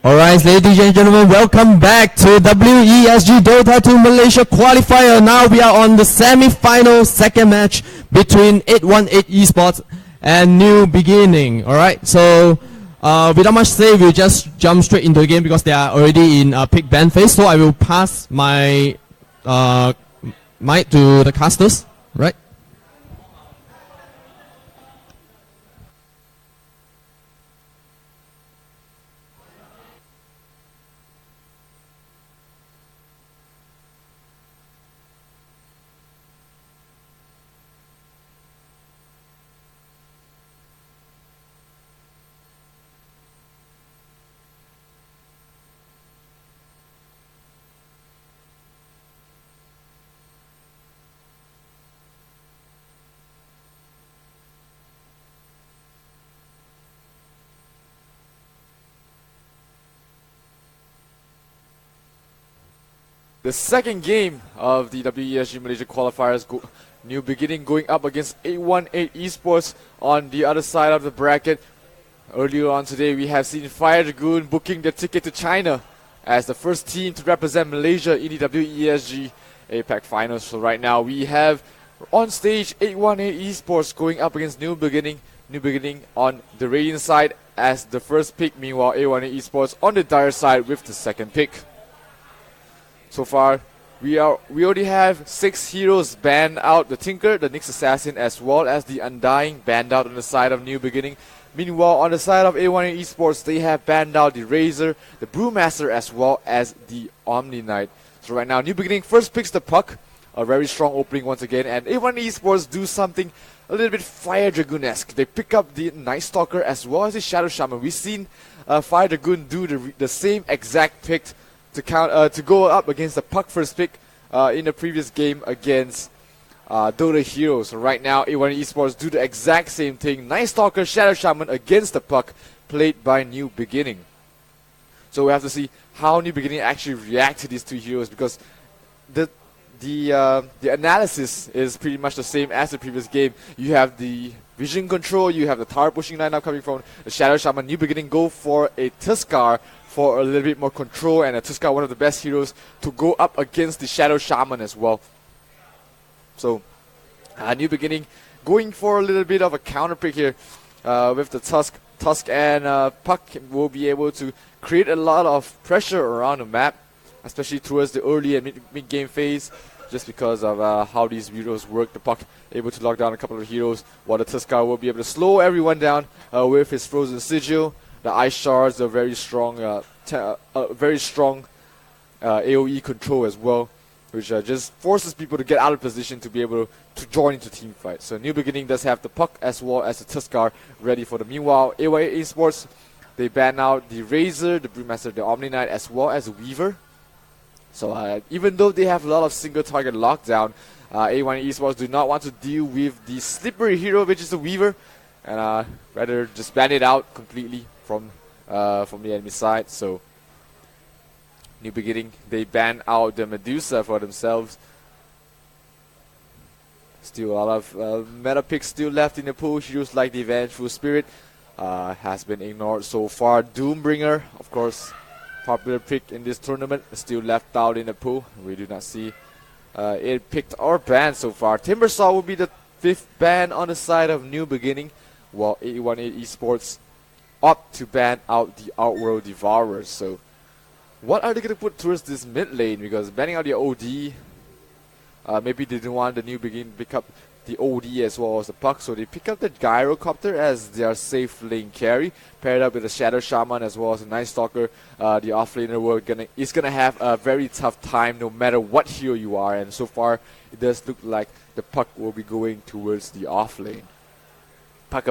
Alright, ladies and gentlemen, welcome back to WESG Dota2 Malaysia Qualifier. Now we are on the semi-final second match between 818 Esports and New Beginning. Alright, so without much say, we'll just jump straight into the game because they are already in pick ban phase. So I will pass my mic to the casters, right? The second game of the WESG Malaysia Qualifiers, New Beginning going up against 818 Esports on the other side of the bracket. Earlier on today, we have seen Fire Dragoon booking their ticket to China as the first team to represent Malaysia in the WESG APAC Finals. So right now, we have on stage 818 Esports going up against New Beginning. New Beginning on the Radiant side as the first pick. Meanwhile, 818 Esports on the Dire side with the second pick. So far, we already have 6 heroes banned out: the Tinker, the Nyx Assassin, as well as the Undying banned out on the side of New Beginning. Meanwhile, on the side of A1A Esports, they have banned out the Razor, the Brewmaster, as well as the Omni Knight. So right now, New Beginning first picks the puck, a very strong opening once again, and A1A Esports do something a little bit Fire Dragoon-esque. They pick up the Night Stalker as well as the Shadow Shaman. We've seen Fire Dragoon do the same exact pick to go up against the puck first pick in the previous game against Dota Heroes. So right now, A1 Esports do the exact same thing. Night Stalker, Shadow Shaman against the puck, played by New Beginning. So we have to see how New Beginning actually react to these two heroes, because the analysis is pretty much the same as the previous game. You have the vision control, you have the tower pushing lineup coming from the Shadow Shaman. New Beginning go for a Tuskar for a little bit more control, and a Tuskar, one of the best heroes to go up against the Shadow Shaman as well. So New Beginning going for a little bit of a counter pick here with the Tusk and Puck will be able to create a lot of pressure around the map, especially towards the early and mid-game phase, just because of how these heroes work. The Puck able to lock down a couple of heroes, while the Tuskar will be able to slow everyone down with his Frozen Sigil. The Ice Shards are very strong, AoE control as well, which just forces people to get out of position to be able to join into team fight. So New Beginning does have the Puck as well as the Tuskar ready for them. Meanwhile, A1A Esports, they ban out the Razor, the Brewmaster, the Omni Knight, as well as the Weaver. So even though they have a lot of single target lockdown, A1A Esports do not want to deal with the slippery hero, which is the Weaver, and rather just ban it out completely from the enemy side. So New Beginning, they ban out the Medusa for themselves. Still a lot of meta picks still left in the pool. Heroes like the Vengeful Spirit has been ignored so far. Doombringer, of course, popular pick in this tournament, still left out in the pool. We do not see it picked or banned so far. Timbersaw will be the 5th ban on the side of New Beginning, while 818 Esports opt to ban out the Outworld Devourers. So what are they going to put towards this mid lane? Because banning out the OD, maybe they didn't want the New Beginning to pick up the OD as well as the Puck, so they pick up the Gyrocopter as their safe lane carry, paired up with the Shadow Shaman as well as the Night Stalker. The offlaner is gonna have a very tough time no matter what hero you are, and so far it does look like the Puck will be going towards the offlane. Puck,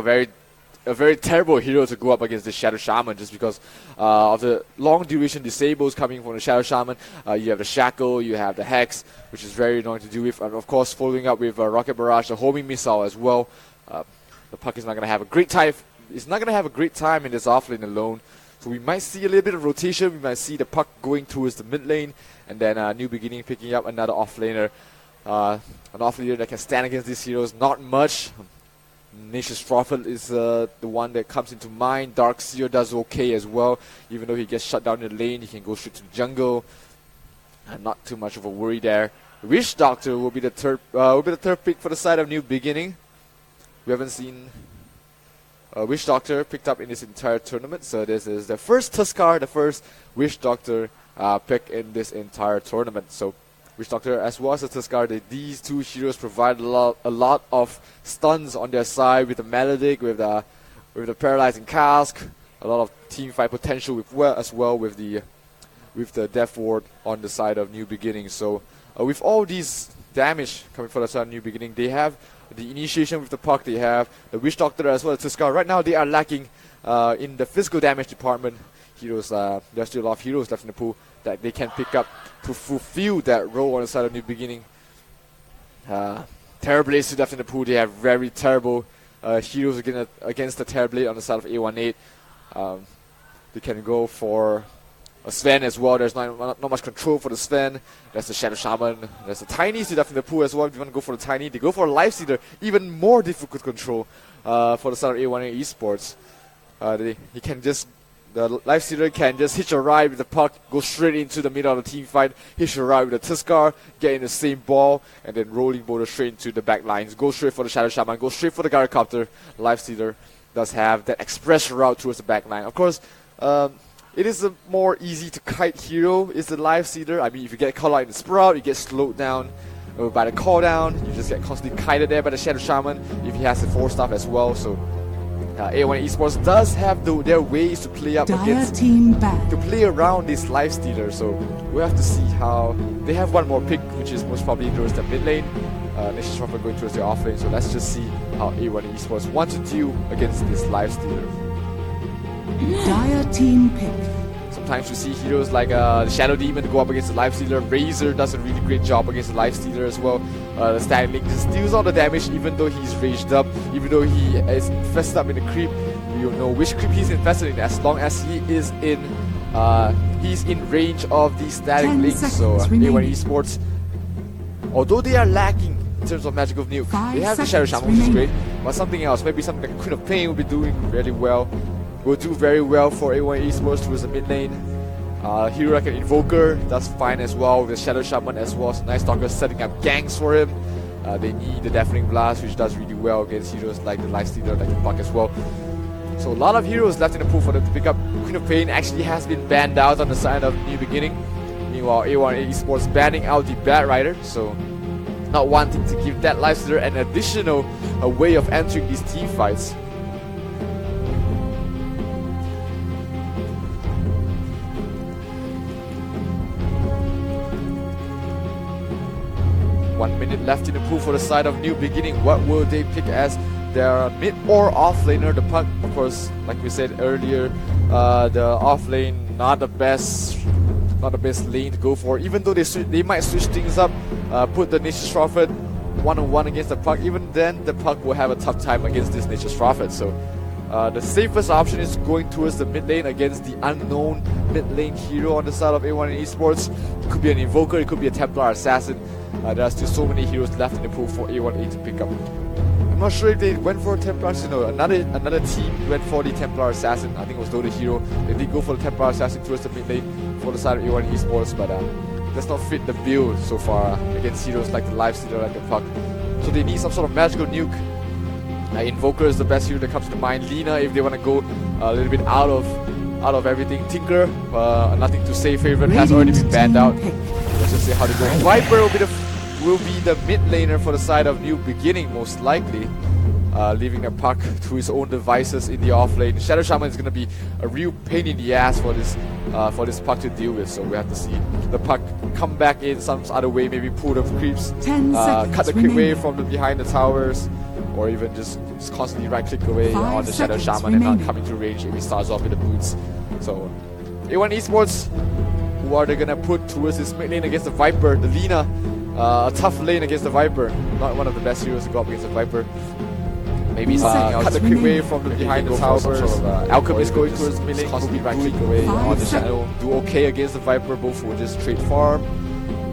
a very terrible hero to go up against the Shadow Shaman, just because of the long duration disables coming from the Shadow Shaman. You have the Shackle, you have the Hex, which is very annoying to deal with, and of course following up with Rocket Barrage, the homing missile as well. The Puck is not going to have a great time. It's not going to have a great time in this offlane alone. So we might see a little bit of rotation. We might see the Puck going towards the mid lane, and then New Beginning picking up another offlaner. An offlaner that can stand against these heroes. Not much. Nature's Prophet is the one that comes into mind. Darkseer does okay as well. Even though he gets shut down in the lane, he can go straight to the jungle. Not too much of a worry there. Witch Doctor will be the third pick for the side of New Beginning. We haven't seen Witch Doctor picked up in this entire tournament, so this is the first Tuskar, the first Witch Doctor pick in this entire tournament. So Witch Doctor as well as the Tuskar, these two heroes provide a lot of stuns on their side with the Maledict, with the Paralyzing Cask, a lot of team fight potential as well with the Death Ward on the side of New Beginning. So with all these damage coming from the side of New Beginning, they have the initiation with the puck, they have the Witch Doctor as well as Tuskar. Right now they are lacking in the physical damage department. Heroes, there's still a lot of heroes left in the pool that they can pick up to fulfill that role on the side of New Beginning. Terrorblade is left in the pool. They have very terrible heroes against the Terrorblade on the side of A18. They can go for a Sven as well. There's not much control for the Sven. There's the Shadow Shaman. There's the Tiny left in the pool as well. If you want to go for the Tiny, they go for a Lifestealer. Even more difficult control for the side of A18 Esports. The Lifestealer can just hitch a ride with the puck, go straight into the middle of the team fight, hitch a ride with the Tuskar, get in the same ball, and then rolling boulder straight into the back lines. Go straight for the Shadow Shaman, go straight for the Gyrocopter. Lifestealer does have that express route towards the back line. Of course, it is a more easy to kite hero, is the Lifestealer. I mean, if you get caught out in the Sprout, you get slowed down by the call down. You just get constantly kited there by the Shadow Shaman if he has the 4-staff as well. So A1 Esports does have their ways to play up against, to play around this Lifestealer. So we'll have to see how they have one more pick, which is most probably towards the mid lane. Nature's Prophet going towards the off lane. So let's just see how A1 Esports want to deal against this Lifestealer. Dire team pick. Sometimes we see heroes like the Shadow Demon go up against the Lifestealer. Razor does a really great job against the Lifestealer as well. The Static Link just deals all the damage even though he's raged up, even though he is infested up in the creep. We don't know which creep he's infested in as long as he's in range of the Static Link. So A1 Esports, although they are lacking in terms of magic of nuke, they have the Shadow Shaman, which is great, but something else, maybe something like Queen of Pain will be doing really well. Will do very well for A1 Esports towards the mid lane. Hero like an Invoker does fine as well with the Shadow Shaman as well. So Night Stalker setting up ganks for him. They need the Deafening Blast, which does really well against heroes like the Lifestealer, like the Buck as well. So a lot of heroes left in the pool for them to pick up. Queen of Pain actually has been banned out on the side of New Beginning. Meanwhile, A1 Esports banning out the Bat Rider. So not wanting to give that Lifestealer an additional way of entering these team fights. Left in the pool for the side of New Beginning. What will they pick as their mid or off laner? The puck, of course, like we said earlier, the off lane not the best lane to go for. Even though they might switch things up, put the Nature's Prophet one-on-one against the puck. Even then, the puck will have a tough time against this Nature's Prophet. So the safest option is going towards the mid lane against the unknown mid lane hero on the side of A1 Esports. It could be an Invoker, it could be a Templar Assassin. There are still so many heroes left in the pool for A1A to pick up. I'm not sure if they went for a Templar Assassin. No, another team went for the Templar Assassin. I think it was Dota Hero. They did go for the Templar Assassin towards the mid lane for the side of A1 Esports, but does not fit the bill so far against heroes like the Lifestealer, like the Puck. So they need some sort of magical nuke. Invoker is the best hero that comes to mind. Lina, if they want to go a little bit out of everything. Tinker, nothing to say favorite, has already been banned out. Let's just see how they go. Viper will be the mid laner for the side of New Beginning, most likely, leaving the puck to his own devices in the off lane. Shadow Shaman is going to be a real pain in the ass for this puck to deal with, so we have to see the puck come back in some other way, maybe pull the creeps, cut the creep away from behind the towers, or even just constantly right click away on the Shadow Shaman and not coming to range if he starts off with the boots. So A1 Esports, who are they going to put towards this mid lane against the Viper, the Lina? A tough lane against the Viper. Not one of the best heroes to go up against the Viper. Maybe something else. Cut the quick way from behind the towers. Alchemist going towards mid lane, will be right click away on the Shadow. Do okay against the Viper, both will just trade farm.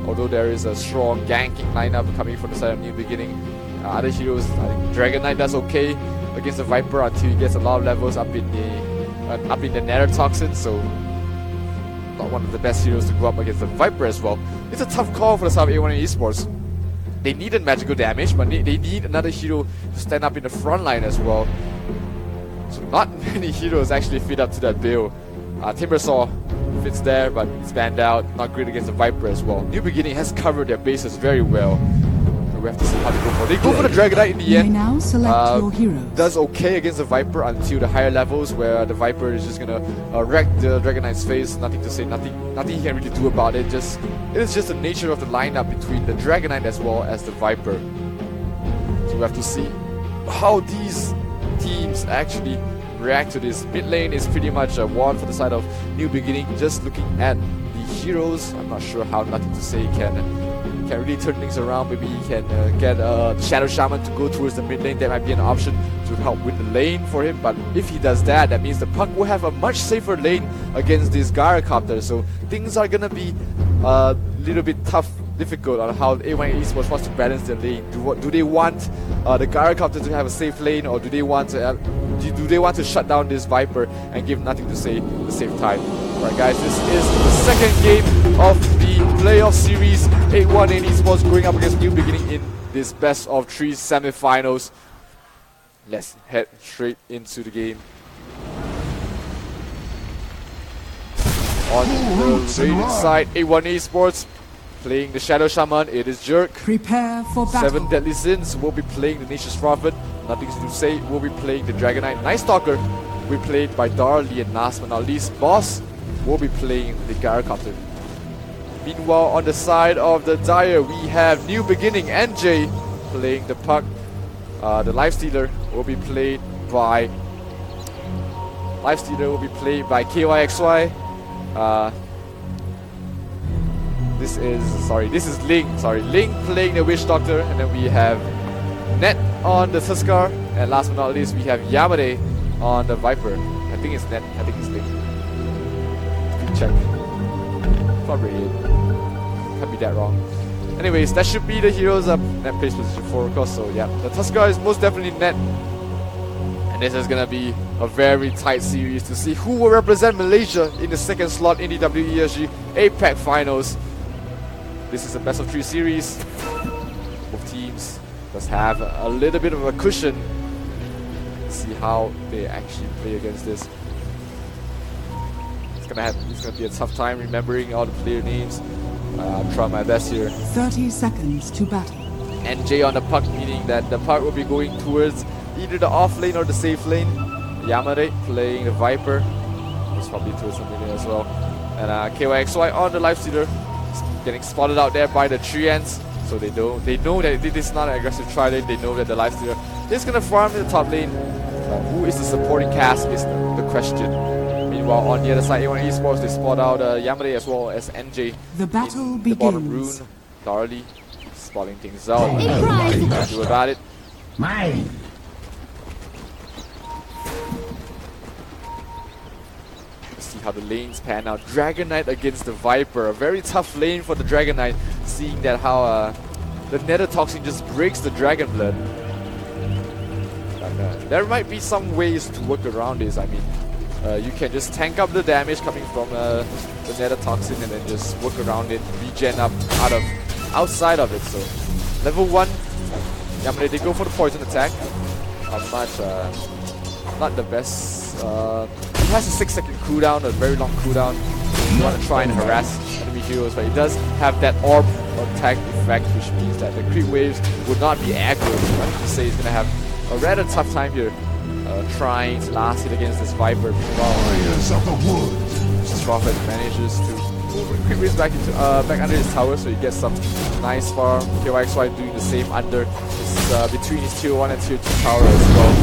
Although there is a strong ganking lineup coming from the side of New Beginning. Other heroes, I think Dragon Knight does okay against the Viper until he gets a lot of levels up in the Nether Toxin, so not one of the best heroes to go up against the Viper as well. It's a tough call for the side of A1 Esports. They needed magical damage, but they need another hero to stand up in the front line as well. So not many heroes actually fit up to that build. Timbersaw fits there, but it's banned out. Not great against the Viper as well. New Beginning has covered their bases very well. So we have to see how they go for. They go for the Dragon Knight in the You may end. now select your heroes. Does okay against the Viper until the higher levels, where the Viper is just gonna wreck the Dragon Knight's face. Nothing to say, nothing he can really do about it. It is just the nature of the lineup between the Dragon Knight as well as the Viper. So we have to see how these teams actually react to this. Mid lane is pretty much a one for the side of New Beginning. Just looking at the heroes, I'm not sure how Nothing to Say can really turn things around. Maybe he can get the Shadow Shaman to go towards the mid lane. That might be an option to help win the lane for him. But if he does that, that means the Puck will have a much safer lane against this Gyrocopter. So things are gonna be a little bit difficult on how A1 Esports wants to balance their lane. Do they want the Gyrocopter to have a safe lane, or do they want to shut down this Viper and give Nothing to Say at the same time? Alright guys, this is the second game of the playoff series. 8-1 Esports going up against New Beginning in this best of 3 semi-finals. Let's head straight into the game. On the Radiant side, 8-1 Esports playing the Shadow Shaman. It is Jerk. Prepare for battle. 7 Deadly Sins will be playing the Nature's Prophet. Nothing to Say will be playing the Dragon Knight. Night Stalker will be played by Darley, and last but not least, Boss will be playing the Gyrocopter. Meanwhile, on the side of the Dire, we have New Beginning NJ playing the Puck. The Lifestealer will be played by KYXY. This is Ling. Ling playing the Witch Doctor, and then we have Net on the Tuskar, and last but not least, we have Yamade on the Viper. I think it's Net. I think it's Ling. Check. Probably it. Can't be that wrong. Anyways, that should be the heroes up. Net plays position 4, of course. So yeah, the Tuskar is most definitely Net. And this is gonna be a very tight series to see who will represent Malaysia in the second slot in the WESG APAC Finals. This is a best of 3 series. Both teams does have a little bit of a cushion. Let's see how they actually play against this. It's gonna be a tough time remembering all the player names. I'm trying my best here. 30 seconds to battle. NJ on the Puck, meaning that the Puck will be going towards either the off lane or the safe lane. Yamade playing the Viper. He's probably towards the mid lane as well. And KYXY on the Lifestealer, getting spotted out there by the Treants. So they know that this is not an aggressive tri-lane. They know that the Lifestealer is gonna farm in the top lane. Who is the supporting cast is the question. Meanwhile, on the other side, A1 Esports, they spot out Yamade as well as NJ. The battle in the bottom rune. begins. Darley spotting things out. Nothing to do about it. Let's see how the lanes pan out. Dragon Knight against the Viper. A very tough lane for the Dragon Knight, seeing that how the Nether Toxin just breaks the Dragon Blood. And, there might be some ways to work around this. I mean, you can just tank up the damage coming from the Nether Toxin and then just work around it, regen up outside of it. So level 1, Yamade, they go for the poison attack. Not the best. It has a 6-second cooldown, a very long cooldown. You want to try and harass enemy heroes, but it does have that orb attack effect, which means that the creep waves would not be aggro. I would say it's gonna have a rather tough time here, trying to last hit against this Viper. Prophet manages to move the creep waves back under his tower, so he gets some nice farm. KYXY doing the same under between his tier 1 and tier 2 tower as well.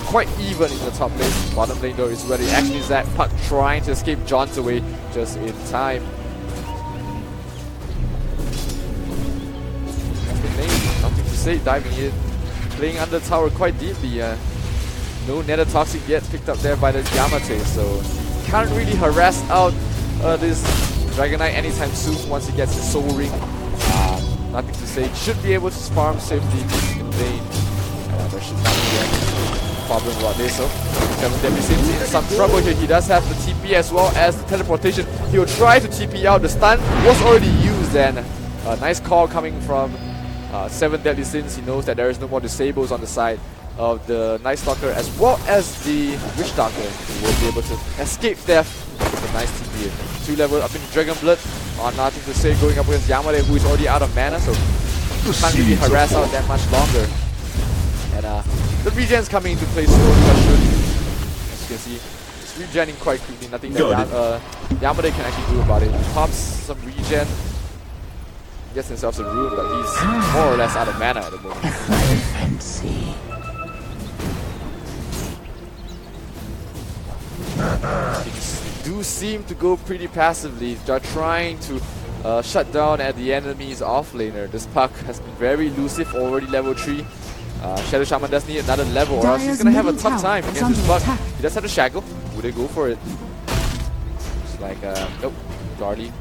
Quite even in the top lane. Bottom lane though is where the action is at. Puck trying to escape John's away just in time. Nothing to say, diving in. Playing under tower quite deeply. No Nether Toxic yet picked up there by the Yamate, so can't really harass out this Dragon Knight anytime soon once he gets his Soul Ring. nothing to say. Should be able to farm safely in lane. There should not be any problem about this. So 7 Deadly Sins in some trouble here. He does have the TP as well as the teleportation. He will try to TP out. The stun was already used, and a nice call coming from 7 Deadly Sins. He knows that there is no more disables on the side of the Night Stalker as well as the Witch Doctor. He will be able to escape death with a nice TP. 2 level up in Dragon Blood. Nothing to say going up against Yamade, who is already out of mana, so can't really harass out that much longer. And the regen's coming into play slowly but surely. As you can see, it's regenning quite quickly. Nothing that Yamade can actually do about it. He pops some regen, gets himself a rune, but he's more or less out of mana at the moment. Things do seem to go pretty passively. They're trying to shut down at the enemy's offlaner. This puck has been very elusive, already level 3. Shadow Shaman does need another level, or else he's gonna have a tough time against this puck. He does have the shackle. Would they go for it? It's like, nope. Darlie.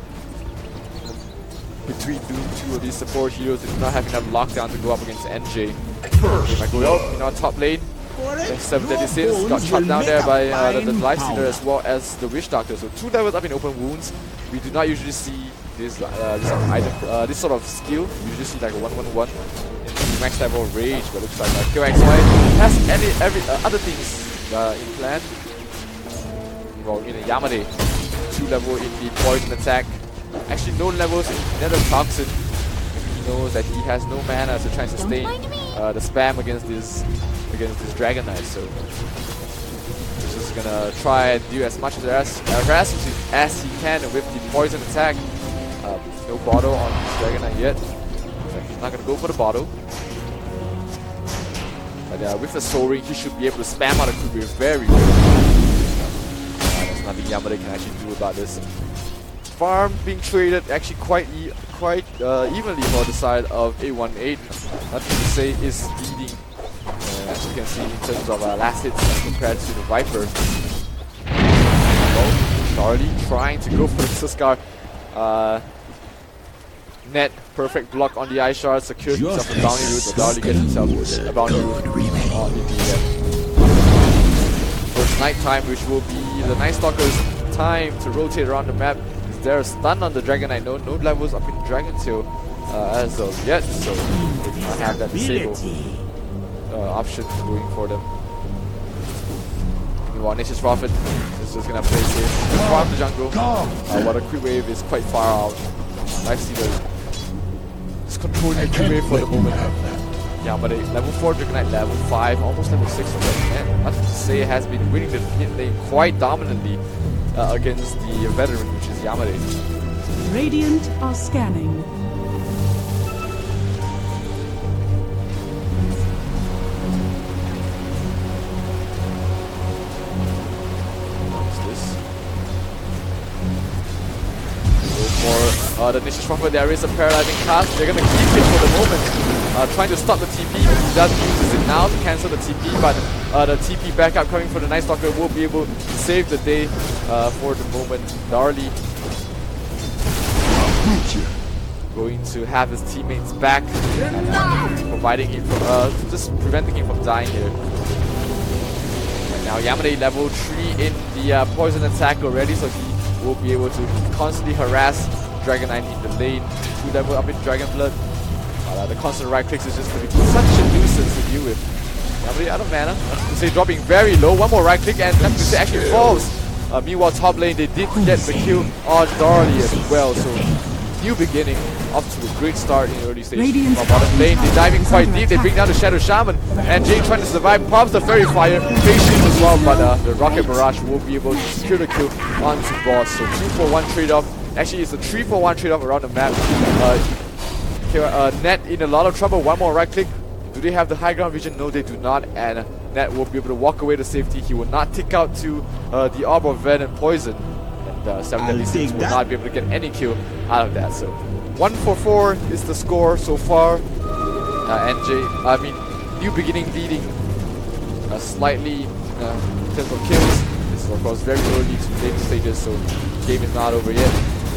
Between two of these support heroes, they do not have enough lockdown to go up against NJ. They might go out, on top lane. The 7 Deadly Sins got chopped down there by the Lifestealer as well as the Witch Doctor. So 2 levels up in open wounds. We do not usually see this this sort of skill. We usually see like a 1-1-1 in max level rage, but looks like KXY has every other things in plan. Well, in a Yamade, 2 level in the poison attack. Actually, no levels in Nether Toxin. He knows that he has no mana to try and sustain the spam against this Dragon Knight, so he's just gonna try and do as much as he can with the poison attack. No bottle on this Dragon Knight yet, so he's not gonna go for the bottle. But with the Soul Ring, he should be able to spam out a Kubi very well. There's nothing Yamada can actually do about this. Farm being traded actually quite evenly for the side of 818. Nothing to say is leading. As you can see in terms of last hits as compared to the Viper. Charlie trying to go for the Suskar. Net, perfect block on the Ice Shard, secured himself a bounty route, but Darlie gets himself a bounty route on the first night time, which will be the Night Stalker's time to rotate around the map. Is there a stun on the Dragon Knight? No levels up in Dragon Tail as of yet, so they do not have that disable option going for them. Meanwhile, Nature's Prophet is just gonna play safe. Farm the jungle, while the Quick Wave is quite far out. Lifestealer is controlling the Quick Wave for the moment. Yeah, but level 4 Dragon Knight, level 5, almost level 6 already. Man, nothing to say, has been winning the hit lane quite dominantly against the veteran, which is Yamade. Radiant are scanning. The Nature's Prophet, there is a paralyzing cast. They're gonna keep it for the moment, trying to stop the TP. He does use it now to cancel the TP, but the TP backup coming for the Night Stalker will be able to save the day for the moment. Darlie going to have his teammates back, providing him from just preventing him from dying here. Right now, Yamade level 3 in the poison attack already, so he will be able to constantly harass Dragon Knight in the lane. 2 level up in Dragon Blood. The constant right clicks is just going to be such a nuisance to deal with. Yamade out of mana. Nothing to say, dropping very low. One more right click and nothing to say actually falls. Meanwhile, top lane, they did get the kill on Darlie as well. So, new beginning, up to a great start in the early stages. From bottom lane, they're diving quite deep. They bring down the Shadow Shaman. And Jane trying to survive, pops the Fairy Fire. Face shield as well, but the Rocket Barrage will be able to secure the kill onto boss. So 2-for-1 trade-off. Actually, it's a 3-for-1 trade-off around the map. Net in a lot of trouble. One more right click. Do they have the high ground vision? No, they do not. And Net will be able to walk away to safety. He will not tick out to the Orb of Ven and Poison. And 7 Deadly Sins will not be able to get any kill out of that. So 1-for-4 is the score so far. New Beginning leading slightly in terms of kills. This is of course very early to later stages, so the game is not over yet.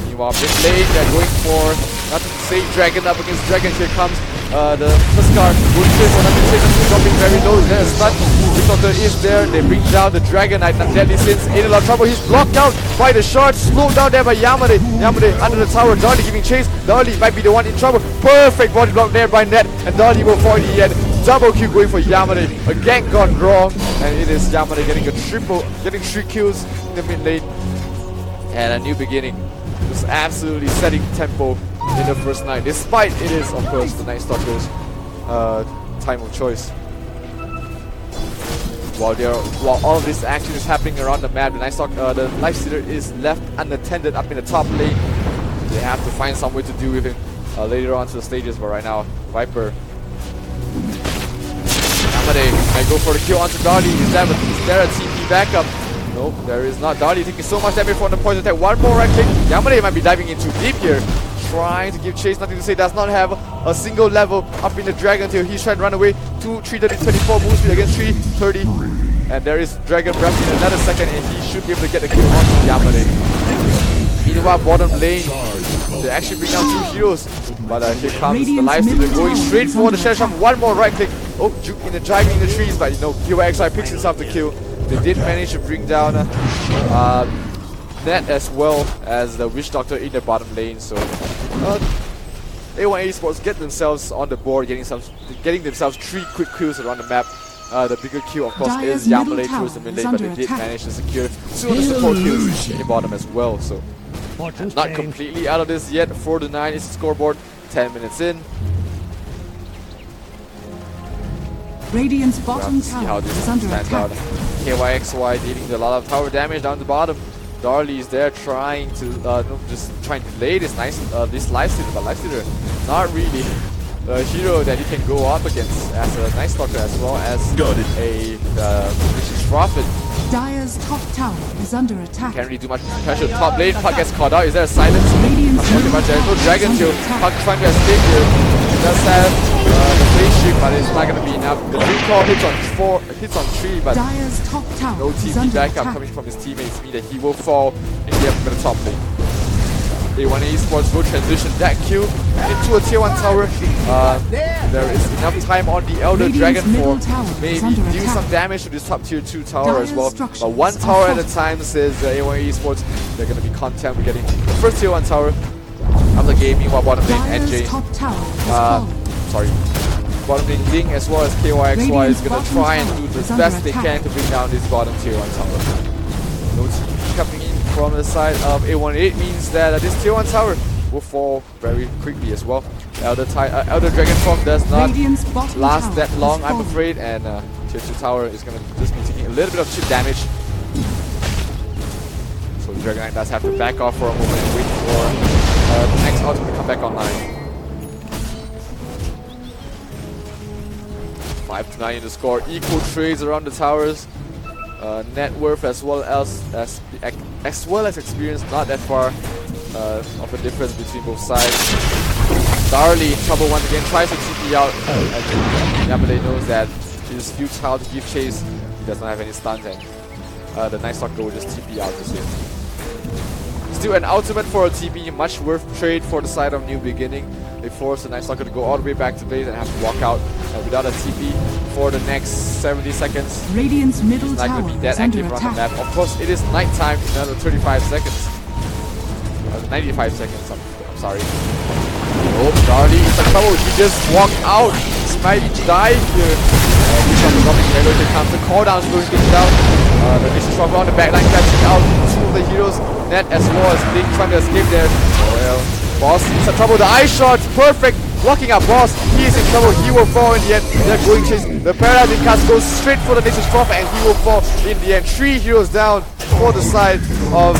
Meanwhile, mid lane, they're going for Nothing to say. Dragon up against Dragon. Here comes the Tuskar. Good trade for nothing to say. Nothing dropping very low. There's a stun. Victor is there. They bring down the Dragon Knight. Deadly Sins in a lot of trouble. He's blocked out by the shard. Slowed down there by Yamade. Yamade under the tower. Darlie giving chase. Darlie might be the one in trouble. Perfect body block there by Net. And Darlie will fall in the end. Double kill going for Yamade. A gank gone wrong. And it is Yamade getting getting 3 kills in the mid lane. And a new beginning. Just absolutely setting tempo in the first night. Despite it is, of course, the Night Stalker's time of choice. While all of this action is happening around the map, the Lifestealer is left unattended up in the top lane. They have to find some way to deal with him later on to the stages, but right now, Viper. Yamade might go for the kill onto Darlie. Is there a TP backup? Nope, there is not. Darlie taking so much damage from the poison attack. One more right click. Yamade might be diving in too deep here. Trying to give chase, nothing to say. Does not have a single level up in the Dragon until he's trying to run away. 330-24 move speed against 330. And there is Dragon Breath in another second, and he should be able to get the kill on Yamade. Meanwhile, bottom lane, they actually bring down 2 heroes. But here comes the Lifestealer going straight for the Shadow Shot. One more right click. Oh, Juke in the driving in the trees, but you know, QXI picks himself the kill. They did manage to bring down Net as well as the Witch Doctor in the bottom lane. So A1 Esports get themselves on the board, getting themselves 3 quick kills around the map. The bigger kill, of course, is Yamade towards the mid lane, but they did manage to secure 2 of the support kills in the bottom as well. So not completely out of this yet. 4-9 is the scoreboard. 10 minutes in. Radiant's bottom See how tower this is under stands out. attack. KYXY dealing a lot of tower damage down the bottom. Darlie is there trying to just trying to delay this Lifestealer, but Lifestealer not really a hero that you can go up against as a Night Stalker as well as a Vicious Prophet. Dire's top tower is under attack. Can't really do much pressure. Top lane, Puck gets caught out. Is there a silence? Radiant's Not too much. There's no Dragon kill. Puck trying to escape here. He does have the phase shift, but it's not going to be enough. The recall hits on 3, but Dire's top tower no is TP under backup attack. coming from his teammates mean that he will fall in the top lane. A1 Esports will transition that kill into a tier 1 tower. There is enough time on the Elder Radiant's Dragon middle for tower is maybe under do attack. some damage to this top tier 2 tower Dire's as well. structures But one are tower at a fortified. time, says A1 Esports. They're going to be content with getting the first tier 1 tower of the game. Meanwhile, bottom lane Dire's NJ. top tower is fallen. Sorry. Bottom lane Ling as well as KYXY is going to Radiant's try and bottom do the tower is under best they attack. can to bring down this bottom tier 1 tower. No TP coming in from the side of A18 means that this tier 1 tower will fall very quickly as well. Elder Dragon form does not Radiant's bottom last tower that is long, I'm fallen. afraid, and tier 2 tower is going to just be taking a little bit of chip damage. So the Dragon Knight does have to back off for a moment and wait for the next ultimate to come back online. 5-9 in the score, equal trades around the towers. Net worth as well as experience, not that far of a difference between both sides. Darlie in trouble once again, tries to TP out, and Yamade knows that it is futile to give chase. He does not have any stuns, and the Night Stalker will just TP out this hit. Still an ultimate for a TP, much worth trade for the side of New Beginning. They force the Night Stalker to go all the way back to base and have to walk out without a TP for the next 70 seconds. Radiant's middle It's not tower going to be that is under active around the attack. map. Of course, it is nighttime in another 35 seconds. 95 seconds, I'm sorry. Oh, Darlie is in trouble. He just walked out. He might die here. Here comes the call down, slowing things down. The Vicious Prophet on the backline catching out 2 of the heroes. Net as well as Link trying to escape there. Well, Boss is in trouble. The ice shot, perfect. Blocking up Boss. He is in trouble. He will fall in the end. They're going chase. The Paralyzing Cast goes straight for the Vicious Prophet and he will fall in the end. 3 heroes down for the side of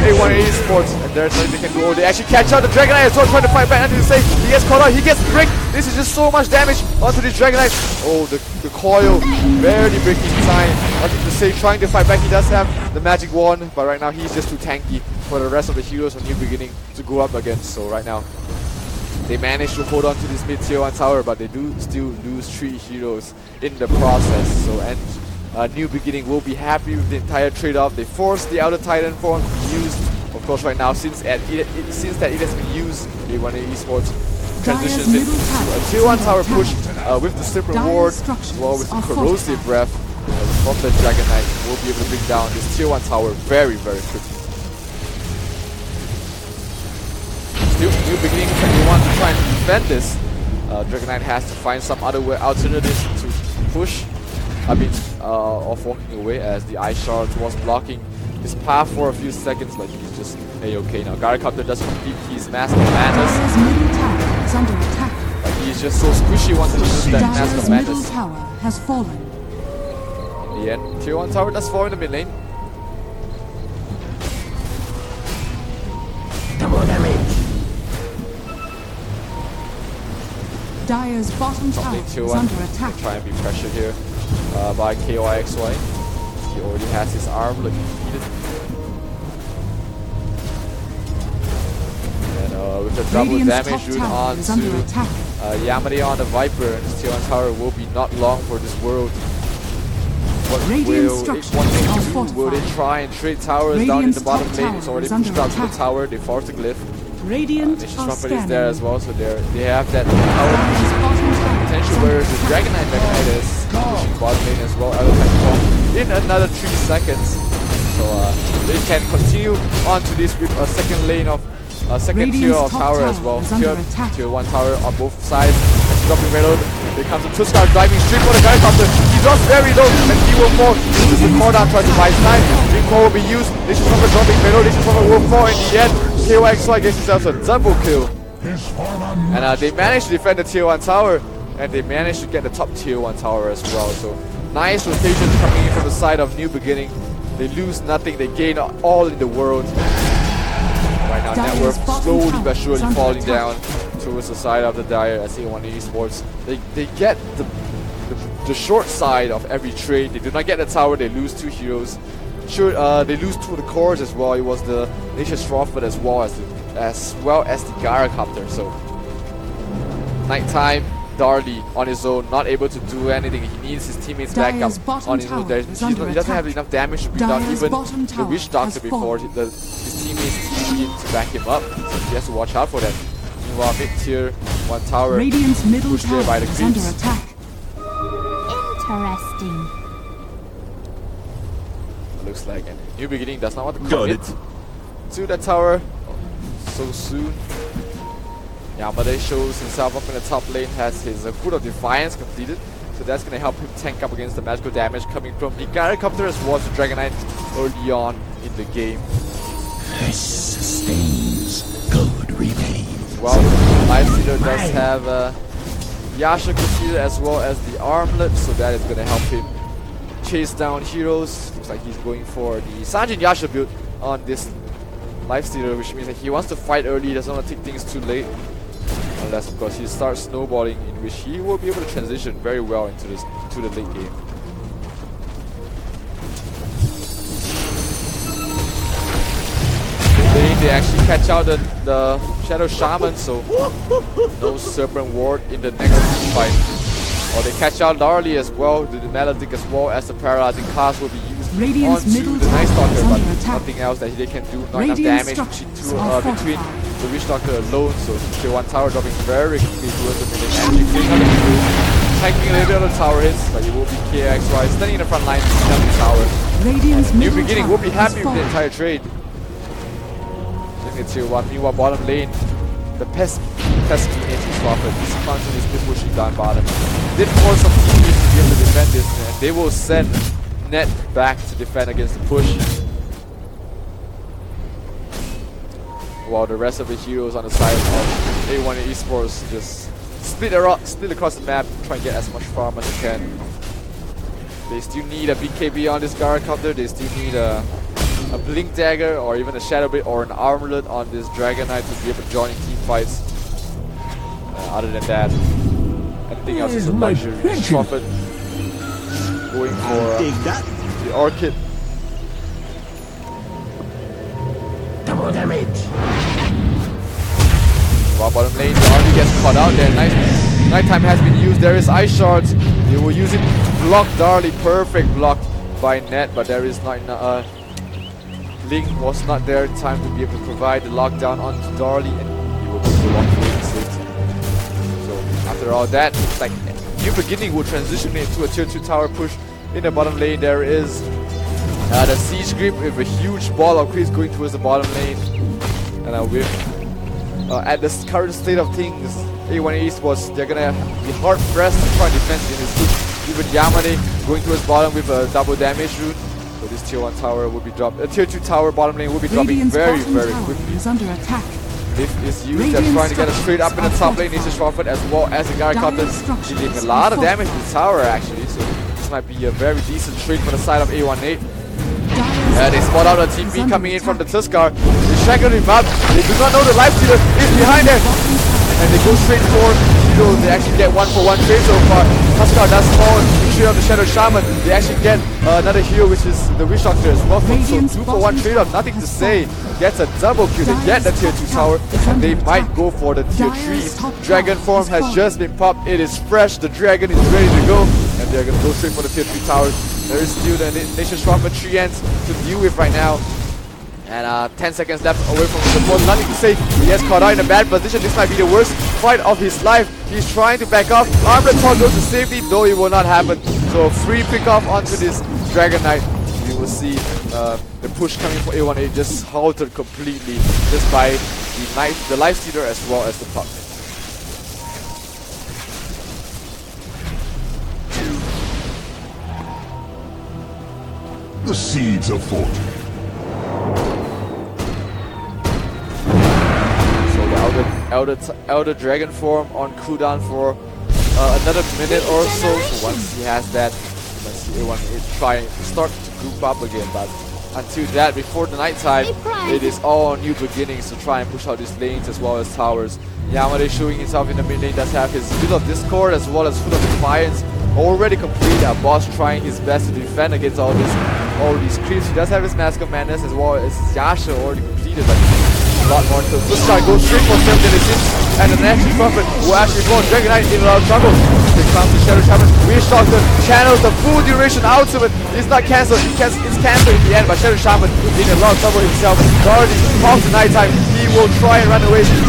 A1 Esports, and there's nothing they can do. They actually catch out the Dragon Knight as well, trying to fight back. Nothing to say. He gets caught out. He gets bricked. This is just so much damage onto this Dragon Knight. Oh, the coil barely breaking time. Nothing to say. Trying to fight back. He does have the magic wand, but right now he's just too tanky for the rest of the heroes from New Beginning to go up against. So right now they managed to hold on to this mid tier 1 tower, but they do still lose 3 heroes in the process. So New Beginning will be happy with the entire trade-off. They forced the Outer Titan form to be used Of course, right now, since that it has been used, A1A Esports transitions Dire's into middle tower a tier 1 is tower under push attack. with the Slipper Dire's Ward, as structures well with the are Corrosive fortified. Breath from the Dragon Knight. Will be able to bring down this tier 1 tower very, very quickly. Still, new beginnings, and you want to try and defend this. Dragon Knight has to find some other alternatives to push. Of walking away, as the Ice Shard was blocking his path for a few seconds, but he's just A-okay now. Gyrocopter does complete his Mask of Madness, Dire's middle tower is under attack. but he's just so squishy once he uses that Mask Dire's of middle Madness. tower has fallen. In the end, tier 1 tower does fall in the mid lane. Dire's bottom Top tower lane tier is 1 under attack. try and be pressured here by KYXY. He already has his armlet completed. And with the double Radiant's damage top rune tower is under onto attack. Yamade on the Viper, and this tier 1 tower will be not long for this world. What Radiant will structures One thing are to do? Will they fortified. try and trade towers down in Radiant's the bottom top lane? tower It's already is pushed under out to the attack. tower. They forced the glyph. Radiant Nation's are Trumpet is scanning. there as well, so they have that power Dire's bottom tower potential. is under Whereas the attack. Dragon Knight is pushing bottom lane as well. In another 3 seconds, so they can continue on to this with a second lane of second tier Radiant's of top tower as tower well. is under attack. Tier 1 tower on both sides. It's dropping reload. There comes a Tuskar diving straight for the Gyrocopter. He drops very low and he will fall. This is the Cordown trying to buy his time. Recall will be used. This is from a dropping reload. This is from a will fall in the end. KYXY gets himself a double kill. And they managed to defend the tier 1 tower, and they managed to get the top tier 1 tower as well. So nice rotation coming in from the side of New Beginning. They lose nothing, they gain all in the world. Right now, net Dire's worth bottom slowly tower but is surely under falling attack. down towards the side of the Dire as A1A Esports. They get the short side of every trade. They do not get the tower, they lose 2 heroes. Sure, they lose 2 of the cores as well. It was the Nature's Prophet as well as the Gyrocopter. So nighttime, Darley on his own, not able to do anything. He needs his teammates back up Dire's bottom on his own. tower is under He doesn't have attack. enough damage to bring down Dire's even bottom the tower Witch Doctor has before fallen. his teammates team in to back him up. So he has to watch out for that. Meanwhile, mid-tier 1 tower Radiant's middle pushed there tower by the is under creeps. attack. Interesting. Looks like a New Beginning does not want to Got commit it. to that tower so soon. Yamade shows himself up in the top lane, has his Foot of Defiance completed. So that's going to help him tank up against the magical damage coming from the Gyrocopter as well as the Dragon Knight early on in the game. This sustains, good remains. Well, Lifestealer does have Yasha completed as well as the Armlet, so that is going to help him chase down heroes. Looks like he's going for the Sanjin Yasha build on this Lifestealer, which means that he wants to fight early, he doesn't want to take things too late. Unless, of course, he starts snowballing, in which he will be able to transition very well into the late game. They actually catch out the Shadow Shaman, so no Serpent Ward in the next fight. Or they catch out Darley as well, the Melodic as well as the Paralyzing Class will be used Radiant's onto middle the Night tower is Stalker, but under attack. nothing else that they can do. Not enough Radiant damage structures are between fortified. the Witch Doctor alone, so tier 1 tower dropping very quickly towards the middle. Actually clearing out the crew, tanking a little bit of the tower hits, but it will be KXY standing in the front line to down the tower. Radiant's New middle Beginning tower will be is happy with the fallen. entire trade. Tier 1, meanwhile bottom lane, the pesky Nature's Prophet is constantly pushing down bottom. Did force some teammates to be able to defend this, and they will send Net back to defend against the push. While the rest of the heroes on the side of A1A Esports just split across the map, try and get as much farm as they can. They still need a BKB on this Gyrocopter, they still need a Blink Dagger or even a Shadow Blade or an Armlet on this Dragon Knight to be able to join in team fights. Other than that, anything else is a luxury. Prophet going for Dig that. the Orchid. Double damage. While bottom lane, the army gets caught out there. Nighttime has been used. There is Ice Shards. They will use it to block Darley. Perfect block by Net, but there is not enough. Link was not there in time to be able to provide the lockdown onto Darley, and he will go to walk away safety. So after all that, it's like New Beginning will transition into a tier 2 tower push in the bottom lane. There is the Siege Grip with a huge ball of creeps going towards the bottom lane. And at the current state of things, A1 Esports, they're gonna be hard pressed to try and defend in this push. Even Yamane going towards bottom with a double damage route. So this tier 1 tower will be dropped. Tier 2 tower bottom lane will be dropping Radiant's very, bottom very tower quickly. is under attack. This is used. They're Radiant's trying to get it straight up in the top lane. This is Shrofford as well as the Gyrocopter, dealing a lot of damage to the tower actually. So this might be a very decent trade for the side of A18. They spot out a TP coming in from the Tuskar. They shackle him up. They do not know the life stealer is behind them. And they go straight for Hero. They actually get 1-for-1 trade so far. Tuskar does fall in trade of the Shadow Shaman. They actually get another hero, which is the Witch Doctor as well. So 2-for-1 trade off, nothing to say. Gets a double kill. They get the tier 2 tower. And they might go for the tier 3. Dragon form has just been popped. It is fresh. The dragon is ready to go. And they're going to go straight for the tier 3 towers. There is still the Nation's Prophet 3 ends to deal with right now. And 10 seconds left away from the support. Nothing to say. He gets caught out in a bad position. This might be the worst fight of his life. He's trying to back off. Armlet Talk goes to safety, though it will not happen. So a free pick off onto this Dragon Knight. We will see the push coming for A18 just halted completely just by the Life Stealer as well as the puck. The seeds of fortune. So the Elder Dragon form on cooldown for another minute or so. So once he has that, let's see A18 try and start to group up again. But until that, before the night time, it is all New Beginnings to try and push out these lanes as well as towers. Yamade showing himself in the mid lane does have his Field of Discord as well as Foot of Defiance already complete. Our boss trying his best to defend against all these creeps. He does have his Mask of Madness as well as his Yasha already completed, but a lot more to this guy goes straight for 7 minutes, and the National Prophet will actually go on Dragon Knight in a lot of trouble. They comes to Shadow Shaman, Witch Doctor channels the full duration ultimate. It's not cancelled, it's cancelled in the end, but Shadow Shaman in a lot of trouble himself. Already past the night time, he will try and run away. He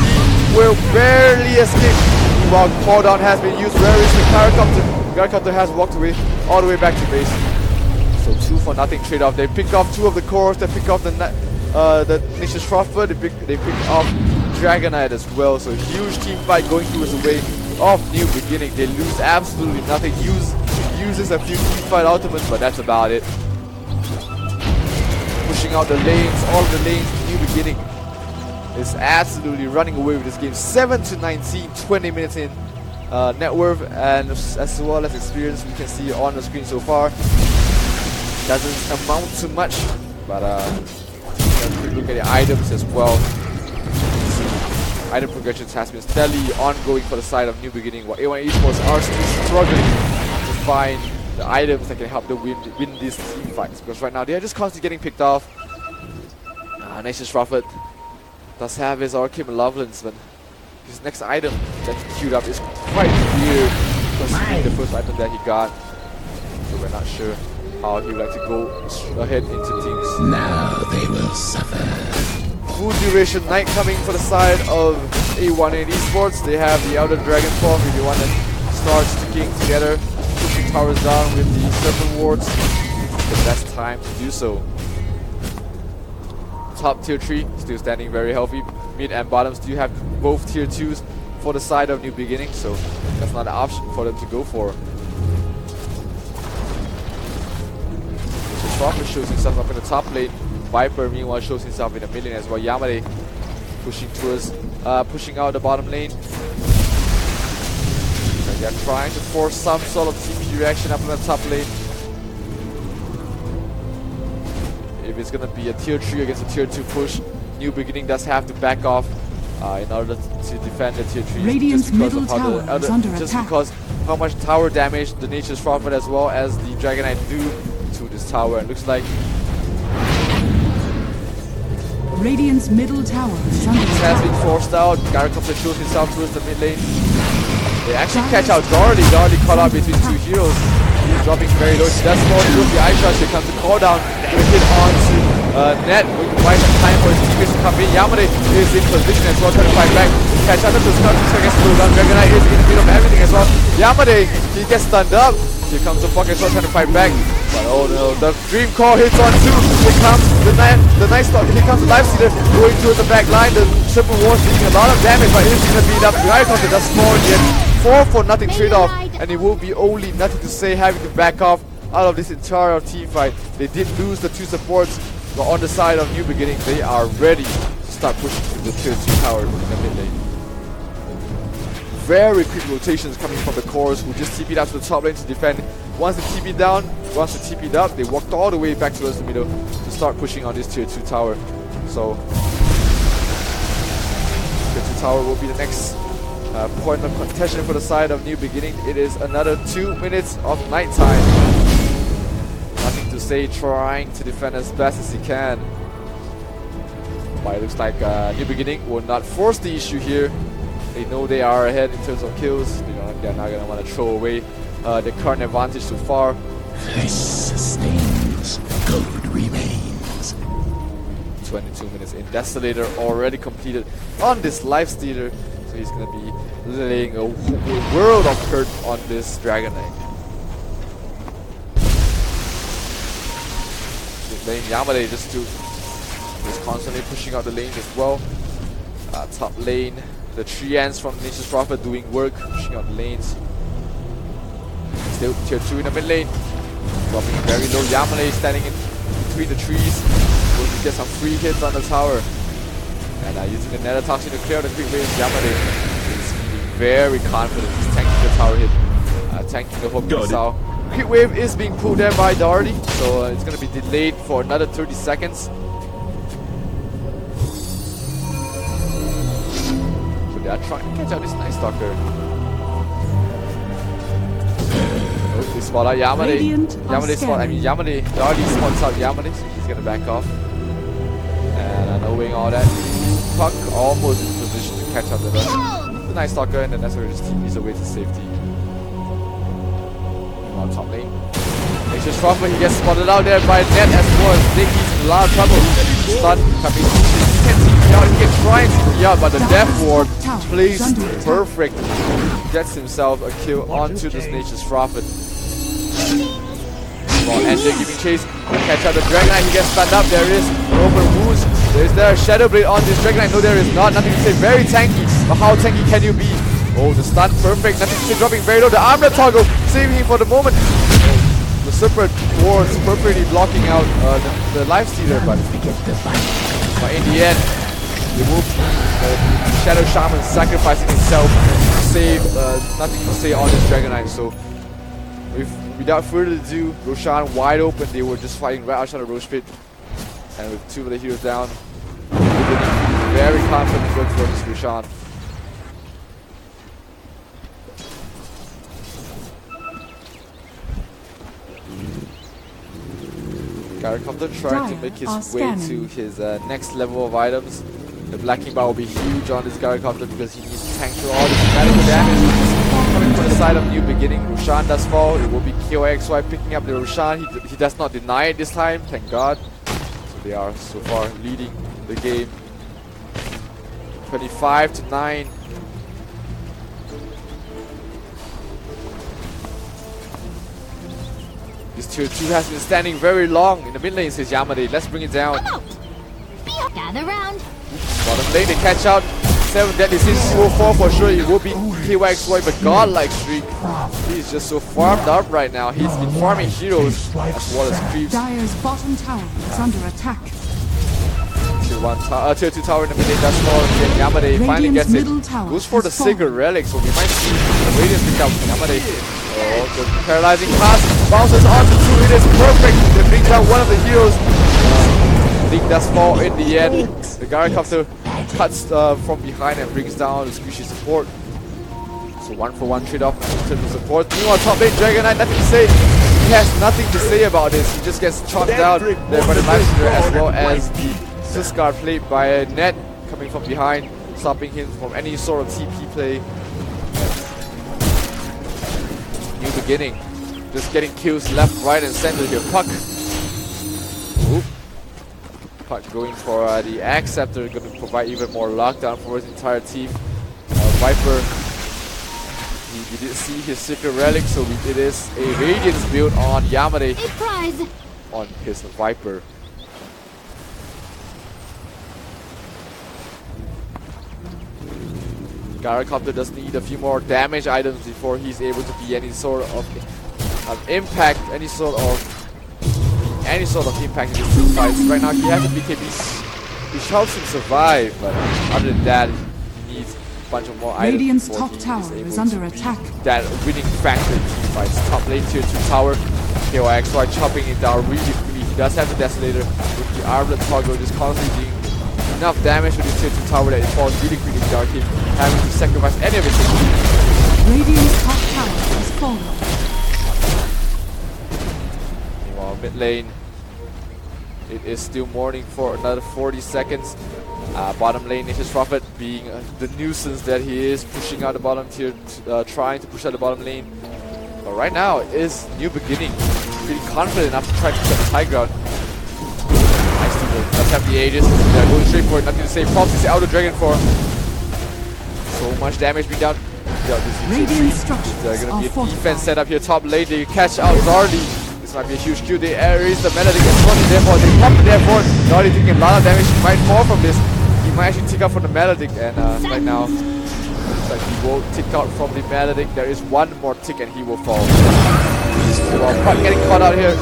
will barely escape. While cooldown has been used, where is the Gyrocopter? Gyrocopter has walked away all the way back to base. So 2-for-0 trade-off. They pick off 2 of the cores. They pick off the Nation's Prophet. They pick off Dragon Knight as well. So huge team fight going towards the way of New Beginning. They lose absolutely nothing. Uses a few team fight ultimates, but that's about it. Pushing out the lanes, all of the lanes. New Beginning is absolutely running away with this game. 7-19, 20 minutes in. Net worth and as well as experience we can see on the screen so far doesn't amount to much, but let's quick look at the items as well. Item progressions has been steadily ongoing for the side of New Beginning, while A1 Esports are still struggling to find the items that can help them win these team fights, because right now they are just constantly getting picked off. Nation's Prophet does have his Arcane Malevolence, but his next item that's queued up is quite weird, considering the first item that he got. So we're not sure how he would like to go ahead into teams. Now they will suffer. Full duration night coming for the side of A18 Esports. They have the Elder Dragon form, if you want to start sticking together, pushing towers down with the Serpent Wards. The best time to do so. Top tier 3 still standing very healthy. Mid and bottoms do have both tier 2s for the side of New Beginning, so that's not an option for them to go for. Prophet shows himself up in the top lane. Viper meanwhile shows himself in the mid lane as well. Yamade pushing towards, pushing out the bottom lane. So they are trying to force some sort of TP reaction up in the top lane. If it's gonna be a tier 3 against a tier 2 push, New Beginning does have to back off in order to defend the tier 3. Radiant's middle tower is under attack. Because how much tower damage the Nature's Prophet as well as the Dragon Knight do to this tower. It looks like Radiant's middle tower is under has attack. been forced out. Gyrocopter shows himself towards the mid lane. They actually catch out Darley. Darley caught out between 2 heroes. He's dropping very low. She does fall through the eye shot. Here comes the call down. With it on to Net. Provides some time for his teammates to come in. Yamade is in position as well, trying to fight back. Catch up to the stun, so gets slowed down. Dragon Knight is in the middle of everything as well. Yamade, he gets stunned up. Here comes the fuck as well, trying to fight back. But oh no, the Dream Core hits on two. Here comes the nice stop. Here comes the Life Stealer going towards the back line. The triple wars dealing a lot of damage, but it is going to be enough. The Guy Counter does score yet. 4-for-nothing trade-off, and it will be only nothing to say having to back off out of this entire team fight. They did lose the two supports, but on the side of New Beginning, they are ready to start pushing to the tier 2 tower in the mid lane. Very quick rotations coming from the cores who just TP'd out to the top lane to defend. Once they TP'd down, once they TP'd up, they walked all the way back towards the middle to start pushing on this tier 2 tower. So, tier 2 tower will be the next point of contention for the side of New Beginning. It is another 2 minutes of nighttime. Nothing to say, trying to defend as best as he can. But it looks like New Beginning will not force the issue here. They know they are ahead in terms of kills. They're not going to want to throw away their current advantage so far. Flesh sustains, gold remains. 22 minutes in. Desolator already completed on this Life Stealer. So he's going to be laying a world of hurt on this Dragon Knight. Lane Yamade just constantly pushing out the lanes as well. Top lane, the 3 ends from Nature's Prophet doing work, pushing out the lanes. Still tier 2 in the mid lane. Dropping very low. Yamade standing in between the trees. Going to get some free hits on the tower. And using the Nether Toxin to clear the quick waves, Yamade is feeling very confident. He's tanking the tower hit, tanking the hook missile. Quick wave is being pulled there by Doherty, so it's going to be delayed for another 30 seconds. So they are trying to catch out this Night Stalker. Oh, they spot out Yamade. Yamade, Doherty spots out Yamade, so he's going to back off. And knowing all that, Puck almost in position to catch up with the Night Stalker, and then that's where his team is away to safety. On top lane. Nature's Prophet, he gets spotted out there by Net as well. Nick, he's in a lot of trouble. Stun coming. He can't TP out, he can try and TP out, but the Death Ward plays perfect. Gets himself a kill onto this Nature's Prophet. And they're giving chase. Catch out the Dragon Knight, he gets stunned up. There is an open wounds. Is there a Shadow Blade on this Dragon Knight? No, there is not. Nothing to say. Very tanky. But how tanky can you be? Oh, the stun, perfect. Nothing to say, dropping very low. The armlet toggle, saving him for the moment. The super wards perfectly blocking out the Life Stealer, but in the end, they will Shadow Shaman sacrificing himself to save nothing to say on this Dragon Knight. So, without further ado, Roshan wide open. They were just fighting right outside the Roche Pit. And with 2 of the heroes down, very confident work for this Roshan. Gyrocopter trying to make his way to his next level of items. The Blacking Bar will be huge on this Gyrocopter because he needs to tank through all this medical damage. Coming from the side of New Beginning, Roshan does fall. It will be KOXY picking up the Roshan. He does not deny it this time, thank God. So they are so far leading the game. 25-9. This tier 2 has been standing very long in the mid lane, says Yamade. Let's bring it down. Gather round. Bottom lane, they catch out. 7 deadly sins will fall for sure. It will be KYXY, but godlike streak. He's just so farmed up right now. He's been farming heroes as well as creeps. Dire's bottom tower is under attack. Tier 2 tower in the mid lane does fall. And Yamade finally gets it. Goes for the Sacred Relic, so we might see the Radiance pick up Yamade. Oh, the paralyzing pass bounces onto 2. It is perfect. It brings out one of the heroes. Link does fall in the end. The Gyrocopter cuts from behind and brings down the squishy support. So 1-for-1 trade-off in terms of support. Meanwhile, top lane Dragon Knight, nothing to say. He has nothing to say about this. He just gets chopped down there by the Life Stealer as well as the Sysguard played by a Net coming from behind, stopping him from any sort of TP play. New Beginning, just getting kills left, right, and center here. Puck. Oop. going for the Acceptor, going to provide even more lockdown for his entire team. Viper, he didn't see his secret relic, so it is a Radiance build on Yamade A prize. on his Viper. Gyrocopter does need a few more damage items before he's able to be any sort of impact, any sort of impact in these two fights. Right now he has a BKB, which helps him survive, but other than that, he needs a bunch of more Radiant's items top before he tower is is able under to attack. be that winning factor in team fights. Top lane tier 2 tower, KYXY chopping it down really quickly. He does have the Desolator with the Armlet toggle just constantly doing enough damage to the tier 2 tower that it falls really quickly without him having to sacrifice any of his HP. Radiant's top tower has fallen. Meanwhile, mid lane, it is still morning for another 40 seconds. Bottom lane, Nature's Prophet being the nuisance that he is, pushing out the bottom tier, trying to push out the bottom lane. But right now, it is new beginning. Feeling confident enough to try to set the high ground. Nice to go. Let's have the Aegis. They're going straight for it. Nothing to say. Props is out of Dragon Form. So much damage being done. Radiant structures There's going to be a are defense fortified. set up here top lane. They catch out Zardy. This might be a huge kill. They erase the Melodic in front, and therefore they pop it. Therefore, Zardy taking a lot of damage. He might fall from this. He might actually tick out from the Melodic, and right now, looks like he will tick out from the Melodic. There is one more tick, and he will fall. Well, Puck getting caught out here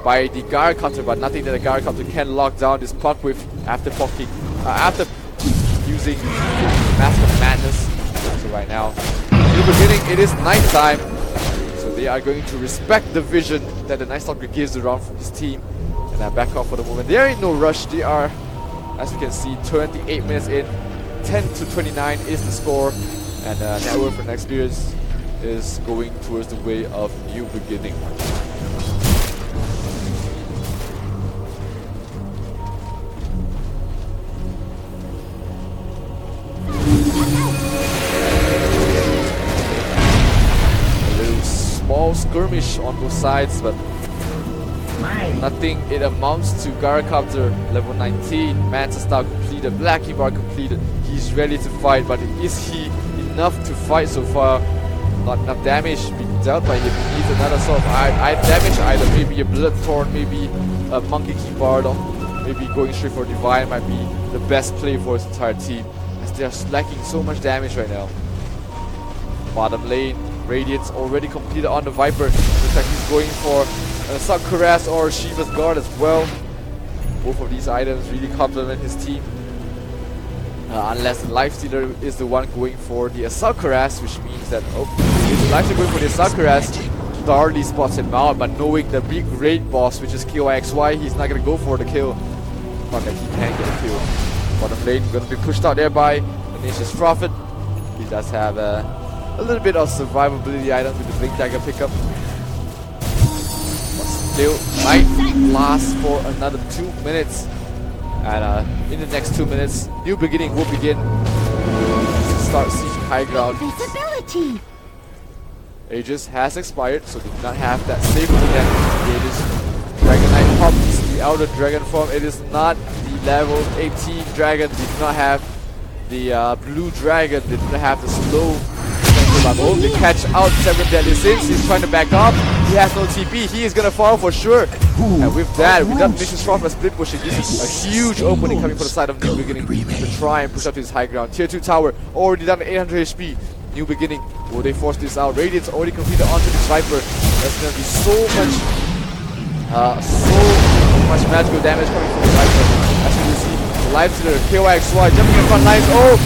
by the Gyrocopter, but nothing that the Gyrocopter can lock down this Puck with after using Mask of Madness. So right now, in the beginning, it is nighttime. So they are going to respect the vision that the Night Stalker gives around from his team. And back off for the moment. There ain't no rush. They are, as you can see, 28 minutes in. 10-29 is the score. And Network and Experience is going towards the way of new beginning. A little small skirmish on both sides, but nothing. It amounts to Gyrocopter level 19, Manta Star completed, Black Bar completed. He's ready to fight, but is he enough to fight so far? Not enough damage being dealt by him. He needs another sort of damage item, maybe a Bloodthorn, maybe a Monkey Key Bard, or maybe going straight for Divine might be the best play for his entire team, as they are lacking so much damage right now. Bottom lane, Radiance already completed on the Viper. Looks like he's going for Assault Cuirass or Shiva's Guard as well. Both of these items really complement his team. Unless the Lifestealer is the one going for the Assault Cuirass, which means that, if the Lifestealer going for the Assault Cuirass, Darley spots him out, but knowing the big raid boss, which is KYXY, he's not going to go for the kill. Not that he can get a kill. Bottom lane going to be pushed out there by the Nature's Prophet. He does have a little bit of survivability items with the Blink Dagger pickup. Still might last for another 2 minutes, and in the next 2 minutes, new beginning will begin to start sieging high ground. Visibility. Aegis has expired, so they do not have that safety net. The Aegis Dragonite pops the outer dragon form. It is not the level 18 dragon. They do not have the blue dragon. They do not have the slow. They catch out 7 deadly sins. He's trying to back up. He has no TP. He is gonna fall for sure. And with that, without Nature's Prophet split pushing, this is a huge opening coming from the side of New Beginning to try and push up to his high ground. Tier 2 tower already down to 800 HP. New Beginning, will they force this out? Radiance already completed onto this Viper. There's gonna be so much magical damage coming from the Viper. As you can see, the Lifestealer, KYXY jumping in front lines. Oh,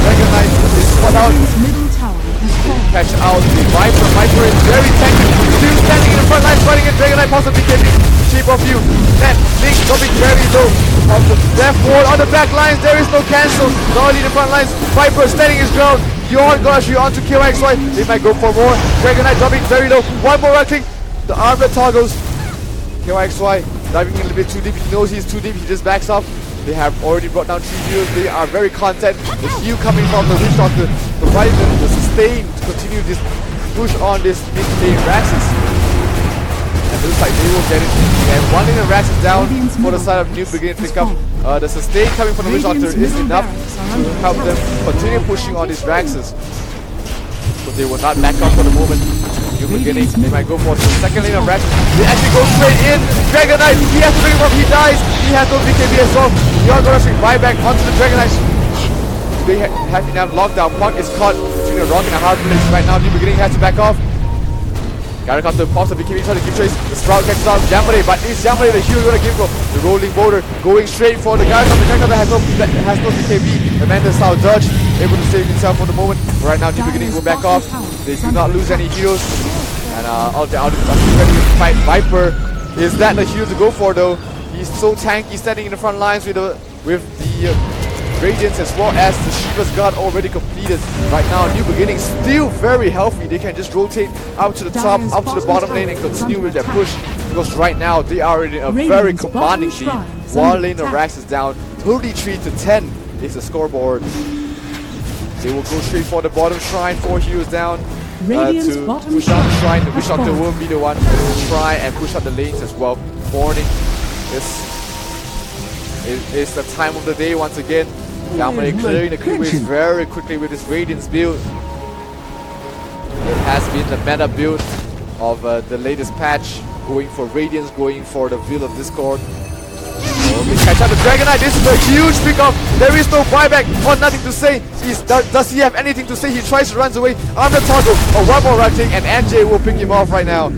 Dragon Knight is spot out. Middle tower has fallen. Catch out the Viper. Viper is very tanky. Still standing in the front lines, fighting it. Dragon Knight possibly getting cheap of you. And Link dropping very low. On the left wall, on the back lines, there is no cancel. Not only the front lines, Viper standing his ground. Beyond Glashy onto KYXY. They might go for more. Dragon Knight dropping very low. One more right click. The armlet toggles. KYXY diving in a little bit too deep. He knows he's too deep. He just backs up. They have already brought down 3 heroes. They are very content. The heal coming from the Witch Doctor providing them the sustain to continue this push on this mid-lane Raxus. and looks like they will get it. And one in the racks is down for the side of New Beginning to pick up. The sustain coming from the Witch Doctor is enough to help them continue pushing on these Raxes. So they will not back up for the moment. New Beginning, they might go for the second lane of Rax. They actually go straight in. Dragon Knight, he has to bring him up, he dies. He has no BKB as well. They are going to swing right back onto the Dragon Knight. They have enough lockdown. Punk is caught between a rock and a hard place right now. New Beginning has to back off. Garacata pops the BKB, trying to give chase. The Sprout catches out Yamare, but is Yamare the hero going to give go? The rolling boulder going straight for the Garacata. The Garacata has no BKB. Amanda style dodge, able to save himself for the moment. Right now, New Beginning will back off. They do not lose any heroes. And out ready to fight Viper. Is that the hero to go for though? He's so tanky, standing in the front lines with the Radiance as well as the Shiva's Guard already completed. Right now, New Beginning still very healthy. They can just rotate out to the top, up to the bottom lane and continue with their push. Because right now, they are in a very commanding lead. One lane of Rax is down, 33-10 is the scoreboard. They will go straight for the bottom shrine, 4 heroes down. To push out the shrine. The Witch Doctor will be the one to try and push out the lanes as well. Morning is the time of the day once again. Yamare clearing the creep waves very quickly with his Radiance build. It has been the meta build of the latest patch, going for Radiance, going for the Veil of Discord. Okay, catch out the Dragon Knight. This is a huge pickup. There is no buyback or nothing to say. Does he have anything to say? He tries to run away. On the toggle, a one more run take, and NJ will pick him off right now.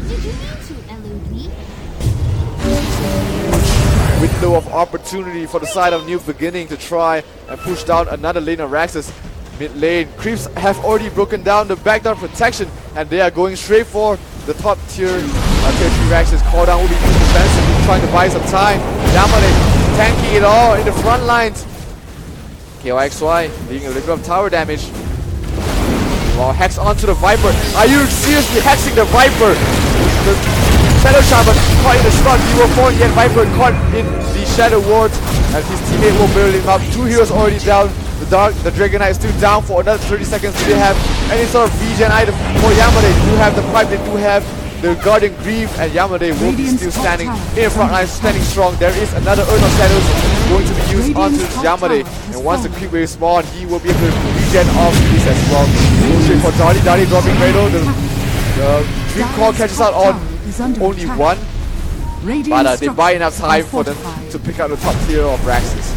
Window of opportunity for the side of New Beginning to try and push down another lane of Raxes. Mid lane, creeps have already broken down the backdown protection, and they are going straight for the top tier. Tier 3 Raxes. Call down will be defensive, trying to buy some time. Yamane tanking it all in the front lines. KYXY being a little bit of tower damage. Well, hex onto the Viper. Are you seriously hexing the Viper? The Shadow Shaman caught in the slot. He will fall yet. Viper caught in the Shadow Ward, and his teammate will build him up. 2 heroes already down. The Dragon Knight is still down for another 30 seconds. Do they have any sort of regen item for Yamane? They do have the pipe. They do have the Guardian Grief, and Yamane will be still standing in the front line, standing strong. There is another Urn of Shadows going to be used onto Yamane, and once the creep wave spawn, he will be able to regen off this as well. Straight for Dali dropping Rado. The Dream Call catches out on only one, but they buy enough time for them to pick out the top tier of Raxes.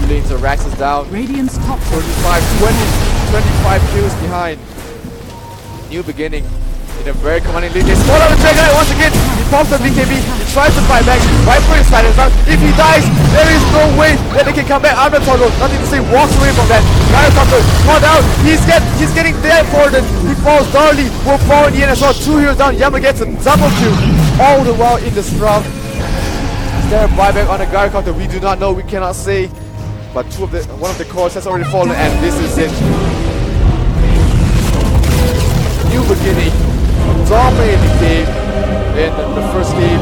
Lanes of Raxes down. 25 kills behind. New Beginning in a very commanding lead. They spawn out the Dragon Knight once again. He pops the BKB. He tries to fight back. Viper is silenced out. If he dies, there is no way that they can come back. Armor Toggle, nothing to say, walks away from that. Garacata caught out. He's getting there for the. He falls. Darley will fall in the end as well. 2 heroes down. Yama gets a double kill. All the while in the Sprout. Is there a buyback on the Garacata? We do not know. We cannot say. But one of the cores has already fallen, and this is it. New Beginning dominated the game in the first game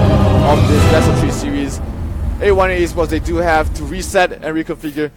of this best of 3 series. A1 Esports, they do have to reset and reconfigure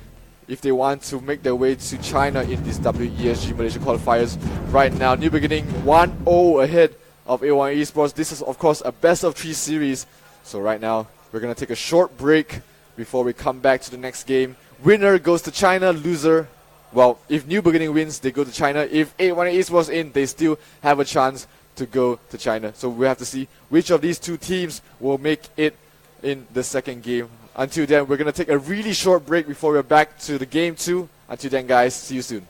if they want to make their way to China in these WESG Malaysia qualifiers. Right now, New Beginning 1-0 ahead of A1 Esports. This is of course a best of 3 series. So right now, we're gonna take a short break before we come back to the next game. Winner goes to China, loser, well, if New Beginning wins, they go to China. If A1 Esports in, they still have a chance to go to China. So we have to see which of these 2 teams will make it in the second game. Until then, we're going to take a really short break before we're back to the game 2. Until then, guys, see you soon.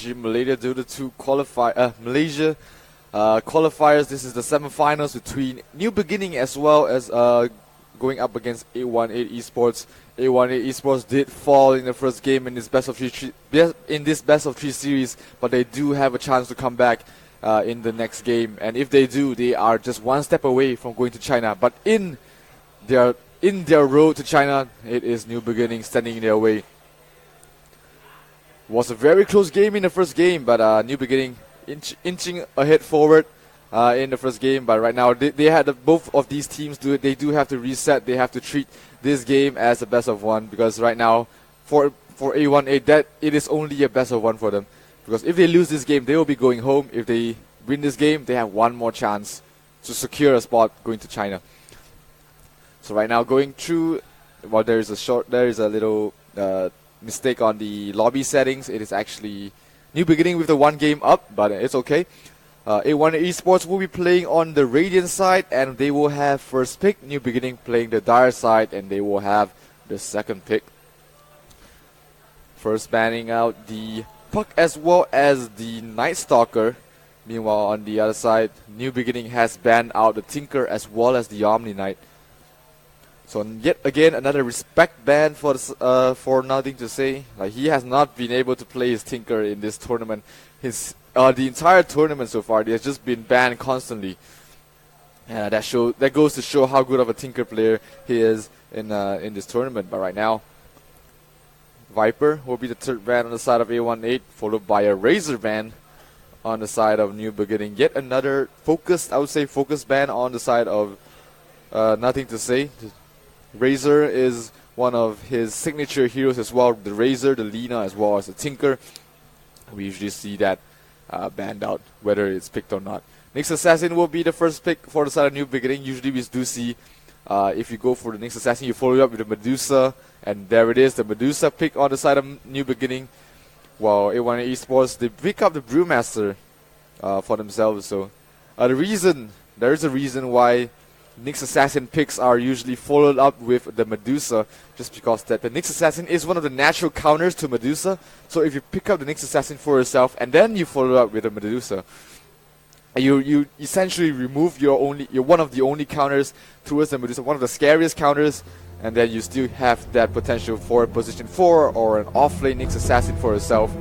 Malaysia Dota2 Malaysia qualifiers. This is the semi-finals between New Beginning as well as going up against 818 Esports. 818 Esports did fall in the first game in this best of three series, but they do have a chance to come back in the next game. And if they do, they are just one step away from going to China. But in their road to China, it is New Beginning standing in their way. Was a very close game in the first game, but New Beginning inching ahead forward in the first game. But right now, they had both of these teams do it. They do have to reset. They have to treat this game as a best of one, because right now, for A18, that it is only a best of one for them. Because if they lose this game, they will be going home. If they win this game, they have one more chance to secure a spot going to China. So right now, going through, well, there is a little mistake on the lobby settings. It is actually New Beginning with the one game up, but it's okay. A1 Esports will be playing on the Radiant side, and they will have first pick. New Beginning playing the Dire side, and they will have the second pick. First banning out the Puck as well as the Night Stalker. Meanwhile, on the other side, New Beginning has banned out the Tinker as well as the Omni Knight. So yet again, another respect ban for Nothing to Say. Like, he has not been able to play his Tinker in this tournament. The entire tournament so far, he has just been banned constantly. That goes to show how good of a Tinker player he is in this tournament. But right now, Viper will be the third ban on the side of A18, followed by a Razor ban on the side of New Beginning. Yet another focused ban on the side of Nothing to Say. Razor is one of his signature heroes as well. The Razor, the Lina, as well as the Tinker. We usually see that banned out, whether it's picked or not. Nyx Assassin will be the first pick for the side of New Beginning. Usually we do see, if you go for the Nyx Assassin, you follow it up with the Medusa. And there it is, the Medusa pick on the side of New Beginning. While A1 Esports, they pick up the Brewmaster for themselves. So there is a reason why Nyx Assassin picks are usually followed up with the Medusa, just because that the Nyx Assassin is one of the natural counters to Medusa. So if you pick up the Nyx Assassin for yourself and then you follow up with the Medusa, you essentially remove your one of the only counters towards the Medusa, one of the scariest counters, and then you still have that potential for a position 4 or an off-lane Nyx Assassin for yourself.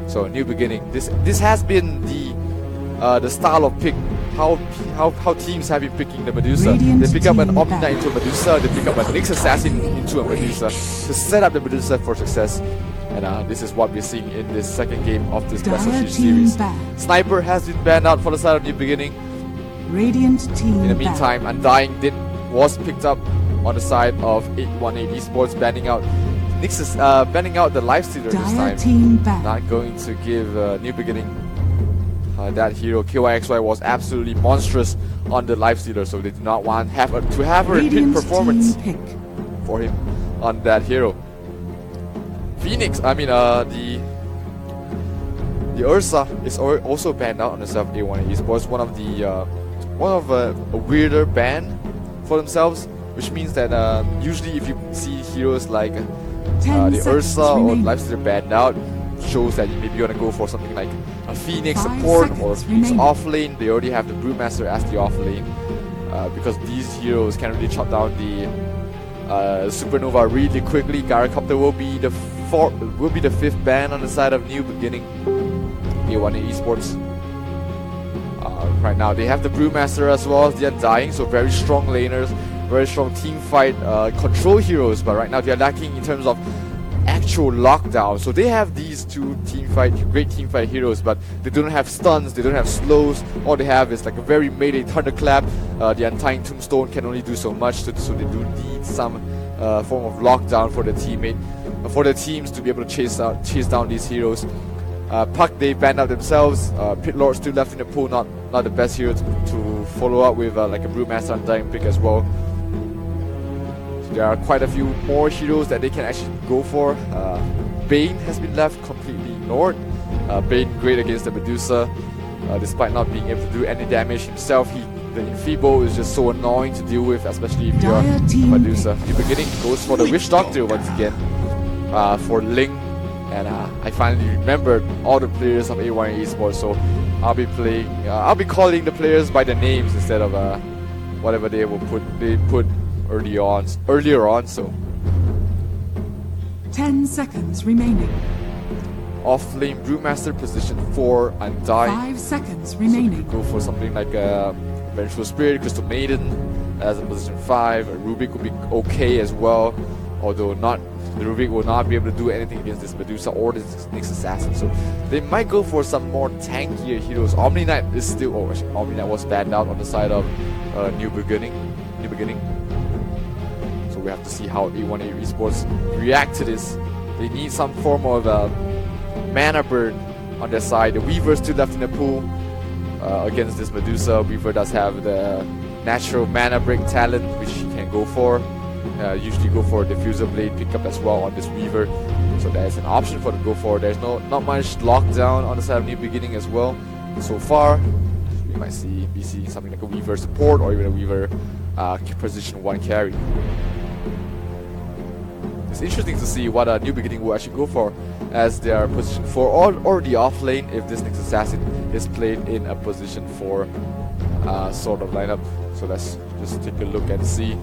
So New Beginning, this has been the style of pick. How teams have been picking the Medusa. They pick up an Omni Knight into a Medusa, they pick up a Nyx Assassin into a Medusa to set up the Medusa for success. And this is what we're seeing in this second game of this Best of 3 series. Sniper has been banned out for the side of New Beginning. In the meantime, Undying was picked up on the side of 818 Esports, banning out the Lifestealer this time. Not going to give New Beginning that hero. KYXY was absolutely monstrous on the Lifestealer, so they do not want to have a repeat performance for him on that hero. Phoenix, the Ursa is also banned out on the side of A1 Esports. One of a weirder ban for themselves, which means that usually if you see heroes like the Ursa or Lifestealer banned out, shows that maybe you want to go for something like a Phoenix support or a Phoenix offlane. They already have the Brewmaster as the offlane, because these heroes can really chop down the Supernova really quickly. Gyrocopter will be the fifth ban on the side of New Beginning. A1 Esports. Right now they have the Brewmaster as well as the Undying, so very strong laners, very strong team fight control heroes. But right now they are lacking in terms of actual lockdown. So they have these two great team fight heroes, but they don't have stuns, they don't have slows. All they have is like a very Mayday Thunderclap. The Untying Tombstone can only do so much, so they do need some form of lockdown for the teams to be able to chase down these heroes. Puck, they banned out themselves. Pit Lord still left in the pool, not the best hero to follow up with like a Brewmaster Undying pick as well. There are quite a few more heroes that they can actually go for. Bane has been left completely ignored. Bane great against the Medusa, despite not being able to do any damage himself. The Enfeeble is just so annoying to deal with, especially if you're Medusa. New Beginning goes for the Witch Doctor once again. For Ling, and I finally remembered all the players of A1 Esports. So I'll be calling the players by their names instead of whatever they put earlier on. So 10 seconds remaining. off lane Brewmaster position 4, Undying. 5 seconds So remaining. go for something like Vengeful Spirit, Crystal Maiden as a position 5. Rubik would be okay as well, although the Rubik will not be able to do anything against this Medusa or this Nyx Assassin. So they might go for some more tankier heroes. Omni Knight is still, Omni Knight was banned out on the side of New Beginning. So we have to see how A1A Esports react to this. They need some form of mana burn on their side. The Weaver still left in the pool against this Medusa. Weaver does have the natural mana break talent, which he can go for. Usually go for Diffuser Blade pickup as well on this Weaver. So that is an option for them to go for. There's not much lockdown on the side of New Beginning as well. So far, we might be seeing something like a Weaver support or even a Weaver position 1 carry. It's interesting to see what New Beginning will actually go for, as they are position 4 or the off lane if this Nyx Assassin is played in a position 4 sort of lineup. So let's just take a look and see.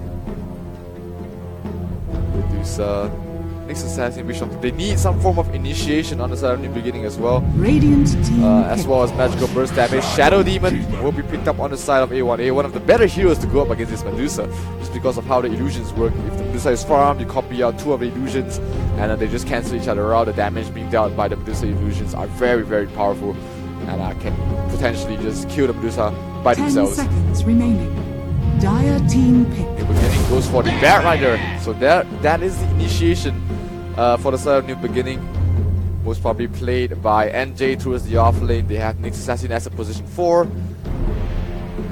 Medusa, Nyx Assassin, Bishop. They need some form of initiation on the side of New Beginning as well. Radiant team As well as magical burst damage. Shadow Demon will be picked up on the side of A1A, one of the better heroes to go up against this Medusa, just because of how the illusions work. If the Medusa is farmed, you copy out 2 of the illusions, and then they just cancel each other out. The damage being dealt by the Medusa illusions are very, very powerful, and can potentially just kill the Medusa by 10 themselves. seconds remaining. Dire team pick. New Beginning goes for the Bat Rider. So that is the initiation for the side of New Beginning. Most probably played by NJ towards the off lane. They have Nyx Assassin as a position 4,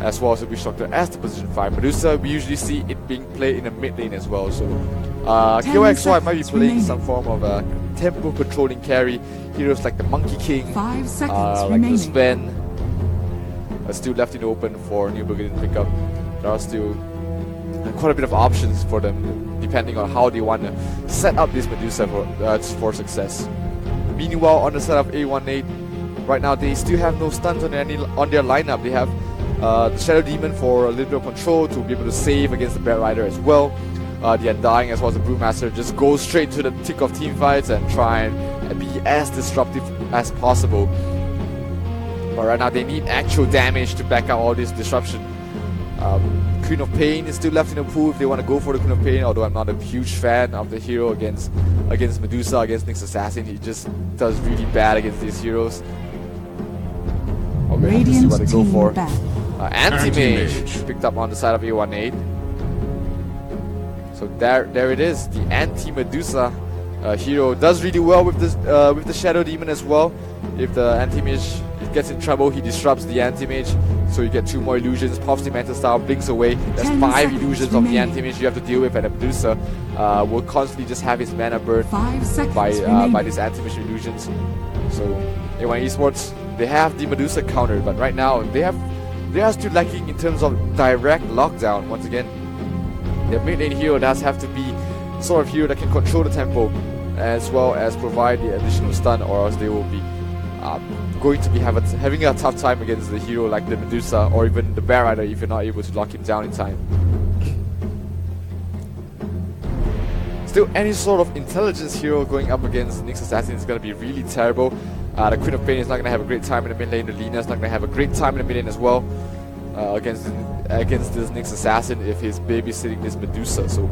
as well as a Witch Doctor as the position 5. Medusa, we usually see it being played in the mid lane as well. So KOXY might be playing some form of a tempo controlling carry. Heroes like the Monkey King, 5 seconds like the remaining. Sven, are still left in the open for New Beginning pickup. There are still quite a bit of options for them, depending on how they want to set up this Medusa for success. Meanwhile, on the side of A18, right now they still have no stuns on their lineup. They have the Shadow Demon for a little bit of control to be able to save against the Bat Rider as well. The Undying as well as the Brewmaster just go straight to the thick of team fights and try and be as disruptive as possible. But right now they need actual damage to back out all this disruption. Queen of Pain is still left in the pool if they want to go for the Queen of Pain, although I'm not a huge fan of the hero against Medusa, against Nyx Assassin. He just does really bad against these heroes. Okay, let's see what they go for. Anti-Mage picked up on the side of A18. So there it is. The anti-Medusa hero does really well with the Shadow Demon as well. If the anti-Mage gets in trouble, he disrupts the anti-Mage, so you get 2 more illusions. Pops the Mental Style, blinks away. There's 5 illusions of the anti-Mage you have to deal with, and the Medusa will constantly just have his mana burned by these anti-Mage illusions. So A1 Esports, they have the Medusa countered, but right now they are still lacking in terms of direct lockdown. Once again, their mid lane hero does have to be sort of hero that can control the tempo, as well as provide the additional stun, or else they will be going to be having a tough time against the hero like the Medusa or even the Bat Rider if you're not able to lock him down in time. Still, any sort of intelligence hero going up against Nyx Assassin is going to be really terrible. The Queen of Pain is not going to have a great time in the mid lane. The Lina is not going to have a great time in the mid lane as well against this Nyx Assassin if he's babysitting this Medusa. So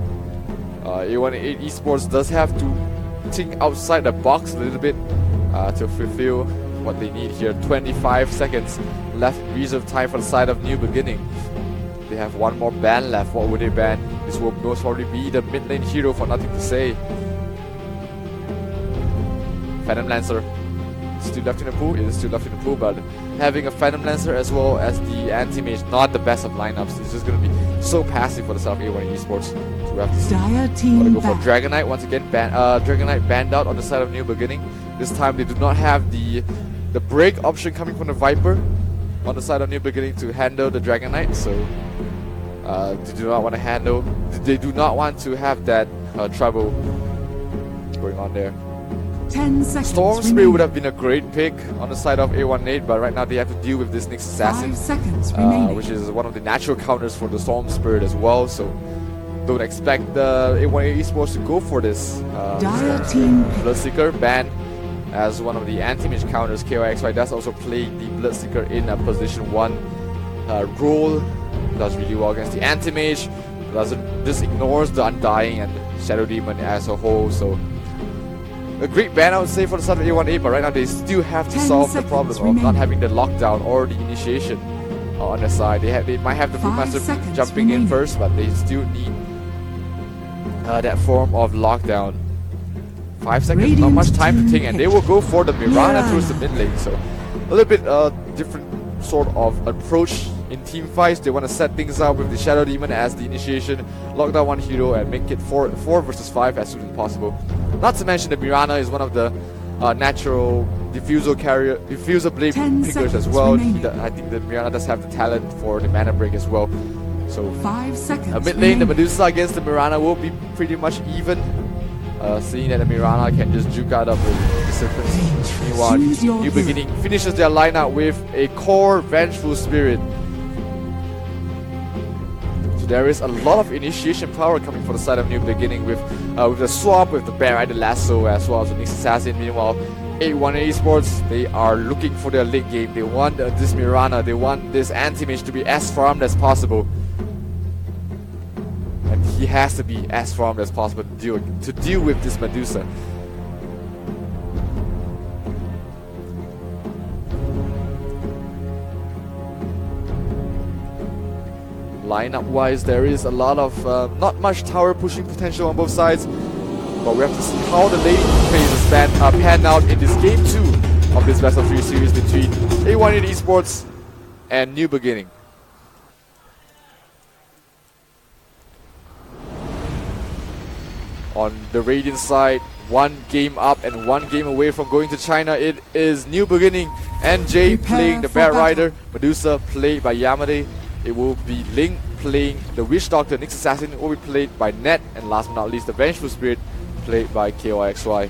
A18 Esports does have to think outside the box a little bit to fulfill what they need here. 25 seconds left reserve time for the side of New Beginning. They have 1 more ban left. What would they ban? This will most probably be the mid lane hero for Nothing to Say. Phantom Lancer still left in the pool. It is still left in the pool, but having a Phantom Lancer as well as the Anti-Mage, not the best of lineups. It's just going to be so passive for the side of A1 Esports. So we have to see. Dire team Go for Dragon Knight once again. Dragon Knight banned out on the side of New Beginning. This time they do not have the break option coming from the Viper on the side of New Beginning to handle the Dragon Knight. So they do not want to handle. They do not want to have that trouble going on there. 10 seconds Storm Spirit remaining. would have been a great pick on the side of A18, but right now they have to deal with this Nyx Assassin, 5 seconds remaining. which is one of the natural counters for the Storm Spirit as well. So don't expect the A18 Esports to go for this. Dire team pick. Bloodseeker banned as one of the anti-mage counters. KYXY does also play the Bloodseeker in a position 1 role. Does really well against the anti-mage. Just ignores the Undying and Shadow Demon as a whole. So a great ban, I would say, for the side of A18, but right now they still have to 10 solve the seconds problem of remaining. not having the lockdown or the initiation on their side. They might have the 5 Brewmaster seconds jumping in remaining. first, but they still need that form of lockdown. 5 seconds, not Radiant much time to team think, and they pick. will go for the Mirana Yeah. towards the mid lane. So a little bit different sort of approach in team fights. They want to set things up with the Shadow Demon as the initiation, lock down one hero, and make it 4 versus 5 as soon as possible. Not to mention that Mirana is one of the natural diffuser blade 10 pickers as seconds well. remaining. I think that Mirana does have the talent for the mana break as well. So 5 seconds mid lane, the remaining. Medusa against the Mirana will be pretty much even. Seeing that the Mirana can just juke out of the Serpents. Meanwhile, Choose your New hero. Beginning finishes their lineup with a core Vengeful Spirit. So there is a lot of initiation power coming for the side of New Beginning with the swap, with the Bear, the Lasso, as well as the Nyx Assassin. Meanwhile, A18 Esports, they are looking for their late game. They want this Mirana, they want this anti-mage to be as farmed as possible. And he has to be as farmed as possible to deal with this Medusa. Lineup wise, there is a lot of not much tower pushing potential on both sides, but we have to see how the lane phases pan out in this game 2 of this best of 3 series between A18 Esports and New Beginning. On the Radiant side, 1 game up and 1 game away from going to China. It is New Beginning and Jay Prepare playing the for Bat battle. Rider, Medusa played by Yamade. It will be Link playing the Witch Doctor, Nyx Assassin will be played by Net, and last but not least, the Vengeful Spirit played by KYXY.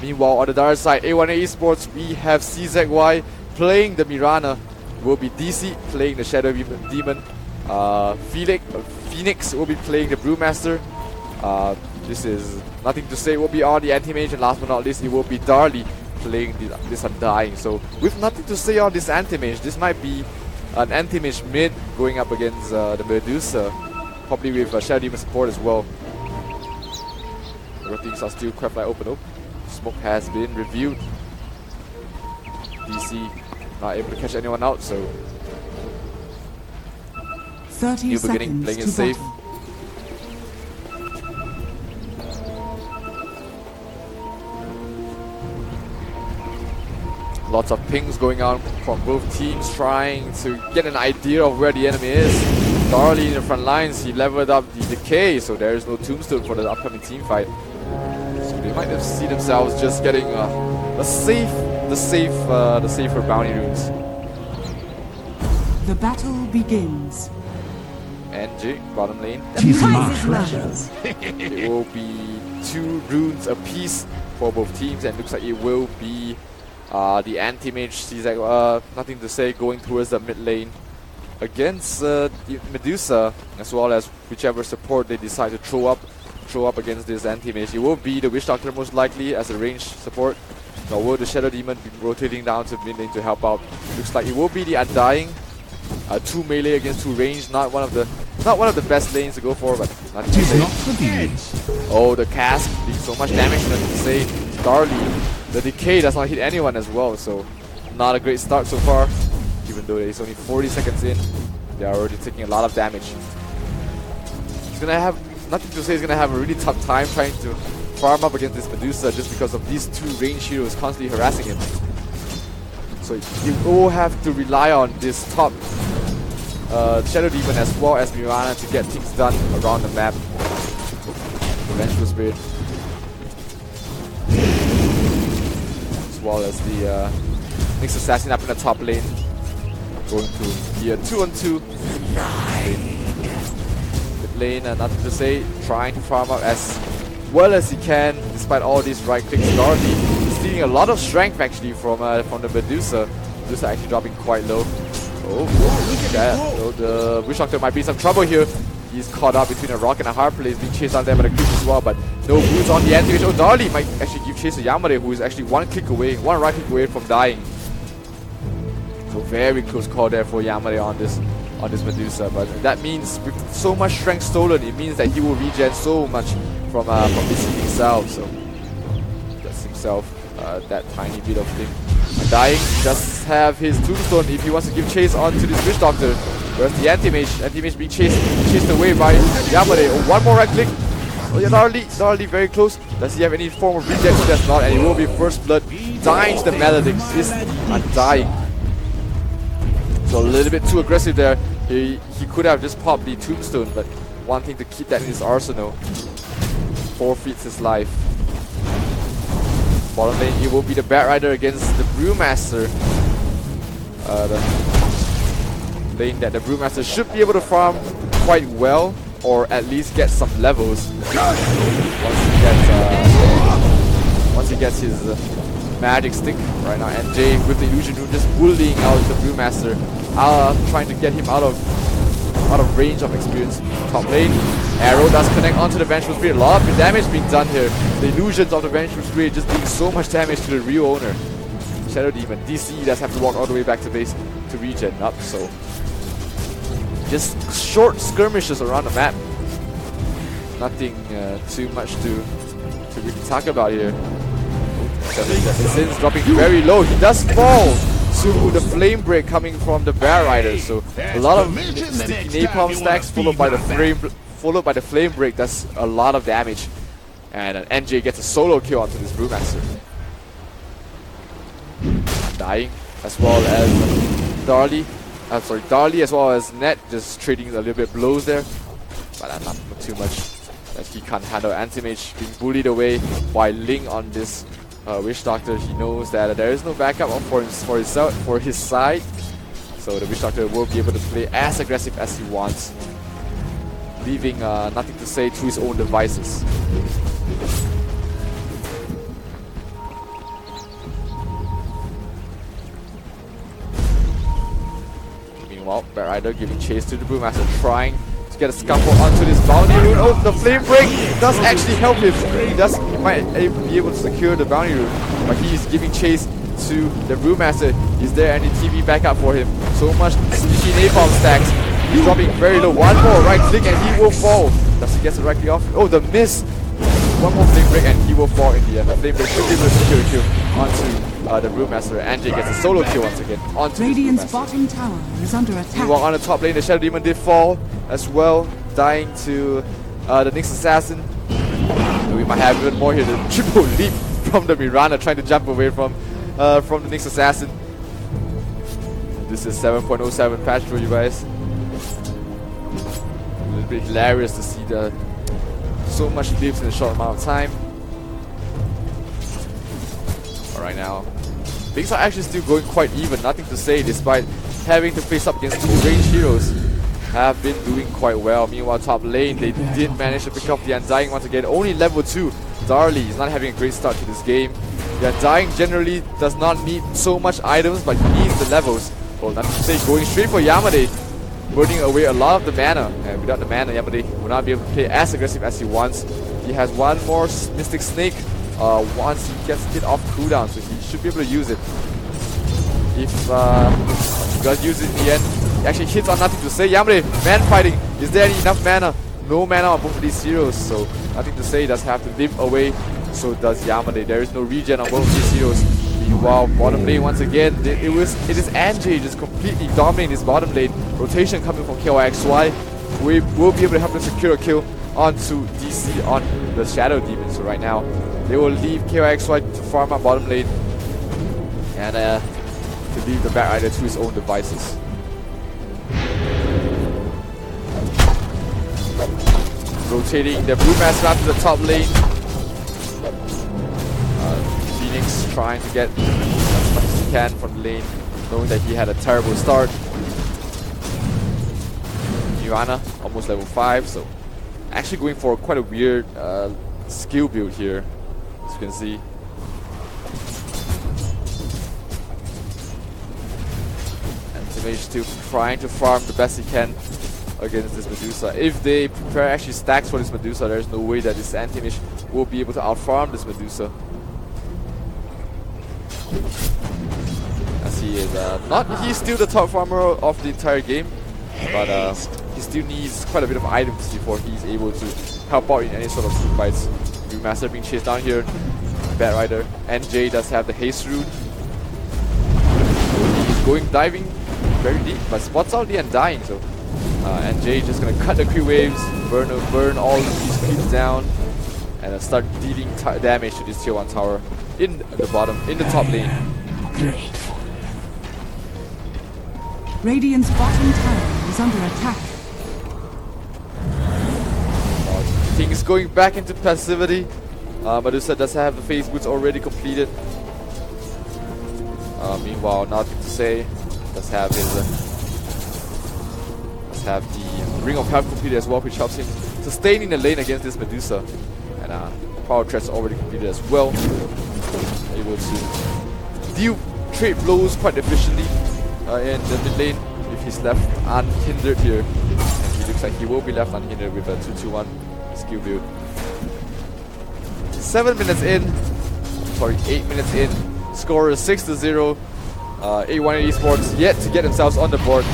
Meanwhile, on the Dire side, A18 Esports, we have CZY playing the Mirana. It will be DC playing the Shadow Demon. Phoenix will be playing the Brewmaster. This is nothing to say. It will be on the anti-mage, and last but not least, it will be Darly playing this Undying. So with nothing to say on this anti-mage, this might be an anti-mage mid going up against the Medusa, probably with Shadow Demon support as well. Things are still quite wide open. Smoke has been reviewed. DC not able to catch anyone out, so 30 New Beginning seconds playing it to safe. battle. Lots of pings going on from both teams, trying to get an idea of where the enemy is. Darly in the front lines, he leveled up the decay, so there is no tombstone for the upcoming team fight. So they might have see themselves just getting the safer bounty runes. The battle begins. NJ, bottom lane. Tis my prize is pleasure. It will be 2 runes apiece for both teams, and looks like it will be the anti-mage CZ, nothing to say, going towards the mid lane against the Medusa, as well as whichever support they decide to throw up against this anti-mage. It will be the Witch Doctor most likely as a range support, or will the Shadow Demon be rotating down to mid lane to help out? Looks like it will be the Undying. 2 melee against 2 range, not one of the best lanes to go for, but nothing to Tis say. not for these. Oh, the cast did so much damage, nothing to say. Darly, the decay does not hit anyone as well, so not a great start so far. Even though it's only 40 seconds in, they are already taking a lot of damage. He's gonna have nothing to say. He's gonna have a really tough time trying to farm up against this Medusa just because of these 2 range heroes constantly harassing him. So you will have to rely on this top Shadow Demon as well as Mirana to get things done around the map. The Vengeful Spirit, as well as the Nyx Assassin up in the top lane, going to be a 2-on-2. Mid lane, nothing to say, trying to farm up as well as he can despite all these right clicks. Darly stealing a lot of strength actually from the Medusa. Medusa actually dropping quite low. Oh, look at that. So the Wish Doctor might be in some trouble here. He's caught up between a rock and a hard play. He's being chased down there by the creep as well, but no boots on the anti-mage. Oh, Darley might actually give chase to Yamade, who is actually one right click away from dying. So very close call there for Yamade on this Medusa, but that means with so much strength stolen, it means that he will regen so much from his himself. So that's himself that tiny bit of thing. Dying just have his tombstone if he wants to give chase on to this Witch Doctor. Whereas the anti-mage being chased away by Yamade. Oh, one more right click. Oh yeah, Darley very close. Does he have any form of regen? He does not, and it will be first blood. Dying to the Maledicts is undying. So a little bit too aggressive there. He could have just popped the tombstone, but wanting to keep that in his arsenal forfeits his life. Bottom lane, it will be the Bat Rider against the Brewmaster. The lane that the Brewmaster should be able to farm quite well, or at least get some levels once he gets his magic stick. Right now, NJ with the illusion rune just bullying out the Brewmaster, trying to get him out of range of experience. Top lane, arrow does connect onto the Vengeful Spirit. A lot of damage being done here. The illusions of the Vengeful Spirit just doing so much damage to the real owner. Shadow Demon, DC does have to walk all the way back to base to regen up, so just short skirmishes around the map. Nothing too much to really talk about here. Sin's dropping very low. He does fall to the Flame Break coming from the Bear Rider. So a lot of sticky napalm stacks followed by the Flame Break. That's a lot of damage. And NJ gets a solo kill onto this Brewmaster. Dying, as well as Darley as well as Net just trading a little bit blows there. But not too much, as he can't handle anti-mage being bullied away by Ling on this Witch Doctor. He knows that there is no backup for his side, so the Witch Doctor will be able to play as aggressive as he wants, leaving nothing to say to his own devices. Meanwhile, Bat Rider giving chase to the Brewmaster, trying to get a scuffle onto this bounty rune. Oh, the Flame Break does actually help him. He might be able to secure the bounty rune, but he's giving chase to the Brewmaster. Is there any TV backup for him? So much sneaky napalm stacks. He's dropping very low. One more right click and he will fall. Does he get the right click off? Oh, the miss. One more Flame Break and he will fall in the end. The Flame Break should be able to secure a kill onto the Brewmaster. NJ gets a solo kill once again onto Radiant's bottom tower is under attack. Meanwhile, on the top lane, the Shadow Demon did fall as well, dying to the Nyx Assassin. So we might have even more here. The triple leap from the Mirana, trying to jump away from the Nyx Assassin. This is 7.07 patch for you guys. A little bit hilarious to see so much leaps in a short amount of time. Right now, things are actually still going quite even. Nothing to say, despite having to face up against two ranged heroes. Have been doing quite well. Meanwhile, top lane, they did manage to pick up the Undying once again. Only level 2. Darley is not having a great start to this game. The Undying generally does not need so much items, but he needs the levels. Well, nothing to say, going straight for Yamade, burning away a lot of the mana. And without the mana, Yamade will not be able to play as aggressive as he wants. He has one more Mystic Snake once he gets it off cooldown, so he should be able to use it. If he does use it in the end, he actually hits on nothing to say. Yamade, man fighting. Is there enough mana? No mana on both of these heroes, so nothing to say. He does have to live away, so does Yamade. There is no regen on both of these heroes. Meanwhile, bottom lane once again, it is NJ just completely dominating this bottom lane. Rotation coming from KYXY. We will be able to help them secure a kill onto DC on the Shadow Demon. So right now, they will leave KYXY to farm up bottom lane and to leave the Bat Rider to his own devices. Rotating the Brewmaster up to the top lane. Phoenix trying to get as much as he can from the lane, knowing that he had a terrible start. Mirana, almost level 5, so actually going for quite a weird skill build here, as you can see. Anti-Mage still trying to farm the best he can against this Medusa. If they prepare actually stacks for this Medusa, there's no way that this Anti-Mage will be able to outfarm this Medusa. As he is he's still the top farmer of the entire game, but he still needs quite a bit of items before he's able to help out in any sort of team fights. Brewmaster being chased down here. Bat Rider. NJ does have the haste rune. He's going diving very deep, but spots out the end dying. So NJ just gonna cut the creep waves, burn all of these creeps down, and start dealing damage to this tier 1 tower in the top lane. Radiant's bottom tower is under attack. Things going back into passivity. Medusa does have the phase boots already completed. Meanwhile, nothing to say. Does have the Ring of Health completed as well, which helps him sustain in the lane against this Medusa. And Power Threats already completed as well. Able to deal trade blows quite efficiently in the mid lane if he's left unhindered here. And he looks like he will be left unhindered with a 2-2-1 skill build. 7 minutes in, sorry, 8 minutes in. Score is 6-0. A1 Esports yet to get themselves on the board.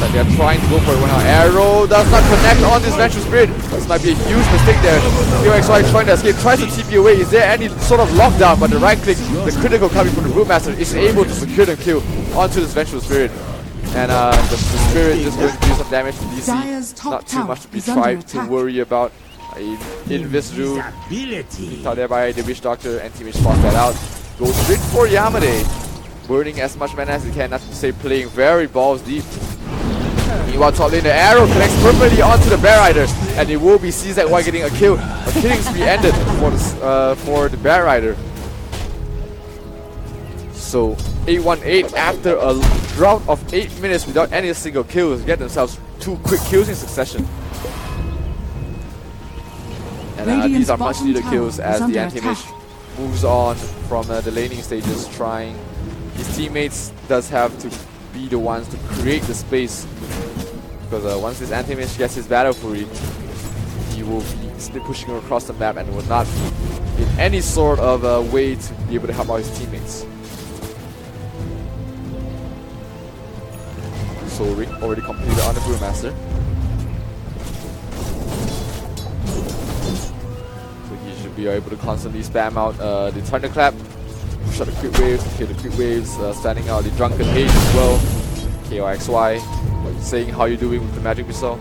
Like they're trying to go for it now. Arrow does not connect on this Vengeful Spirit. This might be a huge mistake there. QXY trying to escape, tries to TP away. Is there any sort of lockdown? But the right click, the critical coming from the Brewmaster, is able to secure the kill onto this Vengeful Spirit. And the Spirit just going to do some damage to DC. Not too much to be tried to worry about. Invis rune. Out there by the Witch Doctor. Anti-Mage spots that out. Goes straight for Yamade. Burning as much mana as he can. Not to say playing very balls deep. Meanwhile, top lane, the arrow connects perfectly onto the Bear Rider, and it will be CZY getting a kill. A killing spree ended for the Bear Rider. So 8-1-8 after a drought of 8 minutes without any single kills, get themselves 2 quick kills in succession. And these are much needed kills as the Anti-Mage moves on from the laning stages, trying. His teammates does have to be the ones to create the space, because once this Anti-Mage gets his Battle Fury, he will be pushing across the map and will not be in any sort of way to be able to help out his teammates. Soul Ring already completed on the Brewmaster. So he should be able to constantly spam out the Thunderclap, push out the creep waves, kill the creep waves, standing out the Drunken Haze as well. KOXY saying how you doing with the Magic Missile.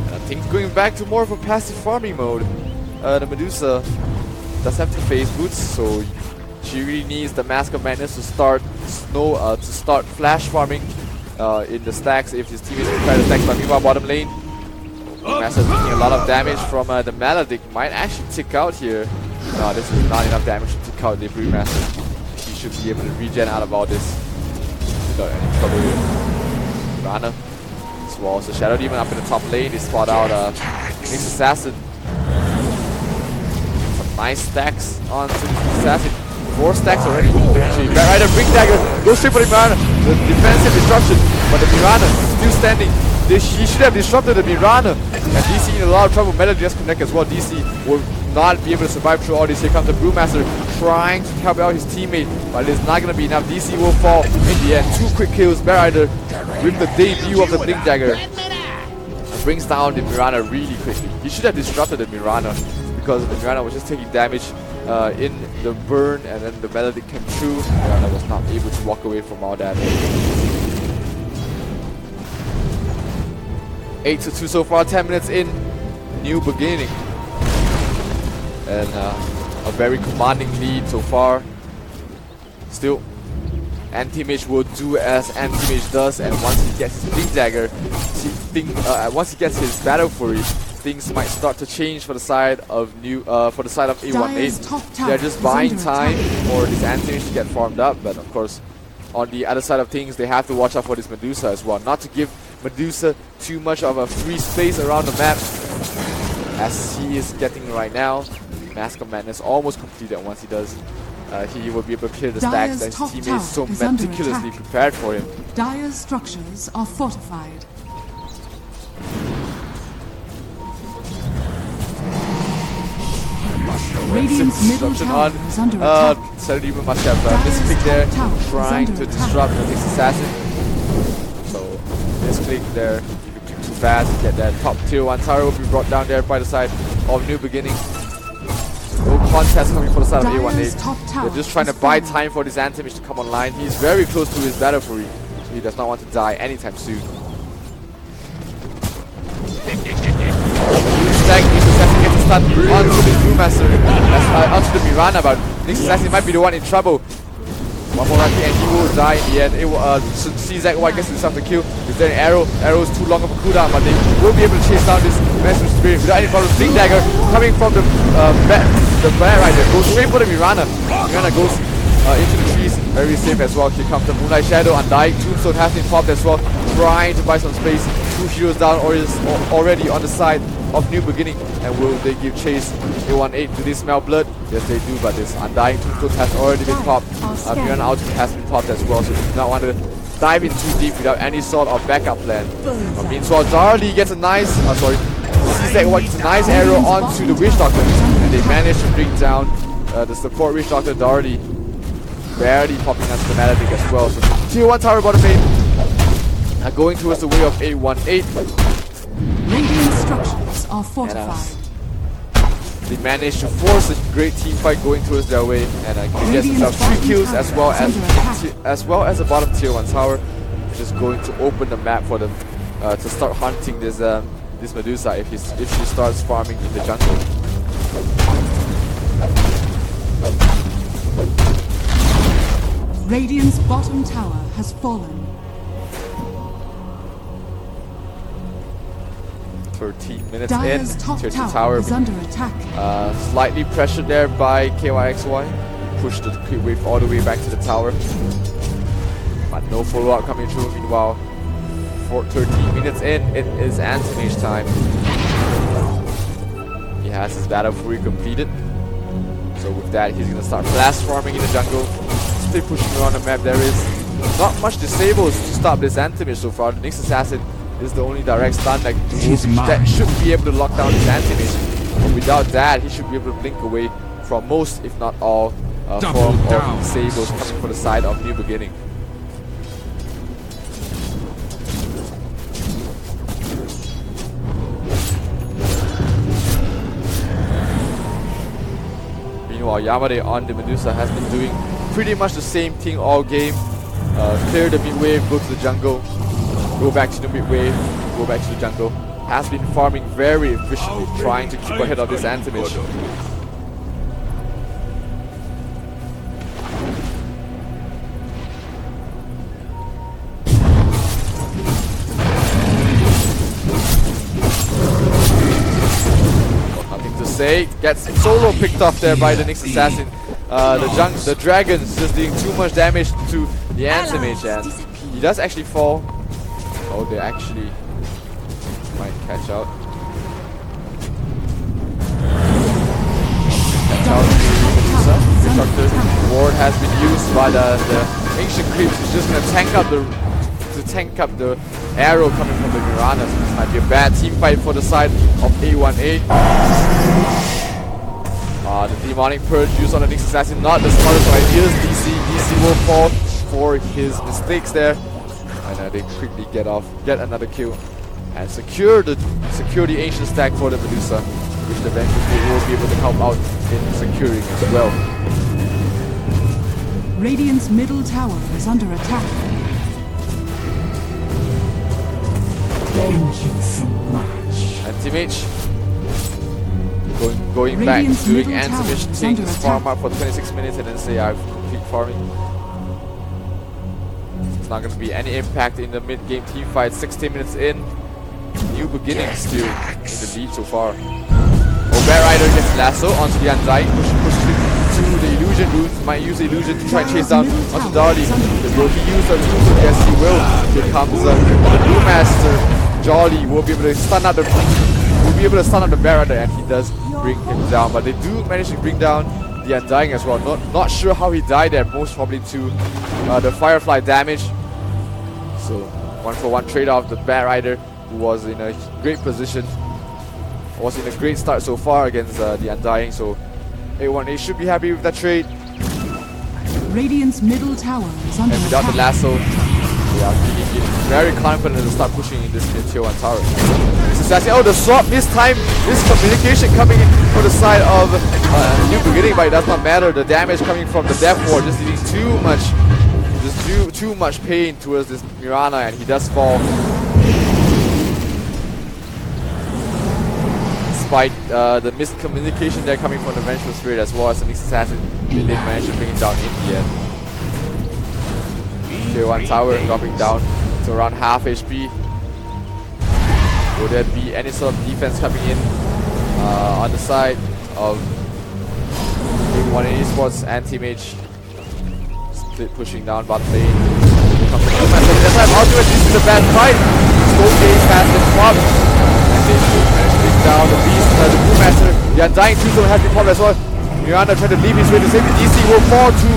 And I think going back to more of a passive farming mode. The Medusa does have 2 phase boots, so she really needs the Mask of Madness to start flash farming in the stacks if his teammates prepare the stacks. But meanwhile, bottom lane, Master taking a lot of damage from the Maledict. Might actually tick out here. No, this is not enough damage to tick out the Brewmaster. He should be able to regen out of all this without any trouble here. Mirana as well as the Shadow Demon up in the top lane. They spot out Mixed Assassin. Some nice stacks on Mixed Assassin. 4 stacks already. Actually, Bat Rider, Ring Dagger, goes straight for the Mirana. The defensive disruption, but the Mirana still standing. He should have disrupted the Mirana. And DC in a lot of trouble. Metal just connect as well. DC will not be able to survive through all this. Here comes the Brewmaster trying to help out his teammate, but it's not going to be enough. DC will fall in the end. 2 quick kills. Bear Rider with the debut of the Blink Dagger. And brings down the Mirana really quickly. He should have disrupted the Mirana because the Mirana was just taking damage in the burn, and then the Melodic came through. Mirana was not able to walk away from all that. 8-2 so far, 10 minutes in. New beginning. And a very commanding lead so far. Still, Anti-Mage will do as Anti-Mage does, and once he gets his Blink Dagger, once he gets his Battle Fury, things might start to change for the side of A1-8. They're just buying time for this Anti-Mage to get farmed up, but of course, on the other side of things, they have to watch out for this Medusa as well. Not to give Medusa too much of a free space around the map, as he is getting right now. Mask of Madness almost completed once he does he will be able to clear the stacks that his teammates so meticulously prepared for him. Dire's structures are fortified. Radiant's middle tower is under attack. Cerebrus must have misclick there, trying to disrupt the next assassin. So, misclick there, if you click too fast, get that top tier 1 tower will be brought down there by the side of New Beginning. No contest coming for the side of A18. They're just trying to buy time for this Antimage to come online. He's very close to his Battle Fury, so he does not want to die anytime soon. Stack needs Assassin gets a stun onto the Brewmaster, onto the Mirana, but Nick's Assassin might be the one in trouble. One more lucky and he will die in the end. CZY gets himself the kill. Is there an arrow? Arrow is too long of a cooldown, but they will be able to chase down this Master Spirit without any problem. Blink Dagger coming from the bear rider. Goes straight for the Mirana. Mirana goes into the trees. Very safe as well. Here comes the Moonlight Shadow. Undying Tombstone has been popped as well. Trying to buy some space. 2 heroes down already on the side of New Beginning. And will they give chase A18? Do they smell blood? Yes, they do, but this Undying Tombstone has already been popped. Mirana ultimate has been popped as well, so they do not want to dive in too deep without any sort of backup plan. Meanwhile, Darley gets a nice, CZY gets a nice arrow onto the Witch Doctor, and they manage to bring down the support Witch Doctor Darley, barely popping onto the Maledic as well. So tier 1 tower bottom lane going towards the way of A18. Radiant structures are fortified. They managed to force a great team fight going towards their way, and he gets himself 3 kills as well as a bottom tier 1 tower, which is going to open the map for them to start hunting this Medusa if she starts farming in the jungle. Radiant's bottom tower has fallen. 13 minutes Dire's in, top tier 2 tower tower is under attack. slightly pressured there by KYXY. Pushed the creep wave all the way back to the tower. But no follow-up coming through. Meanwhile, 13 minutes in, it is Antimage time. He has his Battle Fury completed. So with that, he's going to start blast farming in the jungle. Still pushing around the map. There is not much disables to stop this Antimage so far. The next assassin is the only direct stun that should be able to lock down his Antimage. But without that, he should be able to blink away from most, if not all, form of disables coming from the side of New Beginning. Meanwhile, Yamade on the Medusa has been doing pretty much the same thing all game. Clear the mid wave, go to the jungle, go back to the mid wave, go back to the jungle. Has been farming very efficiently, trying to keep ahead of this Antimage. Nothing to say. Gets solo picked off there by the next assassin. The dragon is just doing too much damage to the Antimage, and he does actually fall. Oh, they actually might catch out. Destructor ward has been used by the ancient creeps. He's just gonna tank up the arrow coming from the Mirana. So this might be a bad team fight for the side of A18. The demonic purge used on the next assassin, not the smartest of ideas. DC will fall for his mistakes there. And they quickly get another kill and secure the ancient stack for the Medusa, which eventually will be able to help out in securing as well. Radiant's middle tower is under attack. Thank you so much. Antimage going back, doing Antimage, taking his farm up for 26 minutes and then say I've complete farming. It's not going to be any impact in the mid-game team fight. 16 minutes in, New Beginning still in the lead so far. Bear Rider gets lasso onto the Undying, pushes to the illusion rune, might use the illusion to try and chase down onto Darley. Will he use the illusion? Yes, he will. Here comes the Brewmaster. Jolly will be able to stun out the Bear Rider, and he does bring him down. But they do manage to bring down the Undying as well. Not sure how he died there, most probably to the Firefly damage. So 1-for-1 trade-off. The Bat Rider, who was in a great position, was in a great start so far against the Undying. So 818 should be happy with that trade. Radiant's middle tower is under And without the attack. lasso, they are feeling very confident to start pushing in this tier 1 tower. Oh, the swap this time, this communication coming in from the side of New Beginning, but it does not matter. The damage coming from the Death Ward just dealing too much pain towards this Mirana, and he does fall. Despite the miscommunication there coming from the Vengeful Spirit as well as the Mixed Assassin, they did manage to bring it down in the end. Tier 1 tower dropping down to around half HP. Will there be any sort of defense coming in on the side of 818 Esports? Anti-Mage split pushing down bot lane. This time ultimate, this is a bad fight. Stone Gaze has been popped. And they managed to bring down the Beast, the Brewmaster. The Undying T-Zone has been popped as well. Miranda trying to leave his way to save the DC, will fall to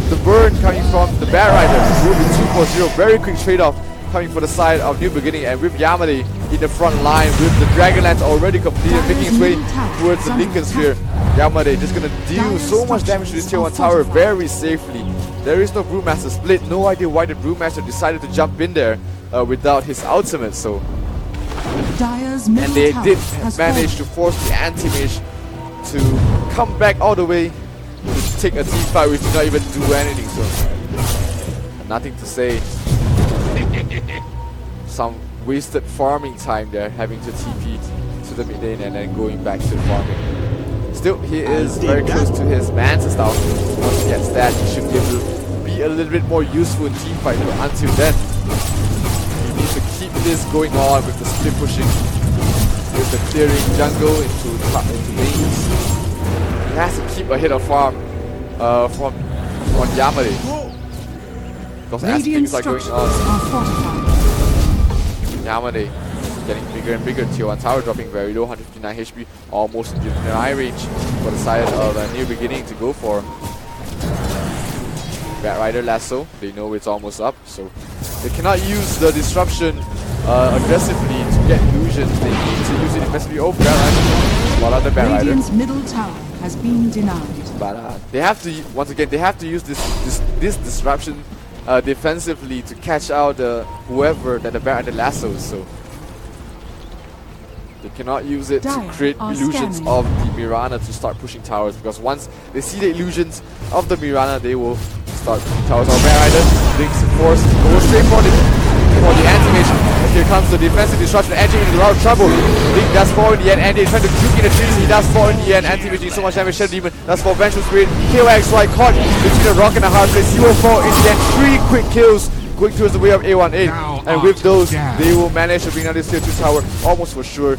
the burn coming from the Bat Rider. Will be 2-4-0, very quick trade-off coming for the side of New Beginning, and with Yamade in the front line with the Dragonlance already completed, making its way towards the Lincoln Sphere. Yamade just gonna deal so much damage to this tier 1 tower very safely. There is no Brewmaster split, no idea why the Brewmaster decided to jump in there without his ultimate, so. And they did manage to force the Anti-Mage to come back all the way to take a team fight which did not even do anything, so nothing to say. Some wasted farming time there, having to TP to the mid lane and then going back to farming. Still, he is very close to his Manta style. Once he gets that, he should be able to be a little bit more useful in team fight, but until then, he needs to keep this going on with the split pushing, with the clearing jungle into lanes. He has to keep ahead of farm from Yamade. Because as things are going on, Yamade getting bigger and bigger. Tier 1 tower dropping very low, 159 HP, almost in the eye range for the side of a New Beginning to go for. Bat Rider lasso, they know it's almost up, so they cannot use the disruption aggressively to get illusions. They need to use it defensively. Oh, Bat Rider, while other Bat Rider. Radiant's middle tower has been denied. But they have to, once again, they have to use this disruption defensively to catch out whoever that the Bat Rider lassos. So they cannot use it to create illusions of the Mirana to start pushing towers, because once they see the illusions of the Mirana, they will start pushing towers. Our Bat Rider links force, goes straight for the Anti-Mage. Here comes the defensive disruption. Anti in a lot of trouble. Link does fall in the end. Anti trying to juke in the trees. He does fall in the end. Anti doing so much damage. Shadow Demon does fall. Vengeful Spirit. KOXY caught between a rock and a hard place. He will fall in the end. 3 quick kills going towards the way of A18. And with those, they will manage to bring down this tier 2 tower almost for sure.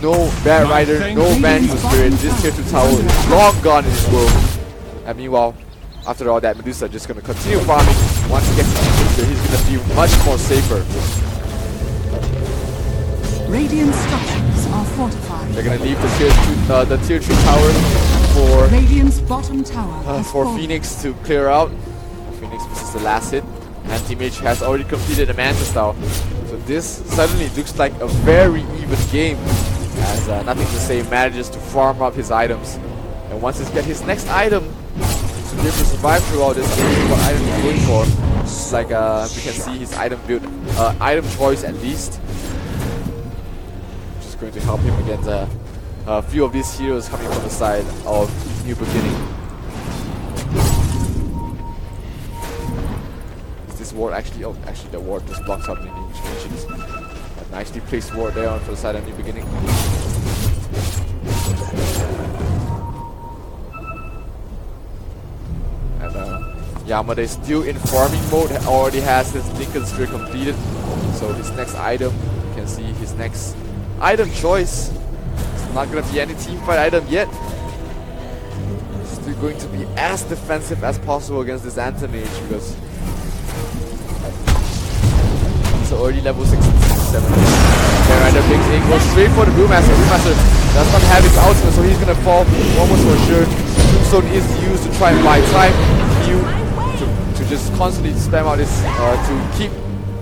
No Bat Rider, no Vengeful Spirit. This tier 2 tower is long gone in this world. And meanwhile, after all that, Medusa just going to continue farming. Once he gets to the he's going to feel much more safer. Radiant structures are fortified. They're going to leave the tier 2 tower for Radiant's bottom tower has for fallen. Phoenix to clear out. Phoenix misses the last hit. Anti-Mage has already completed the Manta style. So this suddenly looks like a very even game, as nothing to say manages to farm up his items. And once he gets his next item, to be able to survive through all this, what item he's going for. It's like we can see his item build, item choice at least. Which is going to help him against a few of these heroes coming from the side of New Beginning. Is this ward actually? Oh, actually the ward just blocks up the animations. A nicely placed ward there on for the side of New Beginning. Yamade still in farming mode, already has his Lincoln Sphere completed. So his next item, you can see his next item choice. It's not going to be any teamfight item yet. Still going to be as defensive as possible against this Anti-Mage, because it's already level 6 and 7. Bat Rider picks in, goes straight for the Brewmaster. Brewmaster does not have his ultimate, so he's going to fall almost for sure. tombstone is used to try and buy time, heal, to just constantly spam out this to keep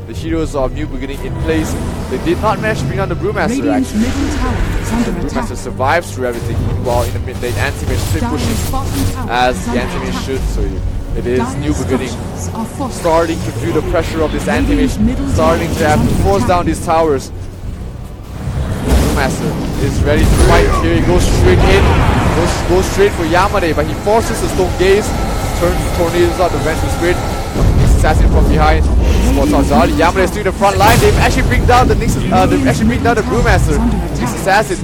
the heroes of New Beginning in place. They did not manage to bring down the Brewmaster Radiant's actually. middle tower is The under attack. Brewmaster survives through everything, while in the mid lane anti-mage still Dire's pushing bottom tower as is the under anti-mage attack. should. So it is Dire's New Beginning structures are fortified. starting to feel the pressure of this anti-mage, middle starting to tower have is to under force attack. down these towers. Brewmaster is ready to fight. Here he goes straight in, goes straight for Yamade, but he forces the Stone Gaze, turns tornadoes out the Vengeful Spirit, assassin from behind, spots out Zali. Yamade is doing the front line. They've actually bring down the Brewmaster. This assassin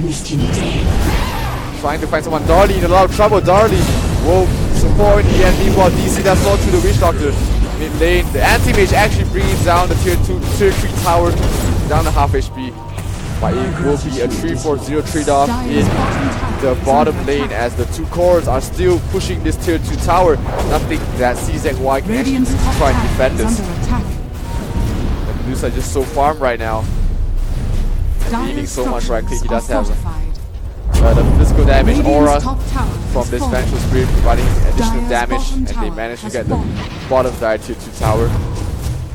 trying to find someone. Darlie in a lot of trouble. Darlie will support in the end. Meanwhile, DC does not to the Witch Doctor mid lane. The anti-mage actually brings down the tier 3 tower down to half HP. But it will be a 3-4-0 trade-off in the bottom lane as the two cores are still pushing this tier 2 tower. Nothing that CZY can actually do Radiant's to top try and tower defend is this. under attack. The Medusa is just so farmed right now. Needing Dire's so much right click. He does structures have are the physical damage fortified. aura Radiant's top tower from is this fallen. Vengeful Spirit providing additional Dire's damage, bottom and they tower managed to has get the fallen. bottom dire tier 2 tower.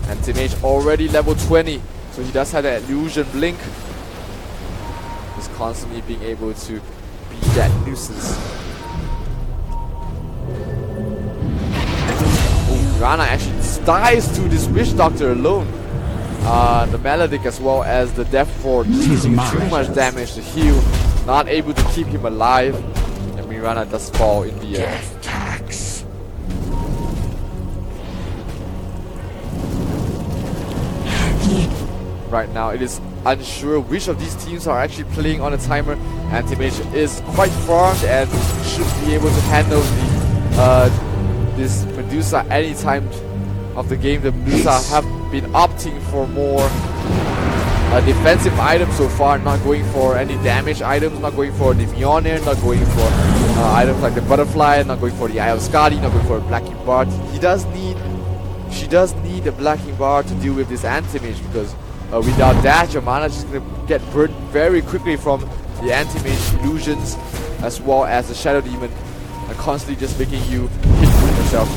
Anti-mage already level 20, so he does have that illusion blink. He's constantly being able to be that nuisance. Oh, Rana actually dies to this Witch Doctor alone. The Maledict as well as the Death Fort using too much damage to heal, not able to keep him alive, and Mirana does fall in the end. Right now it is unsure which of these teams are actually playing on a timer. Anti-Mage is quite farmed and should be able to handle the this Medusa any time of the game. The Medusa have been opting for more defensive items so far, not going for any damage items, not going for the Mjolnir, not going for items like the Butterfly, not going for the Eye of Skadi, not going for a Blacking Bar. She does need a Blacking Bar to deal with this Anti-Mage because without that, your mana is going to get burned very quickly from the Anti-Mage illusions as well as the Shadow Demon, constantly just making you hit yourself.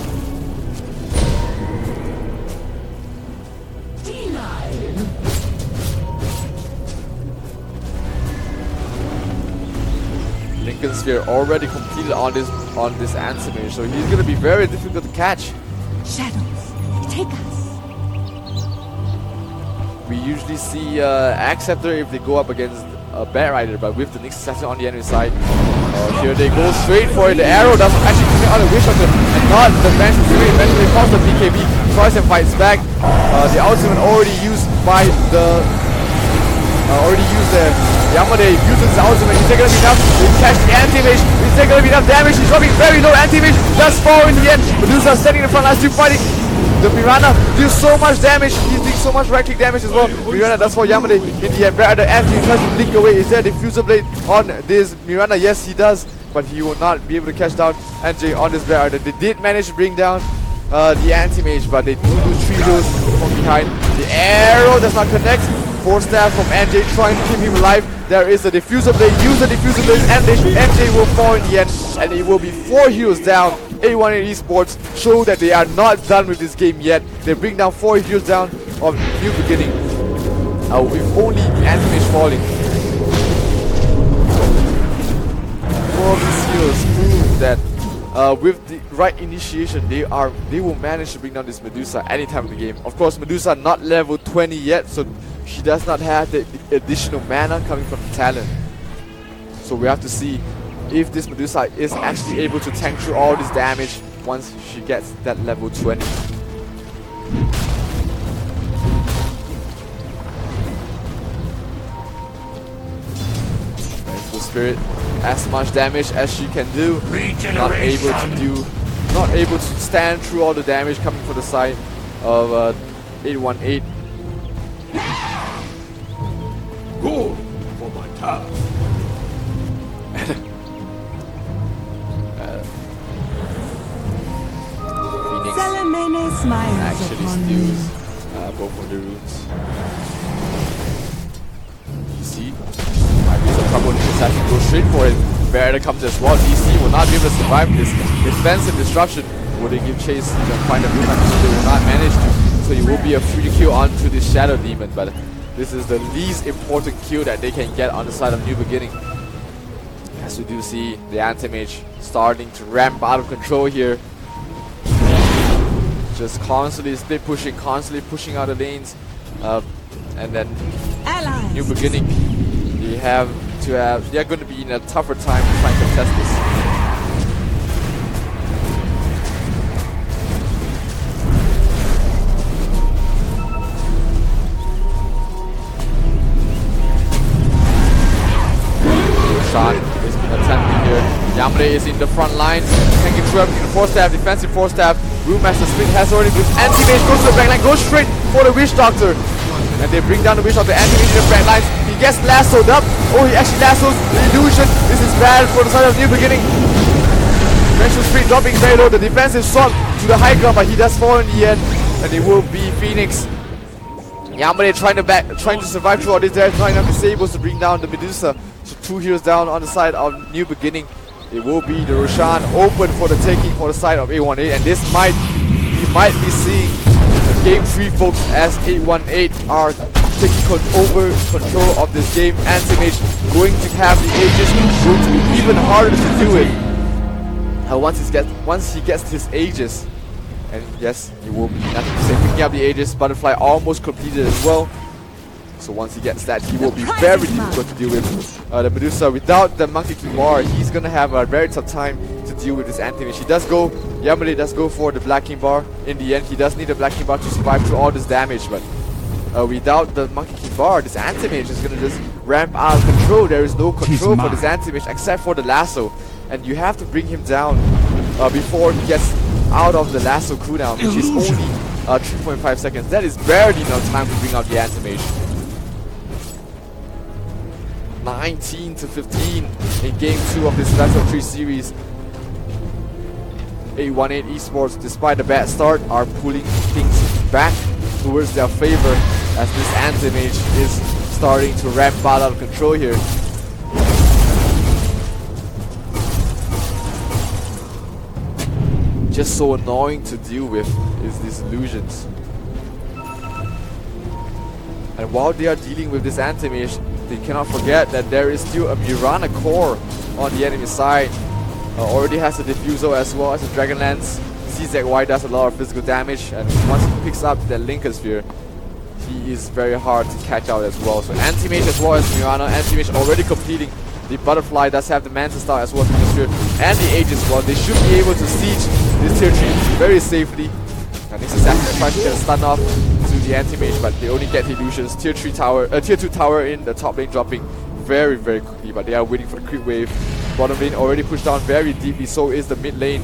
Lincoln Sphere already completed on this Anti-Mage, so he's going to be very difficult to catch. Shadows, take us. We usually see Acceptor if they go up against a Bat Rider, but with the Nyx Assassin on the enemy side, here they go straight for it. The arrow doesn't actually come out of the Witch Doctor, and not the Vengeful Spirit. Eventually calls the BKB, tries and fights back. The ultimate already used by the Yamade uses the ultimate. Is there gonna be enough to catch the Anti-Mage? Is there gonna be enough damage? He's dropping very low. Anti-Mage does fall in the end. Medusa standing in the front line, still fighting. The Mirana deals so much damage. He's doing so much right-click damage as well. Mirana does for Yamade in the end. Better after he tries to blink away. Is there a diffuser blade on this Mirana? Yes, he does. But he will not be able to catch down NJ on this Better. They did manage to bring down the Anti-Mage, but they do lose 3 heals from behind. The arrow does not connect. 4 stab from NJ trying to keep him alive. There is a diffuser blade. Use the diffuser blade and NJ will fall in the end. And it will be 4 heroes down. A1 Esports show that they are not done with this game yet. They bring down 4 heroes down of New Beginning. With only the Anti-Mage falling. 4 of these heroes prove that with the right initiation, they will manage to bring down this Medusa anytime in the game. Of course, Medusa not level 20 yet, so she does not have the additional mana coming from the talent. So we have to see if this Medusa is actually able to tank through all this damage once she gets that level 20. Vengeful Spirit, as much damage as she can do, not able to stand through all the damage coming from the side of 818. Go for my task. Salamene smiles Actually upon steals me. both of the runes. You see? Might be some trouble. Nyx Assassin goes straight for it. barrier comes as well. DC will not be able to survive this defensive disruption. Will they give chase and find a room? They will not manage to. So it will be a free kill onto this Shadow Demon, but this is the least important kill that they can get on the side of New Beginning. As we do see the Anti-Mage starting to ramp out of control here. Just constantly split pushing, constantly pushing out the lanes. And then New Beginning, they're going to be in a tougher time to try and contest this. Is attempting here. Yamade is in the front line. Can get through in the 4-stab, defensive 4-stab. Brewmaster Split has already moved. Anti-Mage goes to the back line, goes straight for the Witch Doctor. And they bring down the Witch Doctor. Anti-Mage in the back line. He gets lassoed up. Oh, he actually lassos the illusion. This is bad for the side of New Beginning. Vengeful Split dropping very low. The defensive sword to the high ground, but he does fall in the end. And it will be Phoenix. Yamade trying to survive through all this. There's not enough disables to bring down the Medusa. So 2 heroes down on the side of New Beginning. It will be the Roshan open for the taking for the side of 818, and this might be seeing game 3, folks, as 818 are taking over control of this game. Anti-Mage going to have the Aegis, going to be even harder to do it. Once he gets his Aegis, and yes, it will be nothing to say. Picking up the Aegis, Butterfly almost completed as well. So once he gets that, he will be very difficult to deal with. The Medusa, without the Monkey King Bar, he's gonna have a very tough time to deal with this Anti-Mage. Yamade does go for the Black King Bar. In the end, he does need the Black King Bar to survive through all this damage, but without the Monkey King Bar, this Anti-Mage is gonna just ramp out of control. There is no control for this Anti-Mage except for the lasso, and you have to bring him down before he gets out of the lasso cooldown, which is only 3.5 seconds. That is barely enough time to bring out the Anti-Mage. 19-15 in game 2 of this best of 3 series. 818 Esports, despite the bad start, are pulling things back towards their favor as this Anti-Mage is starting to ramp out of control here. Just so annoying to deal with is these illusions. And while they are dealing with this Anti-Mage, they cannot forget that there is still a Mirana core on the enemy side. Already has a Diffusal as well as a Dragon Lance. CZY does a lot of physical damage, and once he picks up that Linker Sphere, he is very hard to catch out as well. So Anti-Mage as well as Mirana. Anti-Mage already completing. The Butterfly does have the Manta Star as well as Linker Sphere and the Aegis as well. They should be able to siege this tier 3 very safely. And this is actually trying to get a stun off to the Anti-Mage, but they only get the illusions. Tier 2 tower in the top lane dropping very quickly, but they are waiting for the creep wave. Bottom lane already pushed down very deeply, so is the mid lane.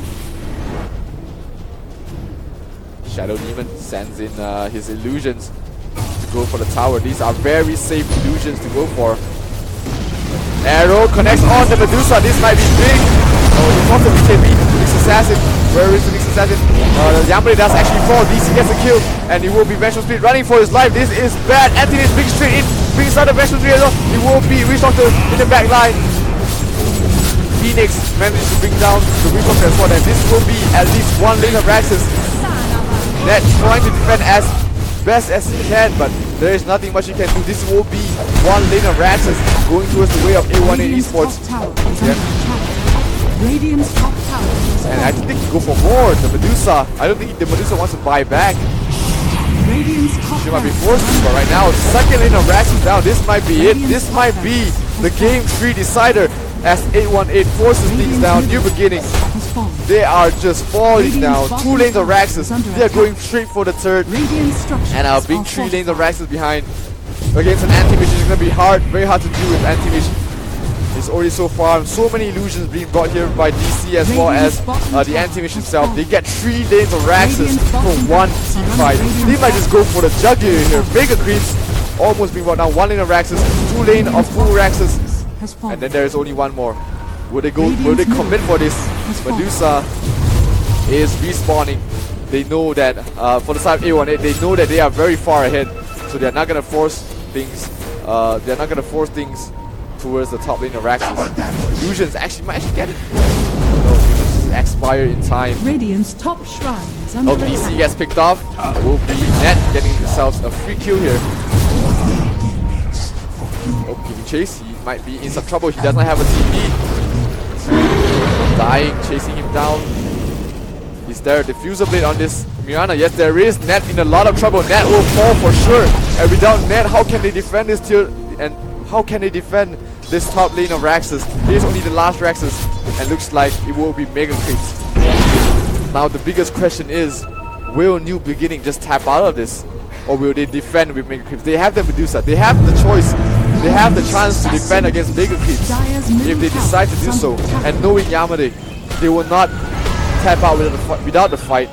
Shadow Demon sends in his illusions to go for the tower. These are very safe illusions to go for. Arrow connects on the Medusa. This might be big. Oh, he wants the BKB. Mixed Assassin. Where is the Mixed Assassin? Yamade does actually fall. DC gets a kill, and he will be Vengeful Split running for his life. This is bad. Anthony is big straight in. Brings out the Vengeful Split as well. He will be Witch Doctor in the back line. Phoenix manages to bring down the Witch Doctor as well, and this will be at least one lane of Raxus that trying to defend as best as he can, but there is nothing much he can do. This will be one lane of Raxus going towards the way of 818 Esports. Radiant's top tower. And I think he go for more. The Medusa, I don't think the Medusa wants to buy back. Radiant's top She might be forced to, but right now, second lane of Raxus down. This might be it. This might be the game 3 decider as 818 forces things down. New Beginning. They are just falling down. 2 lanes of Raxus. They are going straight for the third. And our big 3 lanes of Raxus behind. Against an Anti-Mage is going to be very hard to deal with. Anti-Mage is already so far. So many illusions being brought here by DC as well as the Anti-Mage himself. They get 3 lanes of Raxus for 1 team fight. They might just go for the jugular here. Mega Creeps almost being brought down. 1 lane of Raxus, 2 lane of full Raxus. And then there is only 1 more. Will they commit for this? Medusa is respawning. They know that for the side of A18, they know that they are very far ahead, so they're not gonna force things. They're not gonna force things towards the top lane of Raxus. Illusions might actually get it. No, Illusions expire in time. Radiant's top shrine is under BC attack. gets picked off. Will be Net getting themselves a free kill here. Oh, giving chase. He might be in some trouble. He does not have a TP. Dying, chasing him down. Is there a diffuser blade on this Mirana? Yes, there is. Net in a lot of trouble. Net will fall for sure. And without Net, how can they defend this tier? And how can they defend this top lane of Raxus? Here's only the last Raxus. And looks like it will be Mega Creeps. Now the biggest question is, will New Beginning just tap out of this? Or will they defend with Mega Creeps? They have the Medusa. They have the choice. They have the chance to defend against Mega Creeps if they decide to do so. And knowing Yamade, they will not tap out without the fight.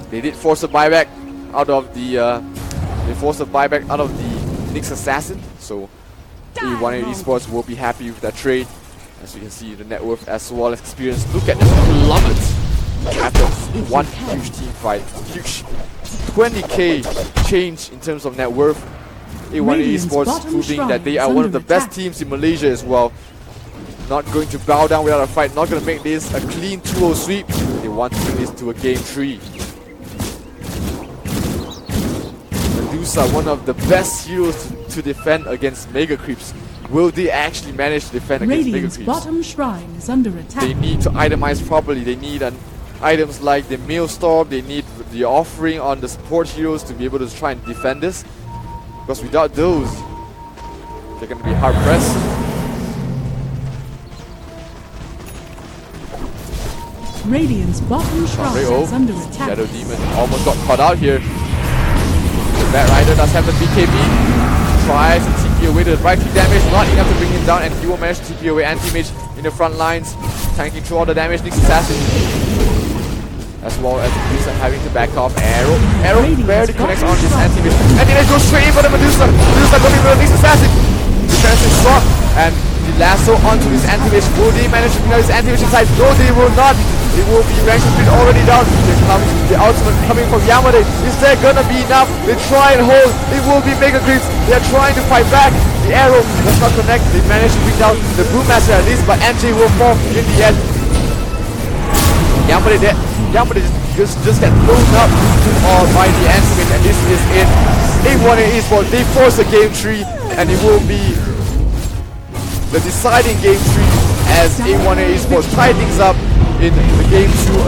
They did force a buyback out of the Nyx Assassin, so A1A Esports will be happy with that trade. As you can see, the net worth as well as experience. Look at this plummets after one huge team fight. Huge 20k change in terms of net worth. A1A Esports proving that they are one of the best teams in Malaysia as well. Not going to bow down without a fight, not going to make this a clean 2-0 sweep. They want to bring this to a game 3. Medusa, one of the best heroes to defend against Mega Creeps. Will they actually manage to defend against Mega Radiant's Creeps? bottom shrine is under attack. They need to itemize properly. They need items like the Maelstrom. They need the offering on the support heroes to be able to try and defend this. Because without those, they're going to be hard pressed. Radiant's bottom shrine is under attack. Shadow Demon almost got caught out here. The Bat Rider does have the BKB. Tries to TP away the right click damage, not enough to bring him down, and he will manage to TP away Anti-Mage in the front lines, tanking through all the damage. Nyx Assassin, as well as Medusa having to back off. Arrow barely connects on this Anti-Mage. Anti-Mage goes straight in for the Medusa. Medusa going for the Nyx Assassin. Defense is strong, and the lasso onto his Anti-Mage. Will they manage to bring out his Anti-Mage inside? No, they will not. It will be rank speed already down. Here comes the ultimate coming from Yamade. Is there gonna be enough? They try and hold. It will be Mega Creeps. They are trying to fight back. The arrow does not connect. They manage to bring down the Brewmaster at least, but MJ will fall in the end. Yamade just get blown up by the Anti-Mage, and this is it. A1A Esports, they force a game 3, and it will be the deciding game 3 as A1A Esports tie things up in the game 2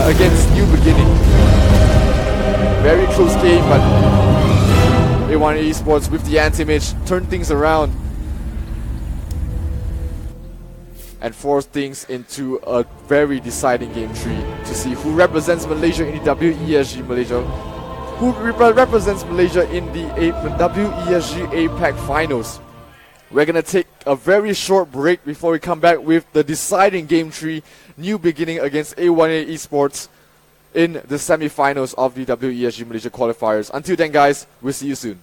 against New Beginning. Very close game, but A1A Esports with the Anti-Mage turned things around and forced things into a very deciding game 3 to see who represents Malaysia in the WESG Malaysia, who represents Malaysia in the WESG APAC Finals. We're going to take a very short break before we come back with the deciding game 3, New Beginning against A1A Esports in the semi-finals of the WESG Malaysia qualifiers. Until then, guys, we'll see you soon.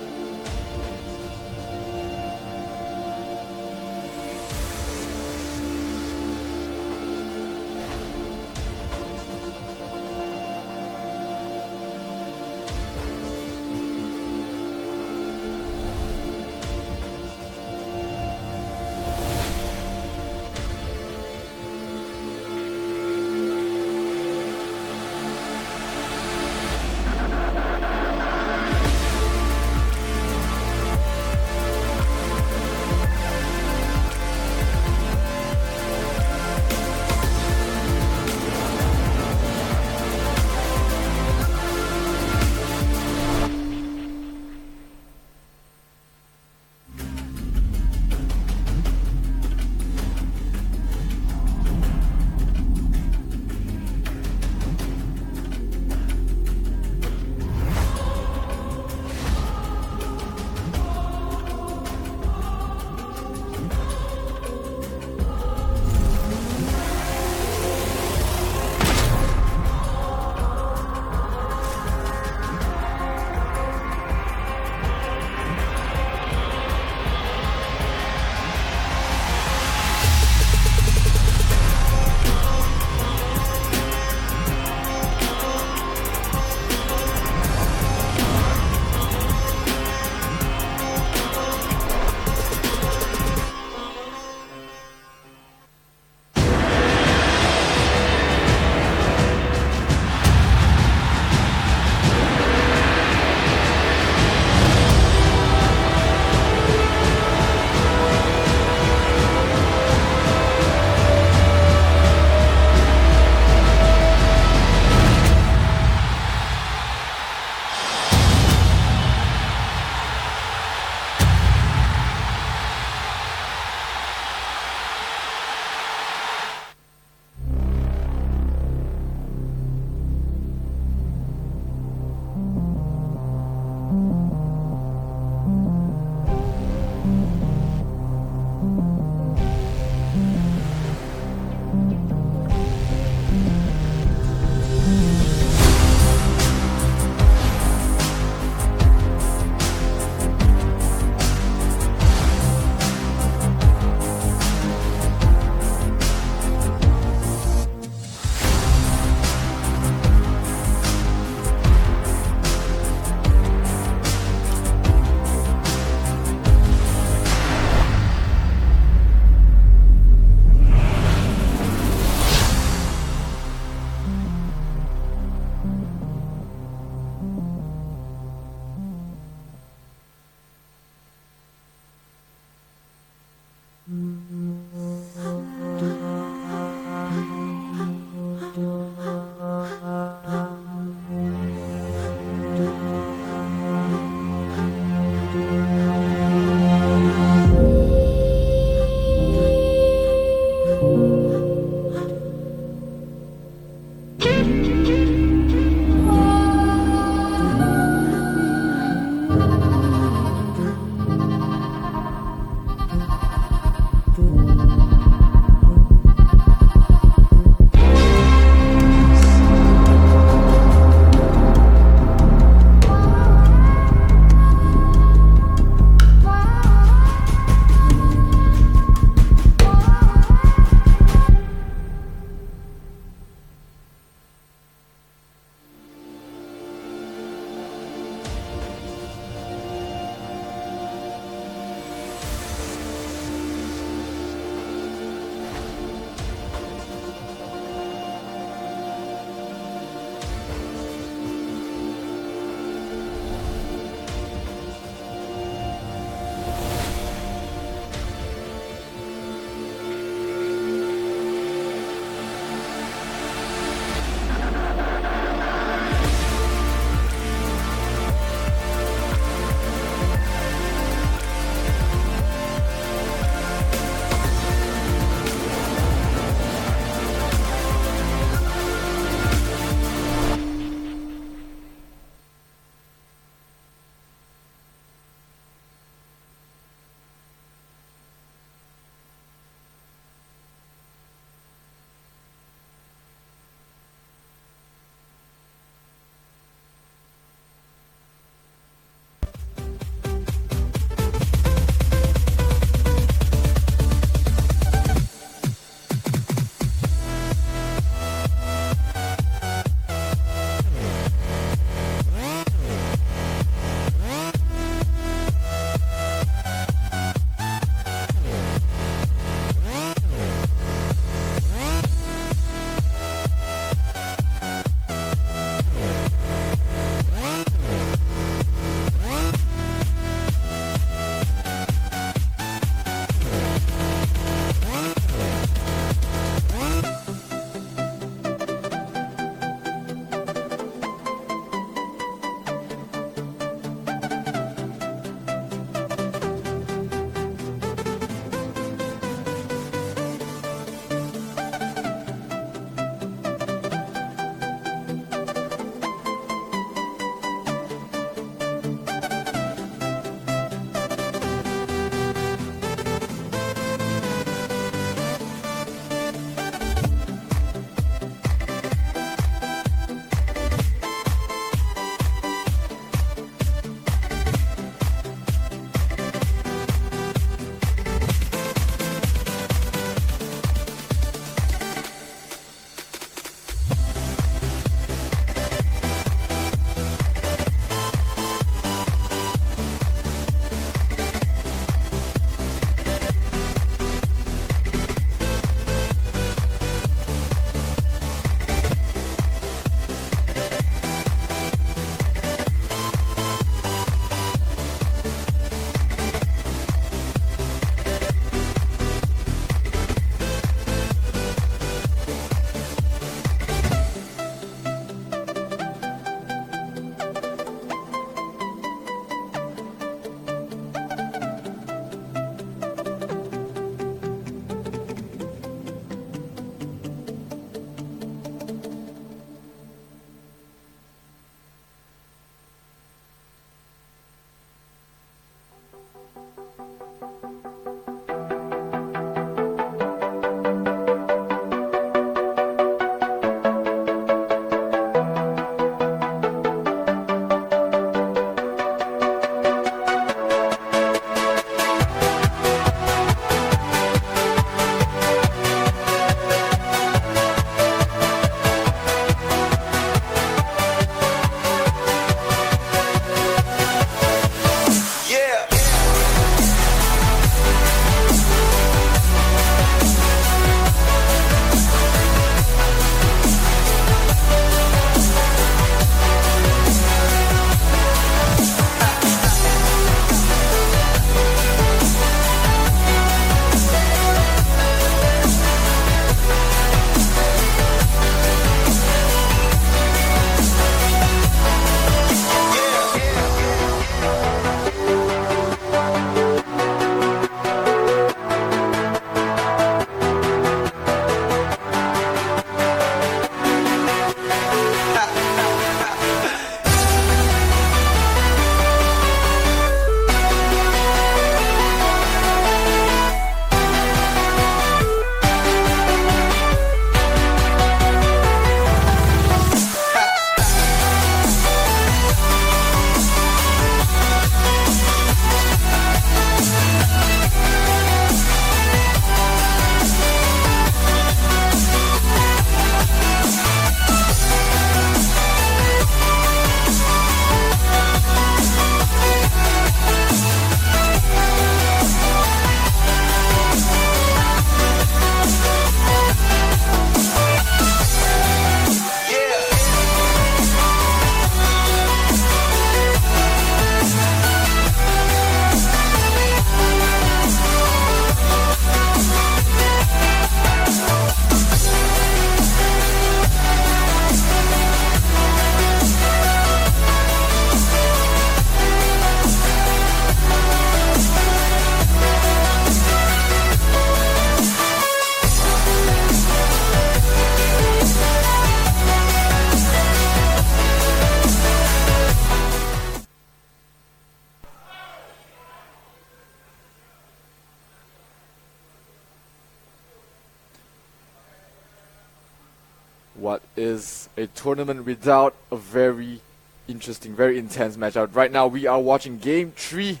what is a tournament without a very interesting, very intense matchup. Right now we are watching Game 3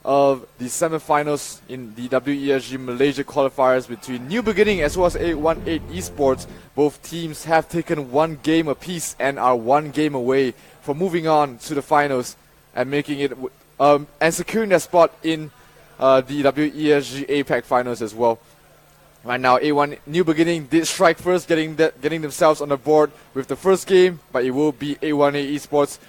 of the semifinals in the WESG Malaysia qualifiers between New Beginning as well as 818 Esports. Both teams have taken one game apiece and are one game away from moving on to the finals and making it and securing their spot in the WESG APAC finals as well. Right now, A1 New Beginning did strike first, getting themselves on the board with the first game, but it will be A18 Esports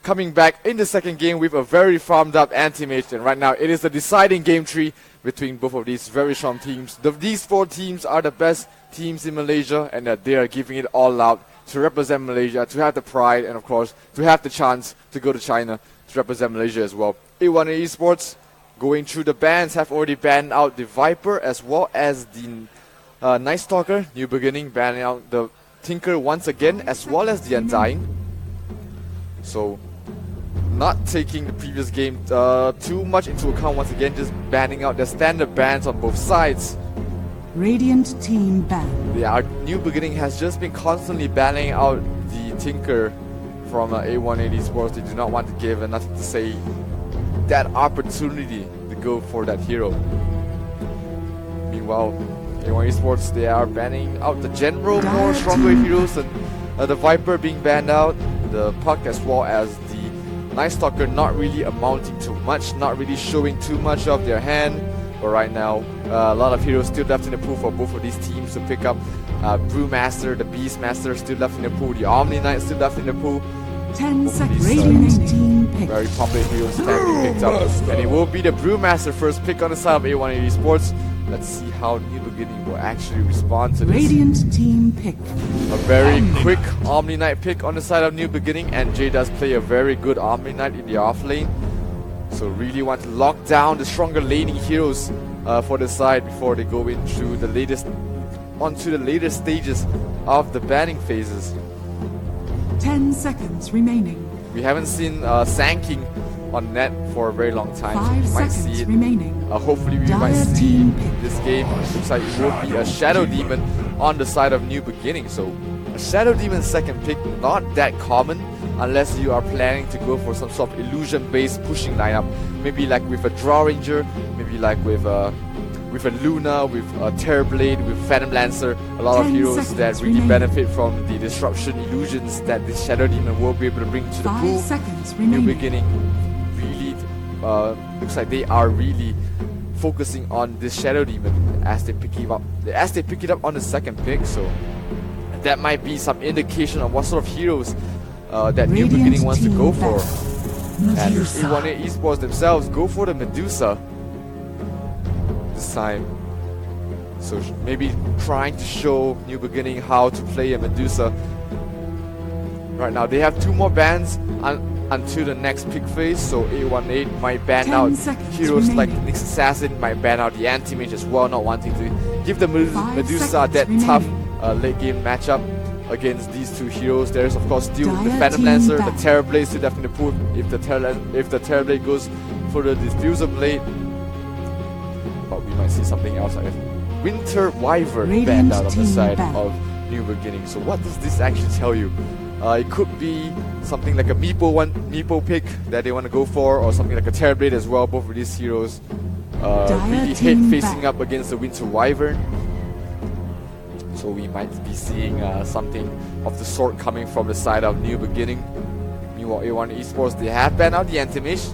coming back in the second game with a very farmed up anti-mage. And right now, it is the deciding Game 3 between both of these very strong teams. These four teams are the best teams in Malaysia, and that they are giving it all out to represent Malaysia, to have the pride, and of course, to have the chance to go to China to represent Malaysia as well. A18 Esports, going through the bans, have already banned out the Viper as well as the Night Stalker. New Beginning banning out the Tinker once again as well as the Undying. So not taking the previous game too much into account once again, just banning out the standard bans on both sides. Radiant team ban. Our New Beginning has just been constantly banning out the Tinker from A18 Esports. They do not want to give nothing to say that opportunity to go for that hero. Meanwhile, A1 Esports, they are banning out the general more stronger heroes, and the Viper being banned out, the Puck as well as the Night Stalker not really amounting to much, not really showing too much of their hand. But right now, a lot of heroes still left in the pool for both of these teams to pick up. Brewmaster, the Beastmaster still left in the pool, the Omni Knight still left in the pool. 10 seconds. Radiant team pick. Very popular heroes can be picked up, and it will be the Brewmaster first pick on the side of A18 Esports. Let's see how New Beginning will actually respond to this. Radiant team pick. A very quick Omni Knight pick on the side of New Beginning, and Jay does play a very good Omni Knight in the off lane. So really want to lock down the stronger laning heroes for the side before they go into the onto the later stages of the banning phases. 10 seconds remaining. We haven't seen Sanking on net for a very long time, 5 so we might seconds see it. remaining. Hopefully we might Dire see team pick. this game. It looks like it will be a Shadow Demon on the side of New Beginning. So a Shadow Demon second pick, not that common unless you are planning to go for some sort of illusion-based pushing lineup. Maybe like with a Draw Ranger, maybe like with a Luna, with a Terrorblade, with Phantom Lancer. A lot of 10 heroes that seconds really remaining. benefit from the disruption illusions that the Shadow Demon will be able to bring to the 5 pool. seconds New remaining. Beginning really looks like they are really focusing on this Shadow Demon as they pick it up on the second pick. So that might be some indication of what sort of heroes that New Radiant Beginning wants to team go for. ban. And A18 Esports themselves go for the Medusa this time. So maybe trying to show New Beginning how to play a Medusa. Right now they have 2 more bans until the next pick phase, so A18 might ban 10 out seconds heroes like remaining. Nyx Assassin, might ban out the Anti-Mage as well, not wanting to give the 5 Medusa seconds that remaining. tough late game matchup against these 2 heroes. There is of course still the Dire Phantom team Lancer, ban. the Terrorblade still left in the pool. If the Terrorblade goes for the Diffuser Blade, but we might see something else like Winter Wyvern Radiant banned out on the team side ban. of New Beginning. So what does this actually tell you? It could be something like a Meepo pick that they want to go for, or something like a Terrorblade as well. Both of these heroes really hate team facing ban. up against the Winter Wyvern. So we might be seeing something of the sort coming from the side of New Beginning. Meanwhile, A1 Esports, they have banned out the Anti-Mage.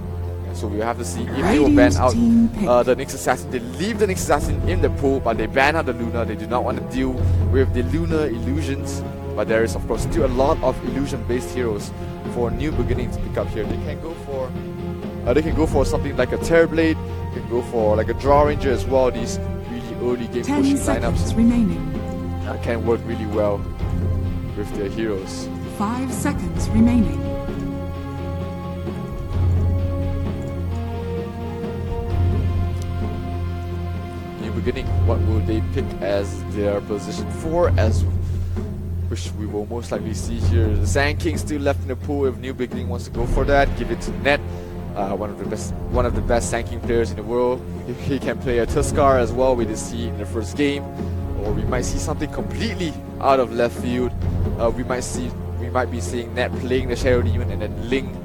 So we'll have to see if they will ban Radiant out team pick. the Nyx Assassin. They leave the Nyx Assassin in the pool, but they ban out the Luna. They do not want to deal with the Luna illusions. But there is of course still a lot of illusion-based heroes for New Beginning to pick up here. They can go for something like a Terrorblade. They can go for like a Draw Ranger as well. These really early game 10 pushing seconds lineups remaining. can work really well with their heroes. 5 seconds remaining. New Beginning, what will they pick as their position 4, as which we will most likely see here. The Sand King still left in the pool. If New Beginning wants to go for that, give it to Net. One of the best Sand King players in the world. He can play a Tuskar as well. We did see in the first game. or we might see something completely out of left field. We might be seeing Nat playing the Shadow Demon and then Ling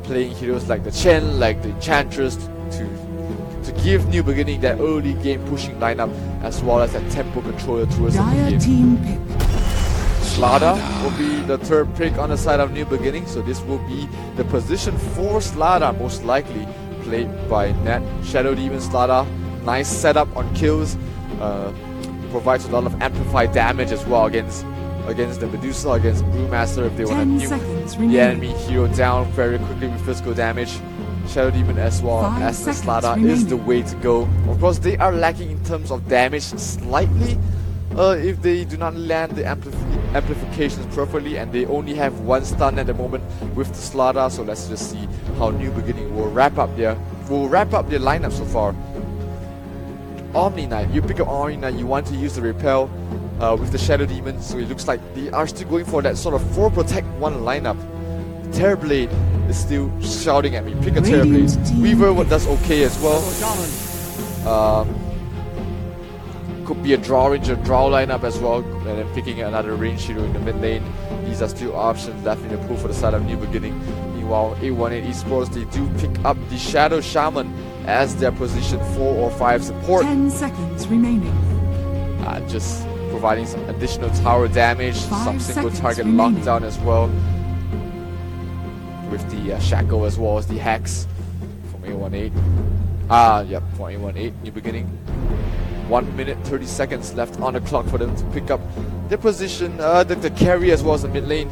playing heroes like the Chen, like the Enchantress to give New Beginning that early game pushing lineup as well as that tempo controller towards the Dire game. team pick. Slada will be the third pick on the side of New Beginning, so this will be the position for Slada, most likely played by Nat. Shadow Demon Slada, nice setup on kills, provides a lot of amplified damage as well against the Medusa, against Brewmaster if they want to 10 seconds nuke remaining. the enemy hero down very quickly with physical damage. Shadow Demon as well 5 as the seconds Slada is remaining. the way to go. Of course, they are lacking in terms of damage slightly if they do not land the amplifications properly, and they only have one stun at the moment with the Slada. So let's just see how New Beginning will wrap up their lineup so far. Omni Knight, you pick up Omni Knight, you want to use the repel with the Shadow Demon, so it looks like they are still going for that sort of 4 protect 1 lineup. Terrorblade is still shouting at me, pick a Radiant Terrorblade. team Weaver does okay as well. Could be a draw ranger, draw lineup as well, and then picking another range hero in the mid lane. These are still options left in the pool for the side of New Beginning. Meanwhile, A18 Esports, they do pick up the Shadow Shaman as their position 4 or 5 support. 10 seconds remaining. Just providing some additional tower damage, 5 some single seconds target remaining. lockdown as well. With the Shackle as well as the Hex from A18. Yep, from A18, New Beginning. 1 minute 30 seconds left on the clock for them to pick up their position, the carry as well as the mid lane.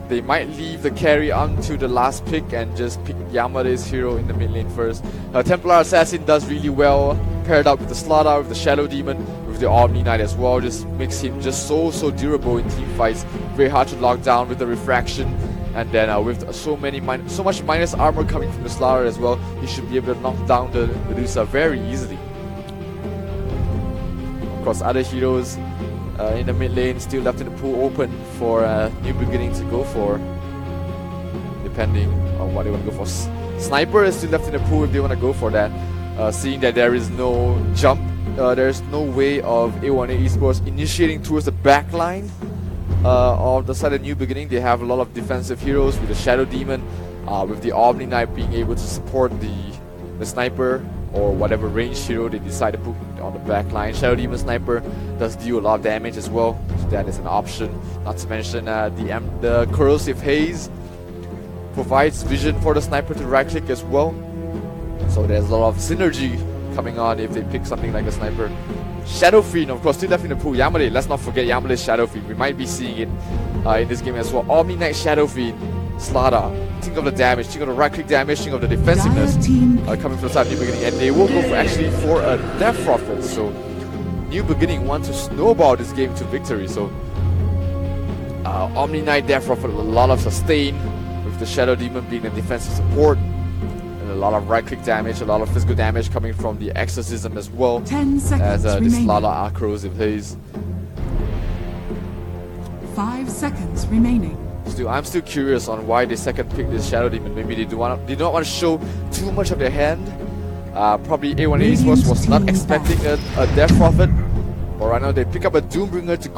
They might leave the carry onto the last pick and just pick Yamade's hero in the mid lane first. Templar Assassin does really well, paired up with the Slaughter, with the Shadow Demon, with the Omni Knight as well. Just makes him just so durable in team fights. Very hard to lock down with the Refraction. And then with so much minus armor coming from the Slaughter as well, he should be able to knock down the Medusa very easily. Of course, other heroes in the mid lane still left in the pool open for New Beginning to go for, depending on what they want to go for. Sniper is still left in the pool if they want to go for that. Seeing that there is no jump, there's no way of A18 Esports initiating towards the back line. On the side of New Beginning, they have a lot of defensive heroes with the Shadow Demon, with the Omni Knight being able to support the Sniper or whatever ranged hero they decide to put on the back line. Shadow Demon Sniper does deal a lot of damage as well, so that is an option. Not to mention the Corrosive Haze provides vision for the Sniper to right click as well. So there's a lot of synergy coming on if they pick something like a Sniper. Shadow Fiend, of course, still left in the pool. Yamade, let's not forget Yamade's Shadow Fiend. We might be seeing it in this game as well. Omni Knight Shadow Fiend, Slada. Think of the damage, think of the right click damage, think of the defensiveness coming from the side of New Beginning. And they will go for a Death Prophet. So New Beginning want to snowball this game to victory. So Omni Knight Death Prophet, a lot of sustain with the Shadow Demon being the defensive support. A lot of right click damage, a lot of physical damage coming from the Exorcism as well. 10 seconds as the remaining. Slaughter Corrosive Haze. 5 seconds remaining. I'm still curious on why they second pick this Shadow Demon. Maybe they do not want to show too much of their hand. Probably A18 Esports was not expecting a Death Prophet. But right now they pick up a Doombringer to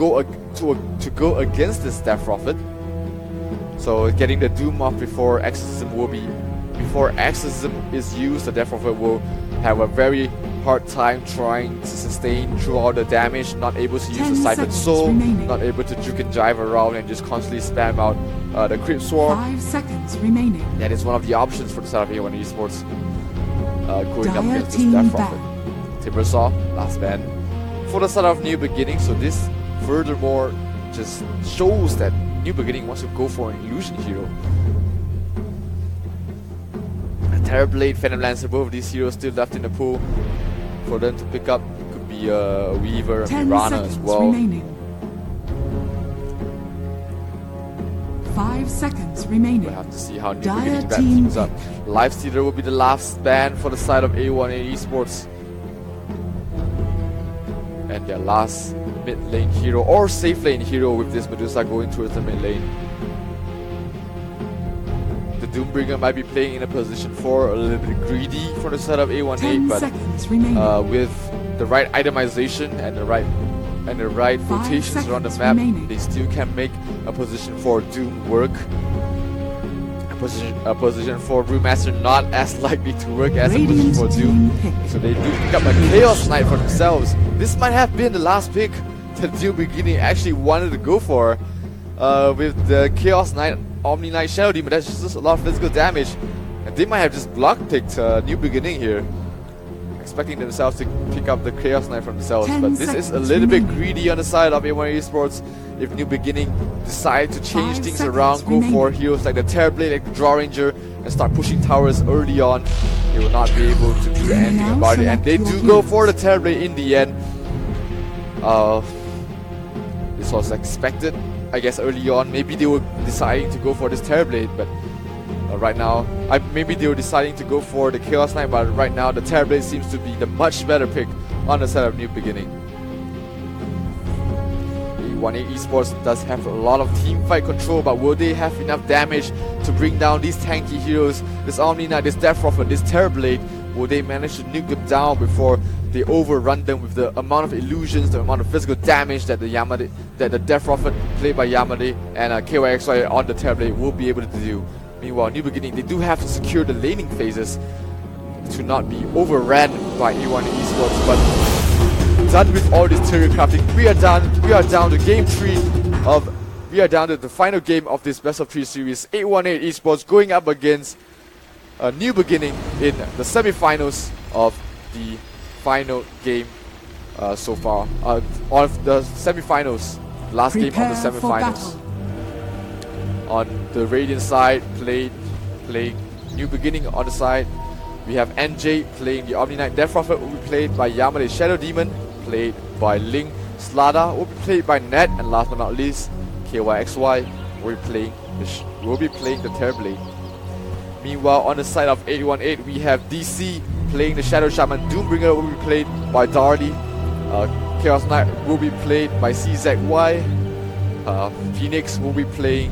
go against this Death Prophet. So getting the Doom off before Exorcism is used, the Death Prophet will have a very hard time trying to sustain through all the damage, not able to use the 10 Siphon seconds Soul, remaining. not able to juke and jive around and just constantly spam out the Crypt Swarm. 5 seconds remaining. That is one of the options for the side of A1 Esports going up Dire against this team Death back. Prophet. Timbersaw, last ban for the side of New Beginning, so this furthermore just shows that New Beginning wants to go for an illusion hero. Terrorblade, Phantom Lancer, both of these heroes still left in the pool for them to pick up. It could be a Weaver, a 10 Mirana seconds as well. remaining. 5 seconds remaining. We'll have to see how New Dire Beginning wrap team things up. Lifestealer will be the last ban for the side of A18 Esports. And their last mid lane hero or safe lane hero with this Medusa going towards the mid lane. The Doombringer might be playing in a position 4, a little bit greedy from the side of 10 A18, but seconds remaining. with the right itemization and the right rotations around the seconds map, remaining. they still can make a position for Doom work. A position for Brewmaster not as likely to work as a position Radiant for team Doom. pick. So they do pick up a Chaos Knight for themselves. This might have been the last pick that Doom Beginning actually wanted to go for. With the Chaos Knight, Omni Knight, Shadow Demon, that's just a lot of physical damage. And they might have just block picked New Beginning here, expecting themselves to pick up the Chaos Knight for themselves. 10 But this is a seconds little bit remaining. greedy on the side of A1 Esports. If New Beginning decide to change 5 things seconds around, go for remaining. heroes like the Terrorblade, like the Draw Ranger, and start pushing towers early on, they will not be able to do anything Now about it. And they select do your go heroes. for the Terrorblade in the end. This was expected, I guess, early on. Maybe they were deciding to go for this Terrorblade, but right now, maybe they were deciding to go for the Chaos Knight, but right now the Terrorblade seems to be the much better pick on the side of New Beginning. E1A Esports does have a lot of team fight control, but will they have enough damage to bring down these tanky heroes? This Omni Knight, this Death Prophet, this Terrorblade, will they manage to nuke them down before they overrun them with the amount of illusions, the amount of physical damage that the Death Prophet played by Yamade and KYXY on the Terrorblade will be able to do? Meanwhile, New Beginning, they do have to secure the laning phases to not be overran by E1 Esports, but done with all this theory crafting, we are down to game 3 of, we are down to the final game of this best of 3 series. 818 Esports going up against a New Beginning in the semi-finals of the final game so far, of the semi-finals, last game of the Prepare for semi-finals. battle. On the Radiant side, playing New Beginning on the side. We have NJ playing the Omni Knight. Death Prophet will be played by Yamade. Shadow Demon played by Ling. Slada will be played by Ned. And last but not least, KYXY will be playing the Terrorblade. Meanwhile, on the side of 818, we have DC playing the Shadow Shaman. Doombringer will be played by Darly. Chaos Knight will be played by CZY. Phoenix will be playing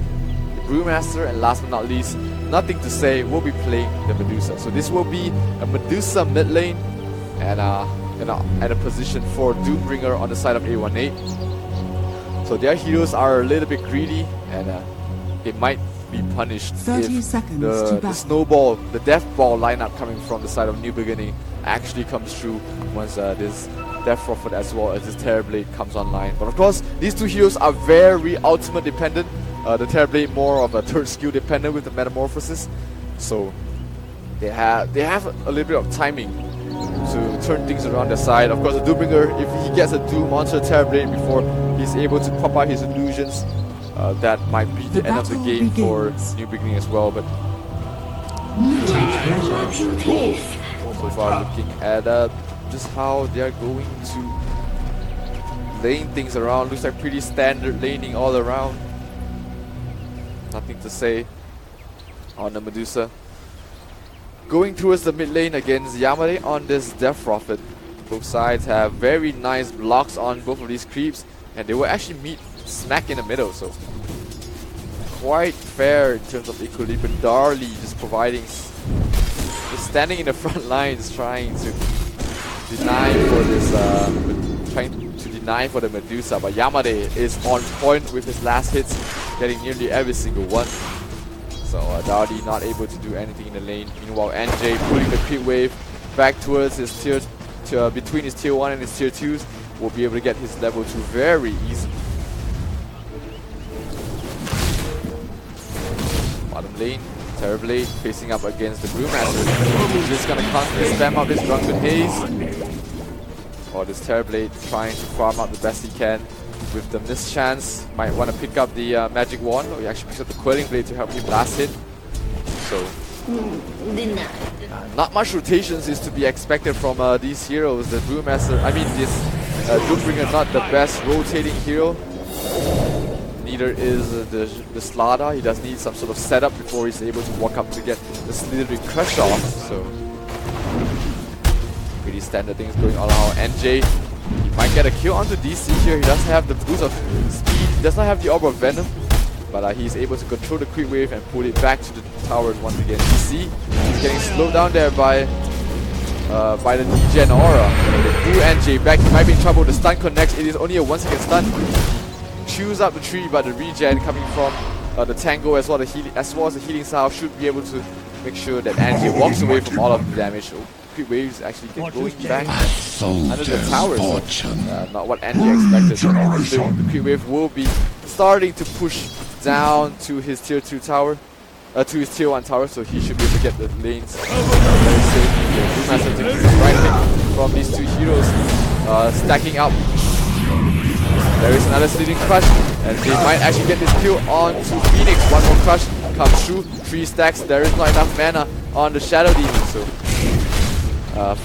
the Brewmaster, and last but not least, Nothing to Say will be playing the Medusa. So this will be a Medusa mid lane and a position for Doombringer on the side of A18. So their heroes are a little bit greedy, and they might be punished 30 if seconds to the battle. snowball, the death ball lineup coming from the side of New Beginning actually comes through once this Death Prophet as well as this Terrorblade comes online. But of course, these two heroes are very ultimate dependent. The Terrorblade more of a third skill dependent with the Metamorphosis. So they have a little bit of timing to turn things around their side. Of course, the Doombringer, if he gets a Doom onto the Terrorblade before he's able to pop out his illusions, that might be the end of the battle game begins. for New Beginning as well. But so far, looking at just how they're going to lane things around, looks like pretty standard laning all around. Nothing to say on the Medusa. Going towards the mid lane against Yamade on this Death Prophet. Both sides have very nice blocks on both of these creeps, and they will actually meet smack in the middle, so quite fair in terms of equilibrium. Darly just providing, just standing in the front lines, trying to deny for this, deny for the Medusa, but Yamade is on point with his last hits, getting nearly every single one. So Darly not able to do anything in the lane. Meanwhile, NJ pulling the creep wave back towards his between his tier 1 and his tier 2s, will be able to get his level 2 very easily. Bottom lane, Terrorblade facing up against the Brewmaster. He's just gonna constantly spam out this Drunken Haze. Or this Terrorblade trying to farm out the best he can with the mischance. Might want to pick up the Magic Wand, or he actually picks up the Quelling Blade to help him last hit. So, not much rotations is to be expected from these heroes. The Brewmaster, I mean this Doombringer, not the best rotating hero. Neither is the Slada. He does need some sort of setup before he's able to walk up to get the Slithering Crush off. So, pretty standard things going on now. NJ, he might get a kill onto DC here. He doesn't have the boost of speed, he does not have the Orb of Venom, but he's able to control the creep wave and pull it back to the tower once again. DC, he's getting slowed down there by by the Degen Aura. Blue NJ back, he might be in trouble. The stun connects, it is only a 1 second stun. Chews up the tree, but the regen coming from the Tango as well, as well as the healing style should be able to make sure that NJ walks away from all of the damage. Oh, Crit Waves actually get going back under the towers. Not what NJ expected. Still, the Crit Wave will be starting to push down to his tier 2 tower. To his tier 1 tower, so he should be able to get the lanes very safely. The Brewmaster taking the right pick from these two heroes, stacking up. There is another Sleeting Crush, and they might actually get this kill on to Phoenix. One more Crush comes through, 3 stacks. There is not enough mana on the Shadow Demon, so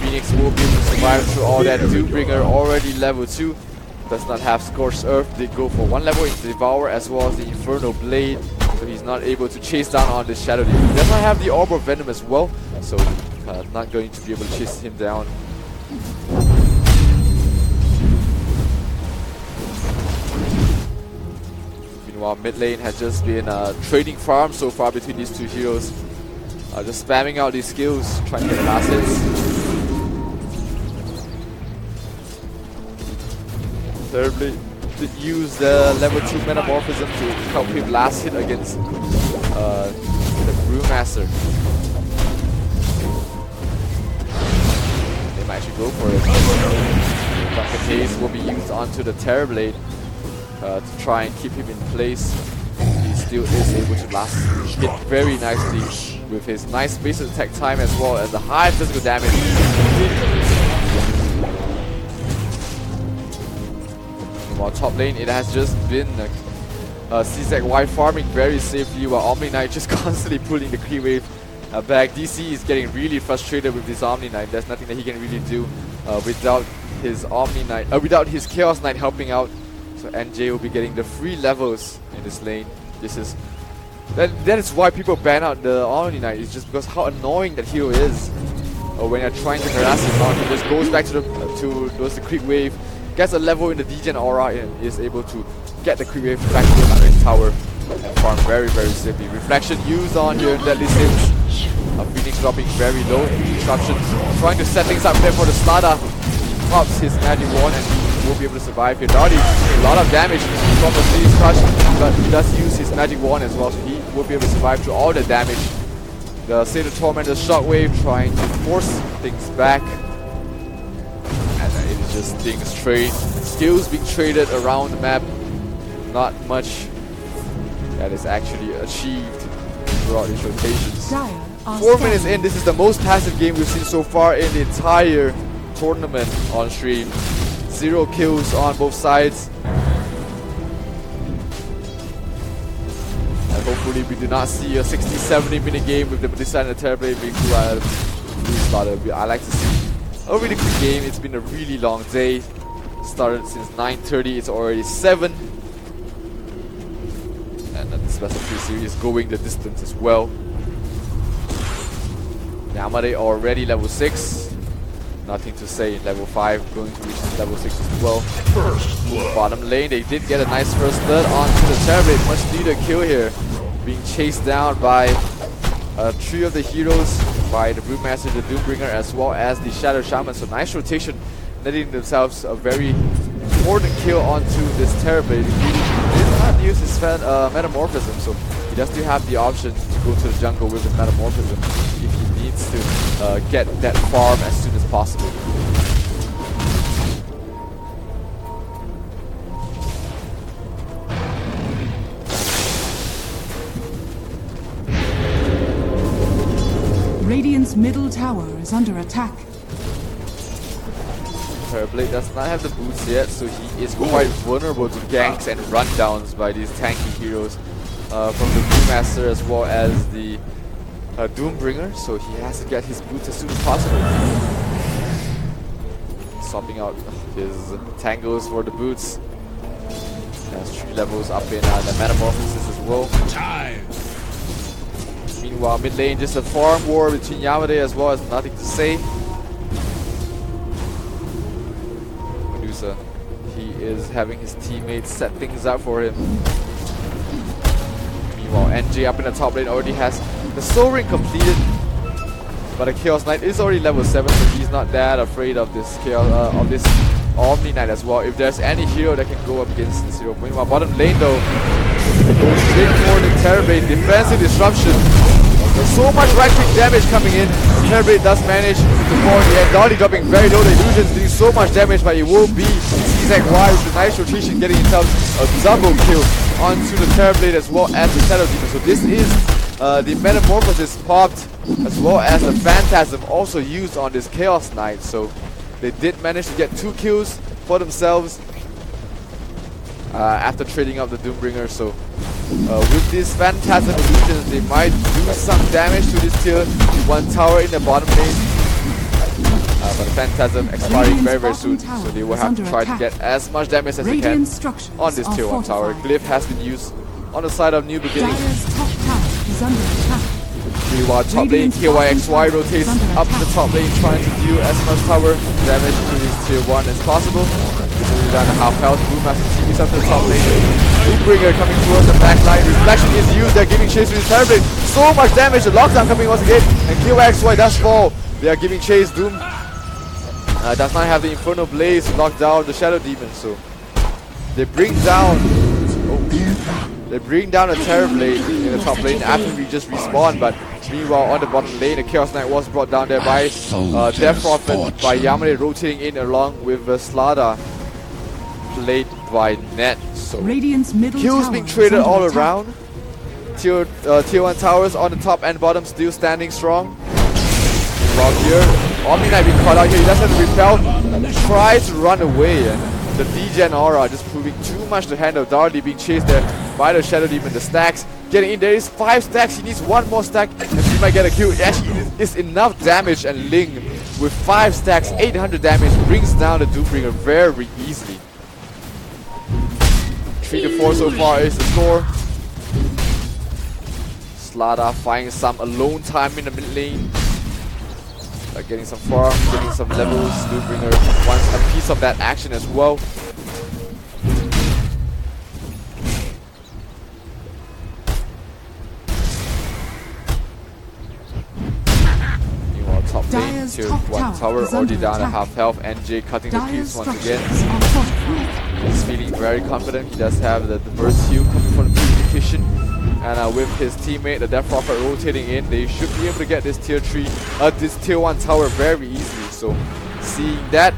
Phoenix will be able to survive through all that. Doombringer already level 2, does not have Scorched Earth. They go for 1 level into Devour as well as the Inferno Blade. So he's not able to chase down on this Shadow Demon. He does not have the Orb of Venom as well, so not going to be able to chase him down. Meanwhile, mid lane has just been trading farms so far between these two heroes. Just spamming out these skills, trying to get the last hits. Thirdly, to use the level 2 Metamorphism to help him last hit against the Brewmaster. They might actually go for it. Duncan Haze will be used onto the Terrorblade to try and keep him in place. He still is able to last hit very nicely with his nice base attack time as well as the high physical damage. While top lane, it has just been CZY farming very safely while Omni Knight just constantly pulling the Crit Wave back. DC is getting really frustrated with this Omni Knight. There's nothing that he can really do without his Omni Knight, without his Chaos Knight helping out. So NJ will be getting the free levels in this lane. That is why people ban out the Omni Knight. It's just because how annoying that hero is. When you're trying to harass him out, he just goes back to the Crit Wave. Gets a level in the Degen Aura and is able to get the Crit Wave back to the his tower and farm very, very safely. Reflection used on here, Deadly Sims. Phoenix dropping very low. Disruption trying to set things up there for the starter. He pops his magic wand and he will be able to survive here. Darty taking a lot of damage from the Phoenix Crush, but he does use his magic wand as well, so he will be able to survive through all the damage. The State of Torment, the Shockwave trying to force things back. Just things skills being traded around the map. Not much that is actually achieved throughout these rotations. 4 minutes in, this is the most passive game we've seen so far in the entire tournament on stream. 0 kills on both sides. And hopefully we do not see a 60-70 minute game with the Melissa and the Terrorblade being blue starter. I like to see a really good game. It's been a really long day. Started since 9:30. It's already 7. And then the Special 3 series going the distance as well. Yamade already level 6. Nothing to say in level 5. Going to reach level 6 as well. Bottom lane, they did get a nice first blood onto the Terrorblade. Much needed kill here. Being chased down by 3 of the heroes. By the Brewmaster, the Doombringer, as well as the Shadow Shaman. So nice rotation, netting themselves a very important kill onto this Terrorblade. He did not use his Metamorphism, so he does still have the option to go to the jungle with his Metamorphism if he needs to get that farm as soon as possible. Radiant's middle tower is under attack. Terrorblade does not have the boots yet, so he is quite vulnerable to ganks and rundowns by these tanky heroes from the Brewmaster as well as the Doombringer, so he has to get his boots as soon as possible. Swapping out his tangles for the boots. Has 3 levels up in the Metamorphosis as well. Meanwhile, mid lane, just a farm war between Yamade as well as nothing to say. Medusa, he is having his teammates set things up for him. Meanwhile, NJ up in the top lane already has the Soul Ring completed. But the Chaos Knight is already level 7, so he's not that afraid of this Omni Knight as well. If there's any hero that can go up against this hero. Meanwhile, bottom lane though, goes straight for the Terrorblade. Defensive disruption. There's so much right-click damage coming in. Terrorblade does manage to fall in the end. Dolly dropping very low. The illusions doing so much damage, but it will be CZY with the nice rotation getting himself a double kill onto the Terrorblade as well as the Shadow Demon. So this is the Metamorphosis popped as well as the Phantasm also used on this Chaos Knight. So they did manage to get 2 kills for themselves after trading up the Doombringer. So with this Phantasm illusions, they might do some damage to this tier 1 tower in the bottom lane. But the Phantasm expiring very soon, so they will have to try to get as much damage as they can on this tier 1 tower. Glyph has been used on the side of New Beginning. Meanwhile, top lane KYXY rotates up to the top lane, trying to deal as much tower damage to this tier 1 as possible. Moving down to half health, Boommaster TPs up to the top lane. Doombringer coming towards the back line. Reflection is used, they're giving chase to this Terrorblade. So much damage, the lockdown coming once again, and KYXY does fall. They are giving chase. Doom does not have the Infernal Blaze to lock down the Shadow Demon, so they bring down a Terrorblade in the top lane after we just respawn. But meanwhile, on the bottom lane, the Chaos Knight was brought down there by Death Prophet, by Yamane rotating in along with Slada, played by Net. So kills being traded all around. Tier 1 towers on the top and bottom still standing strong. While here, Omni Knight being caught out here, he doesn't have to repel, tries to run away, and the Degen Aura just proving too much to handle. Darley being chased there by the Shadow Demon. The stacks getting in, there is 5 stacks, he needs 1 more stack and he might get a kill. It actually is enough damage, and Ling with 5 stacks, 800 damage, brings down the Doombringer very easily. 3-4 so far is the score. Slada finding some alone time in the mid lane. Getting some farm, getting some levels. Doombringer wants a piece of that action as well. Meanwhile, top lane, tier 1 tower already down to half health. NJ cutting the creeps once again. He's feeling very confident. He does have the burst heal coming from the purification. And with his teammate, the Death Prophet, rotating in, they should be able to get this tier 1 tower very easily. So, seeing that,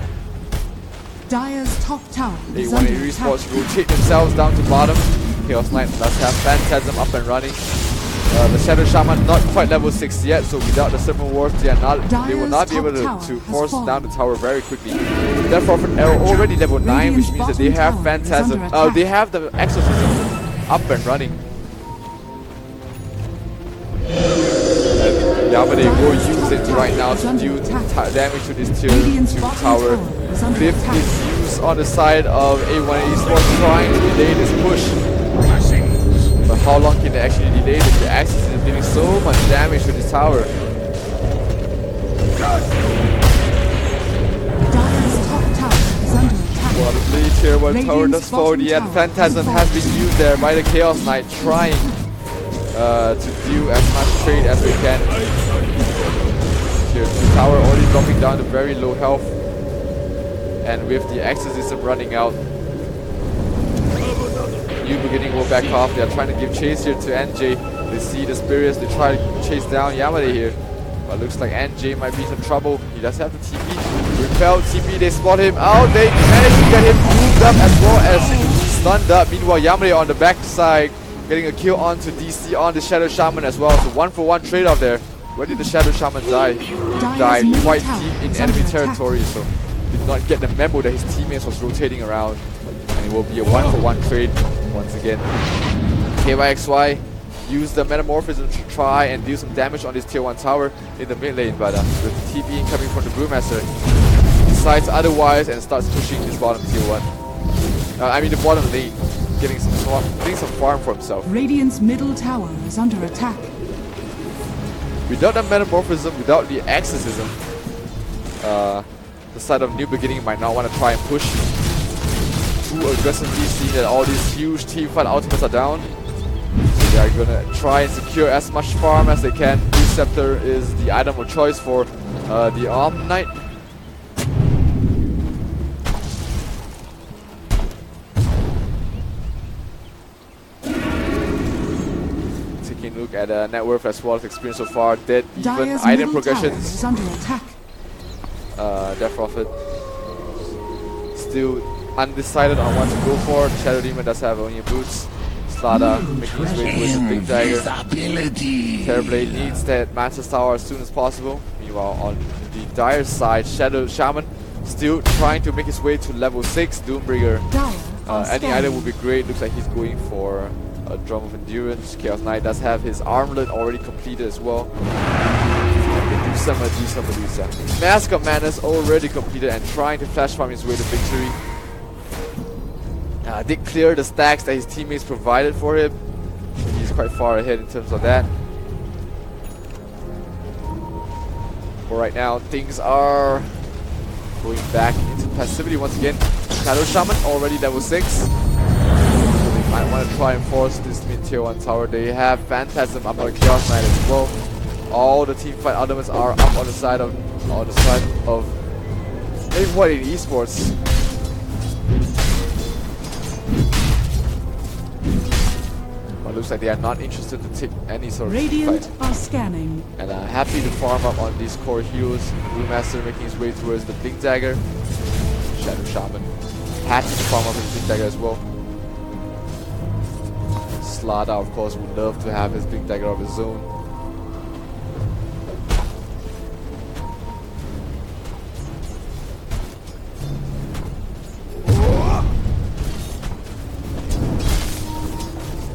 Dire's top tower is A1 Esports rotate themselves down to bottom. Chaos Knight does have Phantasm up and running. The Shadow Shaman not quite level 6 yet, so without the Serpent Wars, they will not be able to force down the tower very quickly. Death Prophet are already level 9, which means that they have Phantasm. They have the Exorcism up and running. Yamane will use it right now to deal damage to this tier 2 tower. Glyph is used on the side of A1 Esports, trying to delay this push. But how long can they actually delay this? The Axis is dealing so much damage to this tower. Well, the tier 1 tower does fall. The Phantasm has been used there by the Chaos Knight, trying to do as much trade as we can. Tier 2 tower already dropping down to very low health, and with the Exorcism running out, New Beginning will back off. They are trying to give chase here to NJ. They see the spirits, they try to chase down Yamane here, but looks like NJ might be in some trouble. He does have the TP. Repel TP, they spot him out. They manage to get him moved up as well as stunned up. Meanwhile, Yamane on the back side getting a kill onto DC on the Shadow Shaman as well. So 1-for-1 trade-off there. Where did the Shadow Shaman die? He died quite deep in enemy territory, so did not get the memo that his teammates was rotating around. And it will be a 1-for-1 trade once again. KYXY used the Metamorphism to try and deal some damage on this tier 1 tower in the mid lane, but with the TP incoming from the Brewmaster, he decides otherwise and starts pushing this bottom tier 1. The bottom lane. Getting some farm for himself. Radiant's middle tower is under attack. Without the Metamorphism, without the Exorcism, the side of New Beginning might not want to try and push too aggressively, seeing that all these huge team fight ultimates are down. So they are going to try and secure as much farm as they can. This Scepter is the item of choice for the Arm Knight. Taking a look at net worth as well as experience so far. Dead even Dire's item middle tower progressions. is under attack. Death Prophet still undecided on what to go for. Shadow Demon does have only boots. Slada making his way towards the Big Dagger. Terrorblade needs that Mantis Tower as soon as possible. Meanwhile, on the Dire side, Shadow Shaman still trying to make his way to level 6. Doombringer. Any item would be great. Looks like he's going for a Drum of Endurance. Chaos Knight does have his armlet already completed as well. Medusa. Mask of Madness already completed and trying to flash farm his way to victory. Did clear the stacks that his teammates provided for him. So he's quite far ahead in terms of that. For right now, things are going back into passivity once again. Shadow Shaman already level 6. So they might want to try and force this mid tier 1 tower. They have Phantasm up on Chaos Knight as well. All the teamfight ultimates are up on the side of A1 Esports. But looks like they are not interested to take any sort of Radiant fight. are scanning. And happy to farm up on these core heroes. Brewmaster making his way towards the Blink Dagger. Shadow Shaman happy to farm up his Blink Dagger as well. Slada, of course, would love to have his Blink Dagger of his own.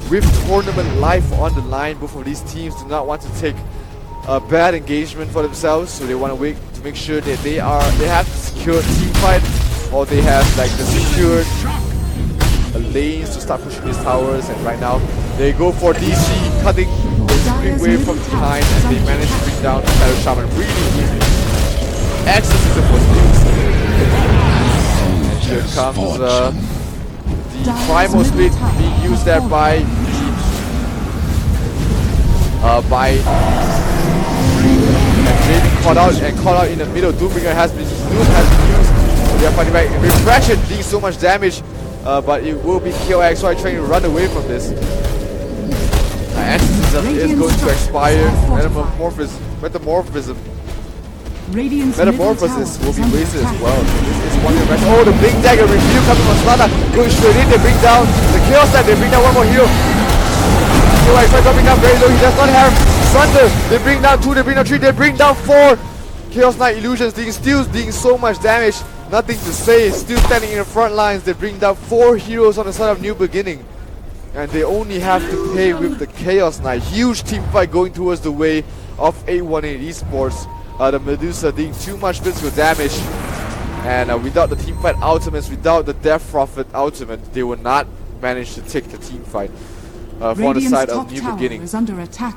With tournament life on the line, both of these teams do not want to take a bad engagement for themselves, so they want to wait to make sure that they have secured team fight, or they have like the secured lanes to start pushing these towers. And right now they go for DC, cutting the big wave from behind, and they manage to bring down Shadow Shaman really easily. Excellent system for things. And here comes the Primal Split being used there by being caught out in the middle. Doombringer has been used. They are fighting back. Refraction doing so much damage, but it will be KOX, so I'm trying to run away from this. Anticism is going to expire. Metamorphosis will be wasted as well. So this is one of the best. Oh, the Blink Dagger review coming from Slada. Going straight in. They bring down the Chaos Knight. They bring down one more hero. KOX coming down very low. He does not have Thunder. They bring down 2. They bring down 3. They bring down 4. Chaos Knight Illusions still doing so much damage. Nothing to say. Still standing in the front lines. They bring down 4 heroes on the side of New Beginning. And they only have to pay with the Chaos Knight. Huge team fight going towards the way of A18 Esports. The Medusa doing too much physical damage. And without the team fight ultimates, without the Death Prophet ultimate, they will not manage to take the team fight for the side of New Beginning. Is under attack.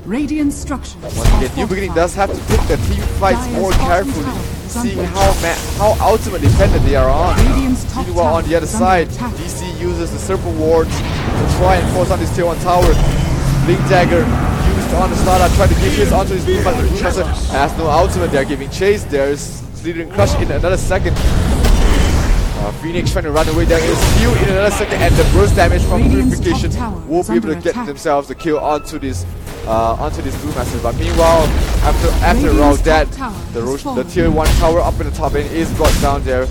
Radiant structures. Once again, New Beginning does have to pick the team fights more carefully, seeing how ultimate dependent they are on. Meanwhile, on the other side, DC uses the Serpent Ward to try and force on this tier 1 tower. Blink Dagger used on the Slada, trying to give his onto his team, but the Brewmaster has no ultimate. They are giving chase. There is Slithering Crush in another second. Phoenix trying to run away. There is Heal in another second, and the burst damage from Purification will be able to get themselves the kill onto this Brewmaster. But meanwhile, after all that, the tier 1 tower up in the top lane is brought down there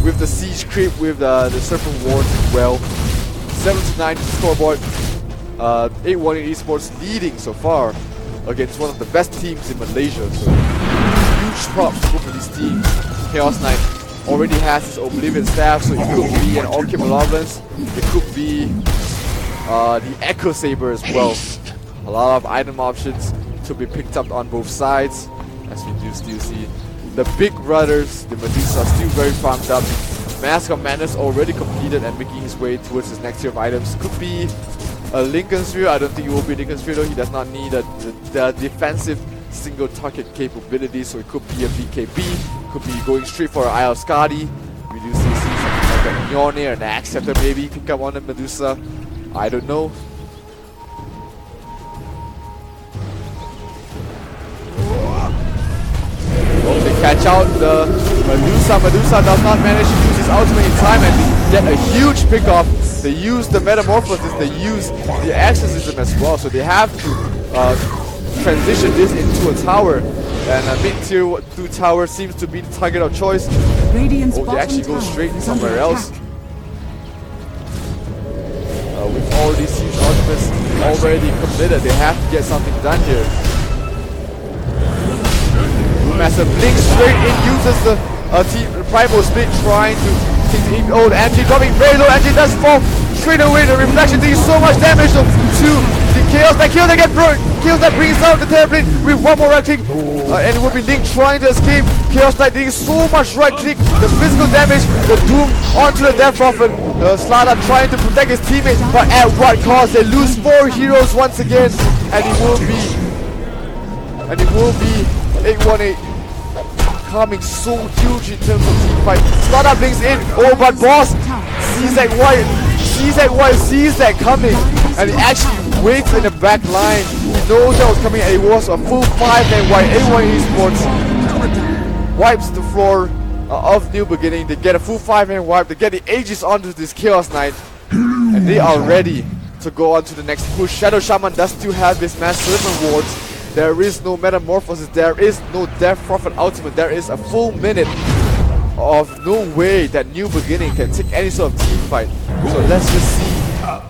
with the siege creep, with the Serpent Ward as well. 7-9 scoreboard. A18 Esports leading so far against one of the best teams in Malaysia. So huge props to both of these teams. Chaos Knight already has his Oblivion staff, so it could be an Orchid Malevolence. It could be the Echo Saber as well. A lot of item options to be picked up on both sides, as we do still see the big brothers. The Medusa are still very farmed up. Mask of Madness already completed and making his way towards his next tier of items. Could be a Lincoln Sphere. I don't think it will be Lincoln Sphere though. He does not need the defensive single target capability, so it could be a BKB. Could be going straight for an Eye of Skadi. We do see something like a Mjolnir, an Axe Scepter maybe pick up on the Medusa. I don't know. catch out the Medusa. Medusa does not manage to use his ultimate in time and get a huge pickoff. They use the Metamorphosis, they use the Exorcism as well, so they have to transition this into a tower. And a mid-tier 2 tower seems to be the target of choice. Radiant's They actually go straight somewhere else. With all these huge ultimates already committed, they have to get something done here. Master blinks straight in, uses the Primal Split, trying to take the old Angie, dropping very low. Angie does fall straight away. The reflection doing so much damage to the Chaos. That kill that get broke. Chaos that brings out the Terrorblade with one more right click. And it will be Link trying to escape. Chaos Knight doing so much right click. The physical damage, the Doom onto the Death Prophet. Slada trying to protect his teammates, but at what cost? They lose 4 heroes once again. And it will be 818 coming so huge in terms of team fight. Slada blinks in. Oh, but Boss sees that sees that coming, and he actually waits in the back line. He knows that was coming, and it was a full 5-man wipe. A1 Esports wipes the floor of New Beginning. They get a full 5-man wipe. They get the Aegis onto this Chaos Knight, and they are ready to go on to the next push. Shadow Shaman does still have this Mass Slipper wards. There is no Metamorphosis, there is no Death Prophet ultimate, there is a full minute of no way that New Beginning can take any sort of team fight. So let's just see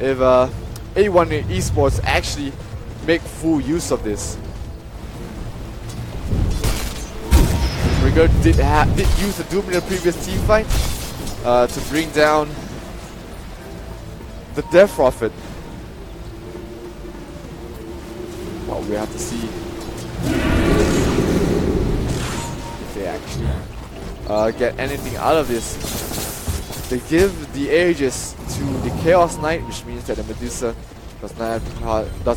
if A1 Esports actually make full use of this. Rigger did use the Doom in the previous team fight to bring down the Death Prophet. Well, we have to see if they actually get anything out of this. They give the Aegis to the Chaos Knight, which means that the Medusa does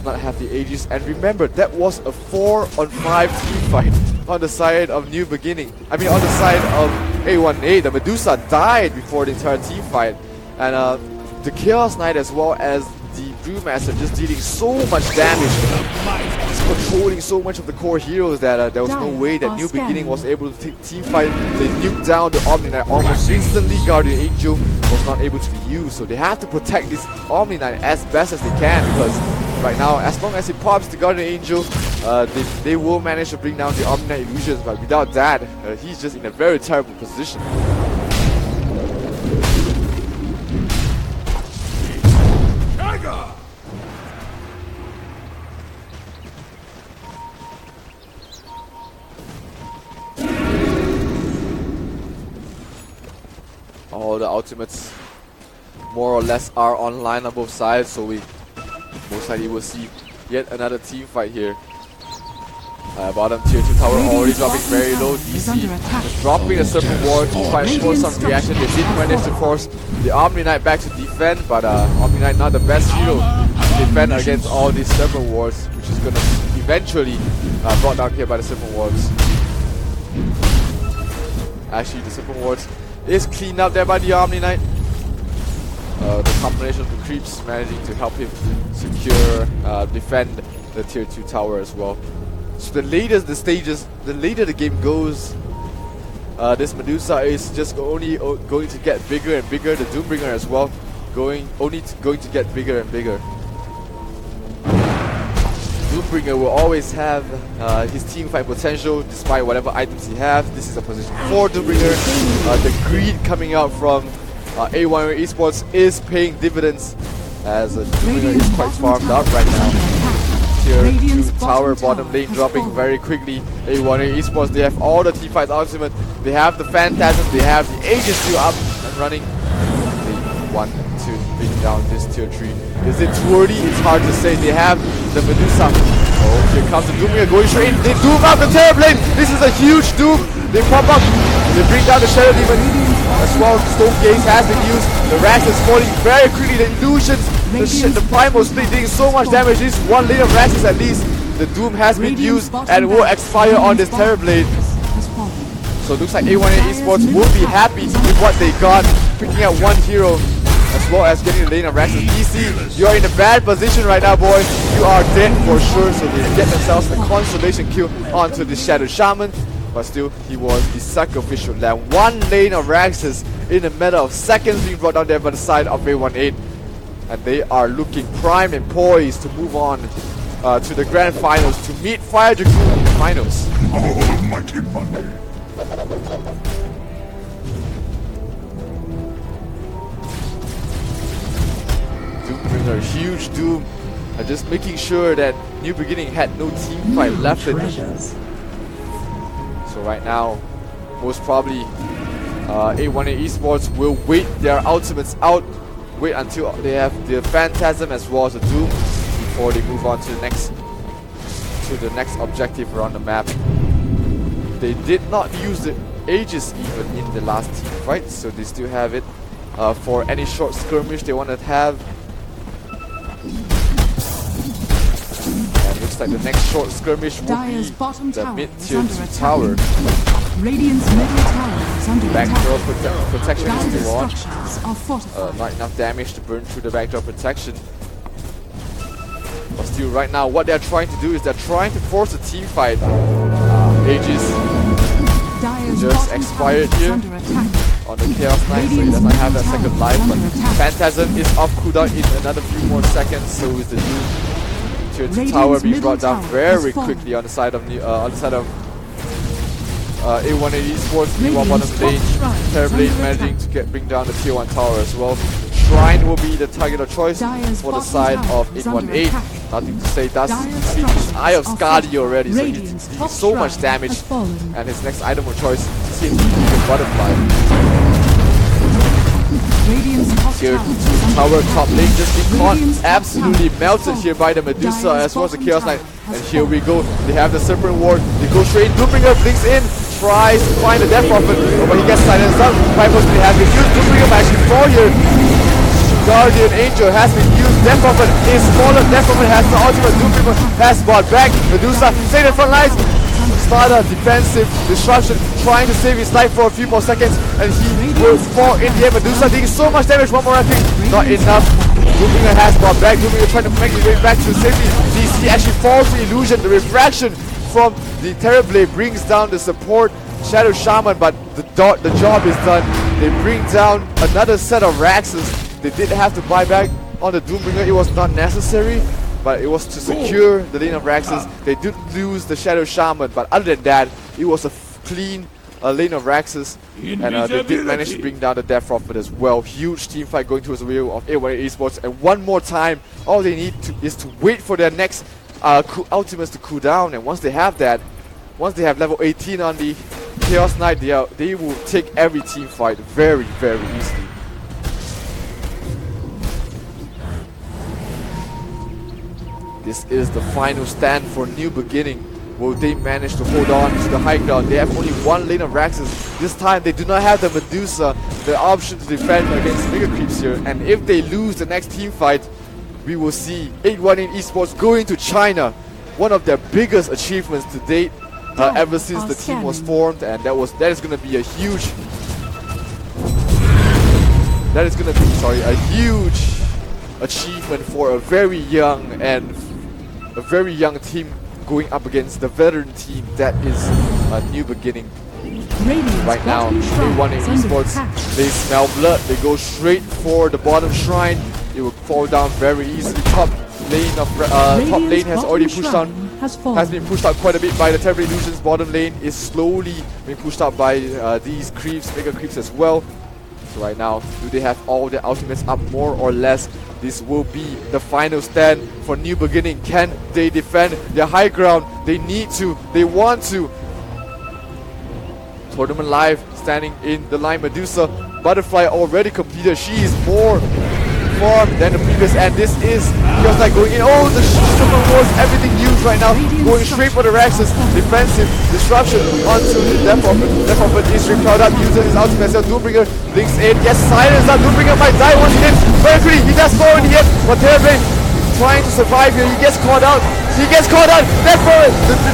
not have the Aegis. And remember, that was a 4-on-5 team fight on the side of New Beginning. I mean, on the side of A1A. The Medusa died before the entire team fight, and the Chaos Knight as well as the Brewmaster just dealing so much damage, just controlling so much of the core heroes that there was no way that New Beginning was able to team fight. They nuked down the Omni Knight almost instantly. Guardian Angel was not able to be used, so they have to protect this Omni Knight as best as they can, because right now, as long as it pops the Guardian Angel, they will manage to bring down the Omni Knight illusions, but without that, he's just in a very terrible position. All the ultimates more or less are online on both sides, so we most likely will see yet another team fight here. Bottom tier 2 tower already dropping very low. DC just dropping the Serpent Ward to try and force some reaction. They did manage to force the Omni Knight back to defend, but Omni Knight not the best hero to defend against all these Serpent Wards, which is gonna eventually brought down here by the Serpent Wards. Actually, the Serpent Wards is cleaned up there by the Omni Knight. The combination of the creeps managing to help him secure, defend the tier 2 tower as well. So the later the game goes, this Medusa is just only going to get bigger and bigger. The Doombringer as well, going to get bigger and bigger. Doombringer will always have his team fight potential despite whatever items he has. This is a position for Doombringer. The greed coming out from A1 Esports is paying dividends, as Doombringer is quite farmed up right now. Tier 2 tower bottom lane dropping very quickly. A1 Esports, they have all the team fights ultimate. They have the Phantasms, they have the Aegis still up and running. They want to bring down this tier 3. Is it too early? It's hard to say. They have the Medusa. Oh, here comes the Doombringer going straight in. They doom out the Terrorblade. This is a huge doom. They pop up. They bring down the Shadow Demon as well. Stone Gaze has been used. The Rax is falling very quickly. The illusions, the Primal Split doing so much damage. This one lane of Raxes at least. The Doom has been used and will expire on this Terrorblade. So it looks like A1 Esports will be happy with what they got, picking out one hero as well as getting the lane of Raxes. DC, you are in a bad position right now, boy. You are dead for sure, so they get themselves a consolation kill onto the Shadow Shaman. but still he was the sacrificial lamb. One lane of Raxus in a matter of seconds being brought down there by the side of A18, and they are looking primed and poised to move on to the grand finals to meet Fire Dragoon in the finals. Almighty Monday. Doombringer, huge Doom, just making sure that New Beginning had no team fight left in it. So right now, most probably A18 Esports will wait their ultimates out, wait until they have the Phantasm as well as the Doom before they move on to the next objective around the map. They did not use the Aegis even in the last team fight, so they still have it for any short skirmish they want to have. And looks like the next short skirmish will be the mid-tier 2 tower. Radiant's middle tower is under Backdoor attack. protection is Dire's still on. structures are fortified. Not enough damage to burn through the backdoor protection. But still, right now, what they're trying to do is they're trying to force a team fight. Aegis Dire's just bottom expired tower is here under attack. on the Chaos Knight, so he does not have that second life. But Phantasm is off cooldown in another few more seconds, so is the new tier 2 tower being brought down very quickly on the side of A18 Esports. Meanwhile, bottom lane, Terrorblade managing to bring down the tier 1 tower as well. Shrine will be the target of choice for the side of 818. Nothing to say, does see his Eye of Skadi already, so he's so much damage. And his next item of choice seems to be the Butterfly. Here, tower top lane just being caught, absolutely melted here by the Medusa as well as the Chaos Knight. And here we go, they have the Serpent Ward, they go straight, Doombringer blinks in, tries to find the Death Prophet, but he gets silenced up. Rifles may have been used, Doombringer might actually fall here. Guardian Angel has been used, Death Prophet is fallen, Death Prophet has the ultimate, Doombringer has brought back, Medusa staying in front lines. Spada defensive disruption, trying to save his life for a few more seconds, and he will fall in the end. Medusa taking so much damage, one more I think, not enough. Doombringer has brought back, Doombringer trying to make his way back to safety. DC actually falls to illusion, the refraction from the Terrorblade brings down the support Shadow Shaman, but the job is done. They bring down another set of Raxes. They did have to buy back on the Doombringer, it was not necessary, but it was to secure the lane of Raxes. They did lose the Shadow Shaman, but other than that, it was a clean lane of Raxes, and they did manage to bring down the Death Prophet as well. Huge team fight going towards the wheel of A18 Esports, and one more time, all they need is to wait for their next ultimates to cool down, and once they have that, once they have level 18 on the Chaos Knight, they will take every team fight very, very easily. This is the final stand for New Beginning. Will they manage to hold on to the high ground? They have only one lane of Raxes. This time they do not have the Medusa, the option to defend against Mega Creeps here. And if they lose the next team fight, we will see 818 Esports going to China. One of their biggest achievements to date ever since the team was formed, and that is going to be a huge achievement for a very young team going up against the veteran team that is a New Beginning. Right now, A18 Esports, they smell blood, they go straight for the bottom shrine. It will fall down very easily. Top lane has already pushed down, has been pushed out quite a bit by the Terror Illusions. Bottom lane is slowly being pushed out by these creeps, Mega Creeps as well. So right now, do they have all their ultimates up more or less? This will be the final stand for New Beginning. Can they defend their high ground? They need to, they want to. Tournament Live standing in the line. Medusa, Butterfly already completed. She is more formed than the previous, and this is just like going in. Oh, the Super Wars, everything used right now. Going straight for the Raxes. Defensive disruption onto the Death Prophet. Death Prophet is repelled up, uses his ultimate. So Doombringer links in. Yes, silence up. Doombringer might die once again. Very quickly, he does fall in the end. But Terrorblade trying to survive here. He gets caught out. Therefore,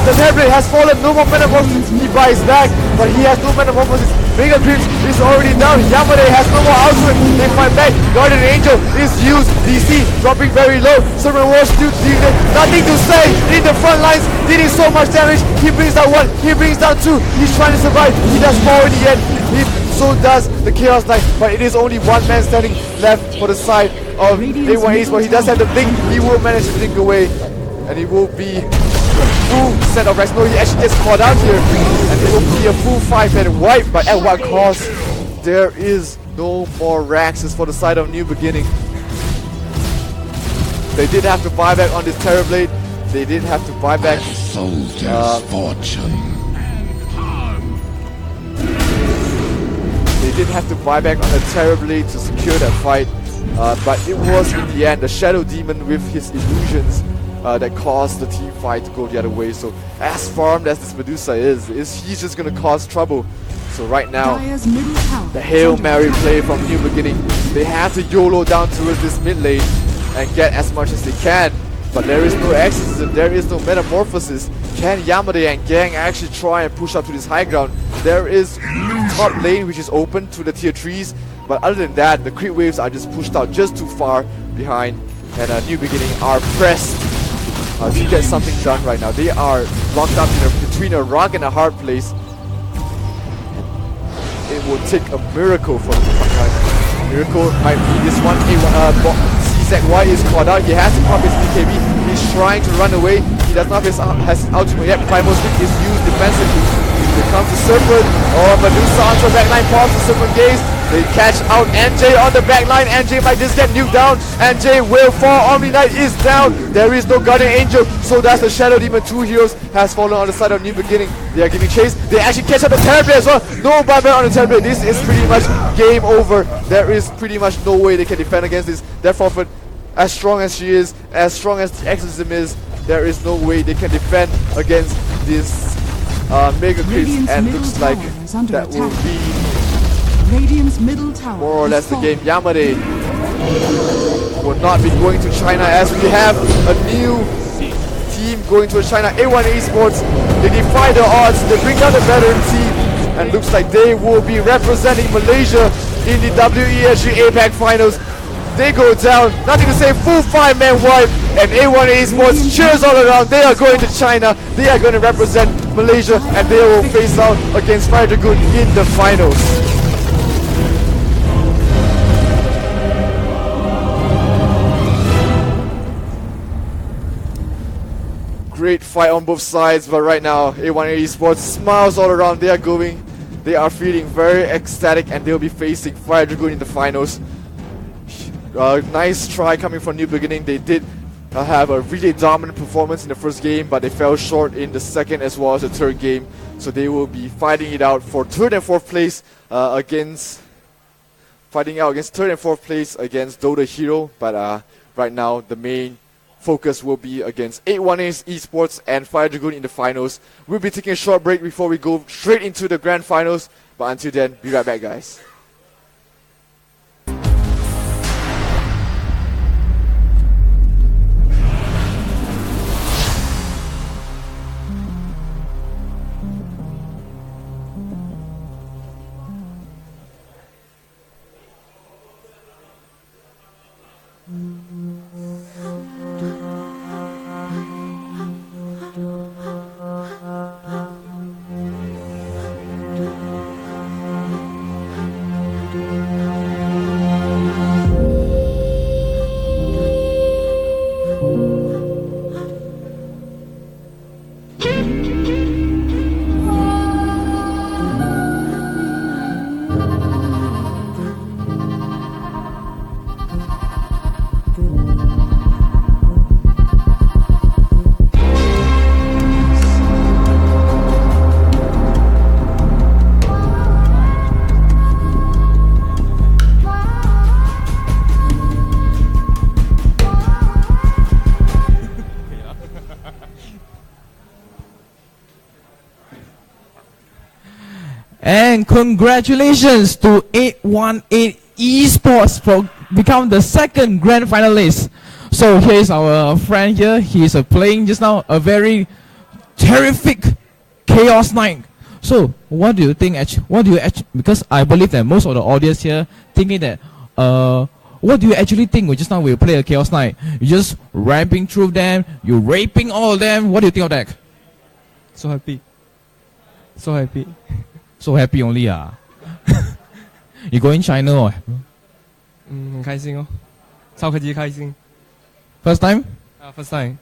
the Terrorblade has fallen. No more metamorphosis. He buys back, but he has no metamorphosis. Mega Creeps is already down. Yamade has no more output. They fight back. Guardian Angel is used. DC dropping very low. Serpent Wars still needed. Nothing to say in the front lines. Dealing so much damage. He brings down 1. He brings down 2. He's trying to survive. He does fall in the end. So does the Chaos Knight, but it is only one man standing left for the side of A1 Esports. He does have the blink. He will manage to blink away, and it will be a full set of racks. No, he actually gets caught out here, and it will be a full 5-man wipe, but at what cost? There is no more racks for the side of New Beginning. They did have to buy back on this Terrorblade. They did have to buy back Soldier's fortune. They did have to buy back on the Terrorblade to secure that fight, but it was in the end the Shadow Demon with his illusions that caused the team fight to go the other way. So as farmed as this Medusa is he's just gonna cause trouble. So right now, the Hail Mary play from New Beginning. They have to YOLO down towards this mid lane and get as much as they can, but there is no exorcism, there is no metamorphosis. Can Yamade and Gang actually try and push up to this high ground? There is top lane which is open to the tier 3s, but other than that, the creep waves are just pushed out just too far behind, and New Beginning are pressed to get something done right now. They are locked up between a rock and a hard place. It will take a miracle for them to come back. Miracle might be this one. CZY is caught out. He has to pop his BKB. He's trying to run away. He does not have his ultimate yet. Primal Stick is used defensively. Here comes the Serpent. Oh, Medusa onto the backline. Pops the Serpent Gaze. They catch out NJ on the backline. NJ might just get nuked down. NJ will fall. Omni Knight is down. There is no Guardian Angel. So that's the Shadow Demon. 2 heroes has fallen on the side of New Beginning. They are giving chase. They actually catch up the Terrorblade as well. No buyback on the Terrorblade. This is pretty much game over. There is pretty much no way they can defend against this. Their forfeit, as strong as she is, as strong as the Exorcism is, there is no way they can defend against this Mega Creeps, and looks like that will be Radiant's middle tower more or less the game. Yamade will not be going to China, as we have a new team going to China. A1 Esports, they defy the odds, they bring down the veteran team, and looks like they will be representing Malaysia in the WESG APAC finals. They go down, nothing to say, full 5-man wipe, and A1 Esports cheers all around. They are going to China, they are going to represent Malaysia, and they will face out against Fire Dragoon in the finals. Great fight on both sides, but right now A1 Esports smiles all around. They are feeling very ecstatic, and they'll be facing Fire Dragoon in the finals. Nice try coming from New Beginning. They did have a really dominant performance in the first game, but they fell short in the second as well as the third game. So they will be fighting it out for third and fourth place against Dota Hero. But right now the main focus will be against 818 Esports and Fire Dragoon in the finals. We'll be taking a short break before we go straight into the grand finals. But until then, be right back, guys. And congratulations to 818 Esports for becoming the second grand finalist. So here is our friend here. He is playing just now a very terrific Chaos Knight. So what do you think? Because I believe that most of the audience here thinking that what do you actually think when just now we play a Chaos Knight? You just ramping through them, you raping all of them. What do you think of that? So happy. So happy. So happy only You going China or? 很开心哦，超级开心。First time? First time.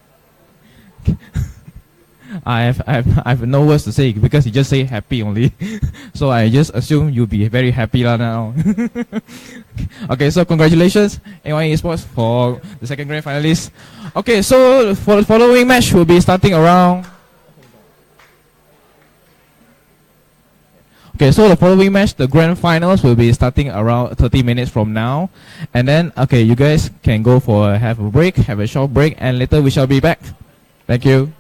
I have no words to say because you just say happy only. So I just assume you'll be very happy now. Okay, so congratulations A1 Esports for the second grand finalist. Okay, so for the following match will be starting around. Okay, so the following match, the grand finals will be starting around 30 minutes from now. And then, okay, you guys can go for have a short break, and later we shall be back. Thank you.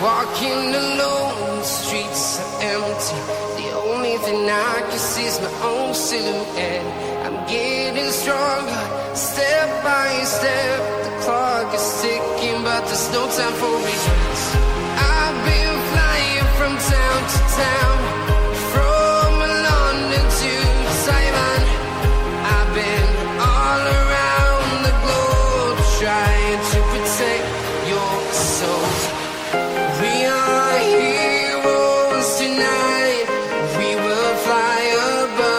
Walking alone, the streets are empty. The only thing I can see is my own silhouette. I'm getting stronger, step by step. The clock is ticking, but there's no time for regrets. I've been flying from town to town, from London to Taiwan. I've been all around the globe, trying to protect your soul. We are heroes tonight. We will fly above.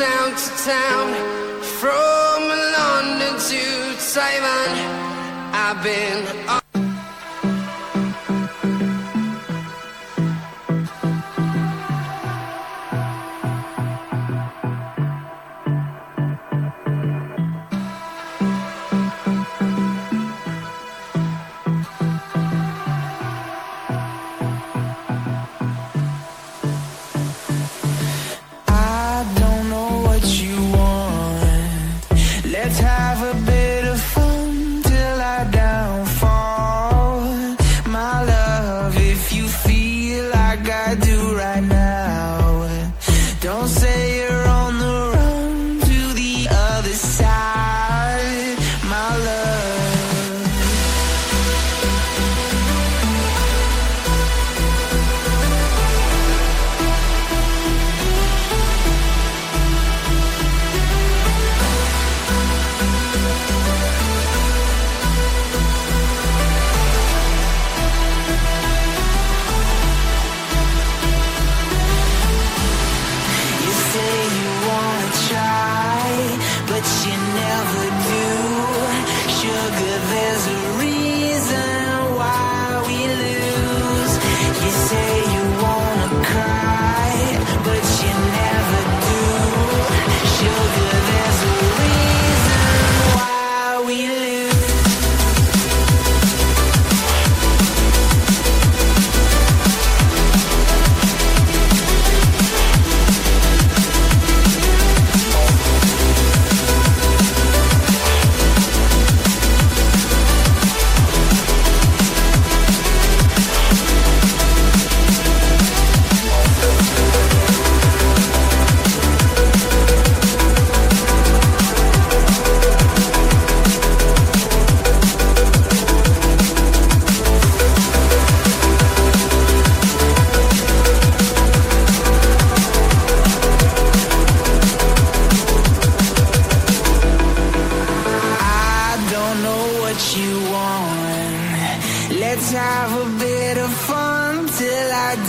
town to town, from London to Taiwan. I've been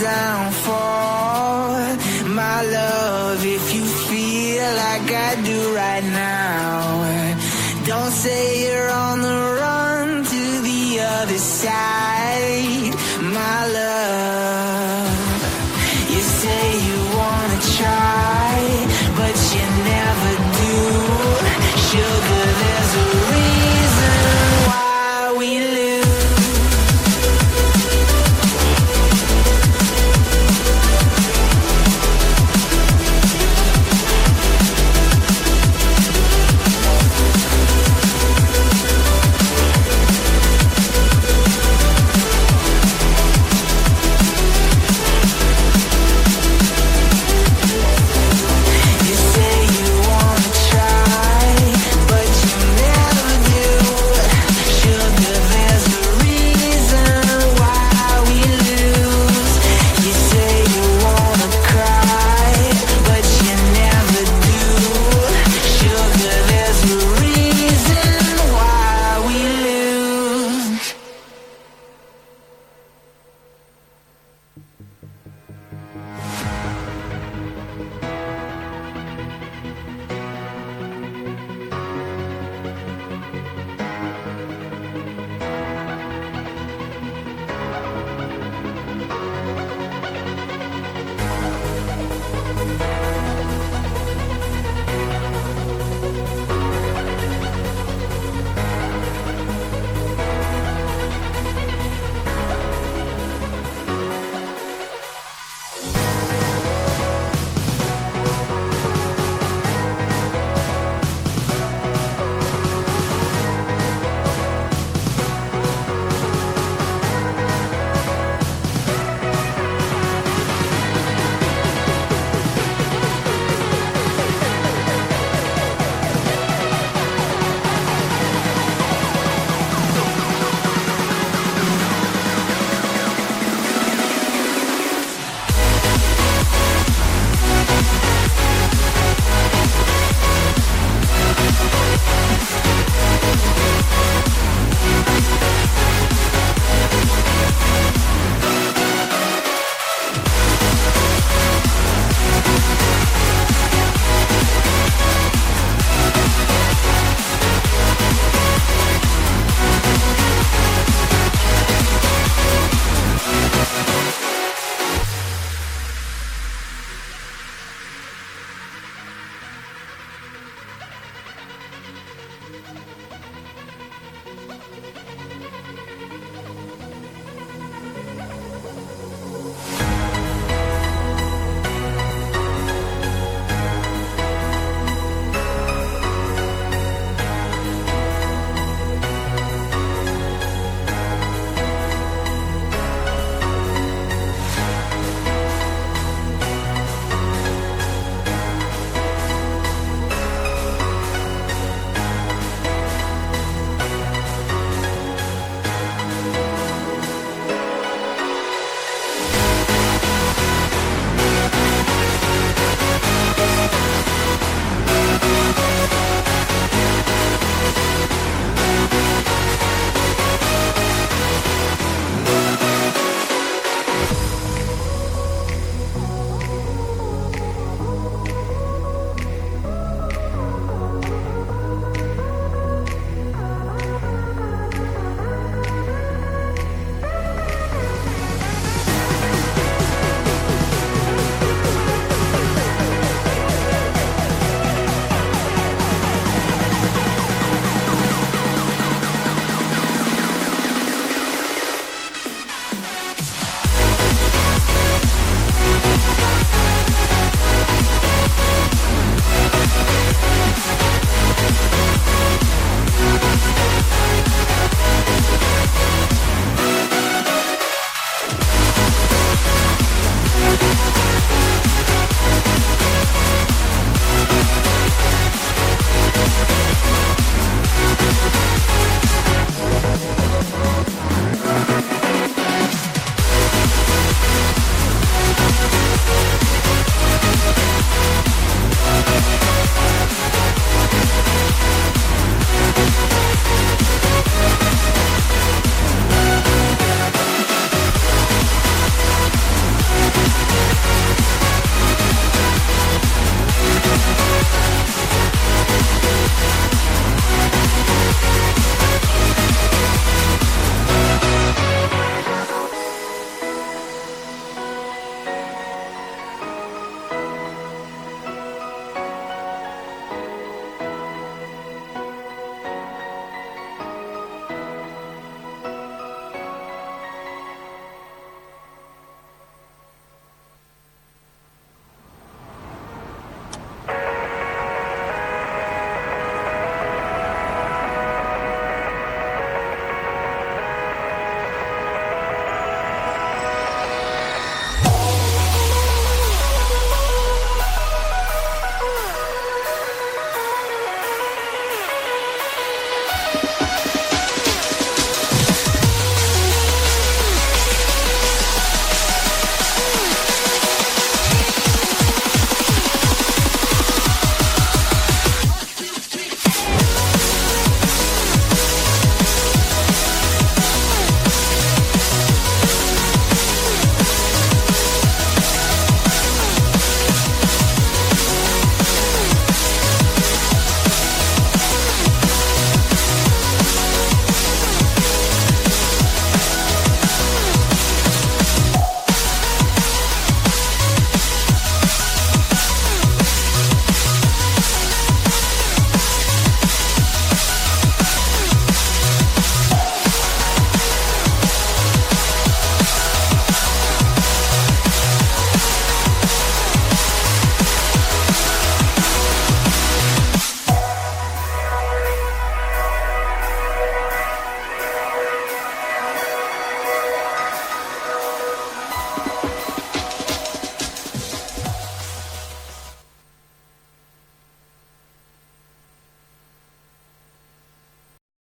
downfall. My love, if you feel like I do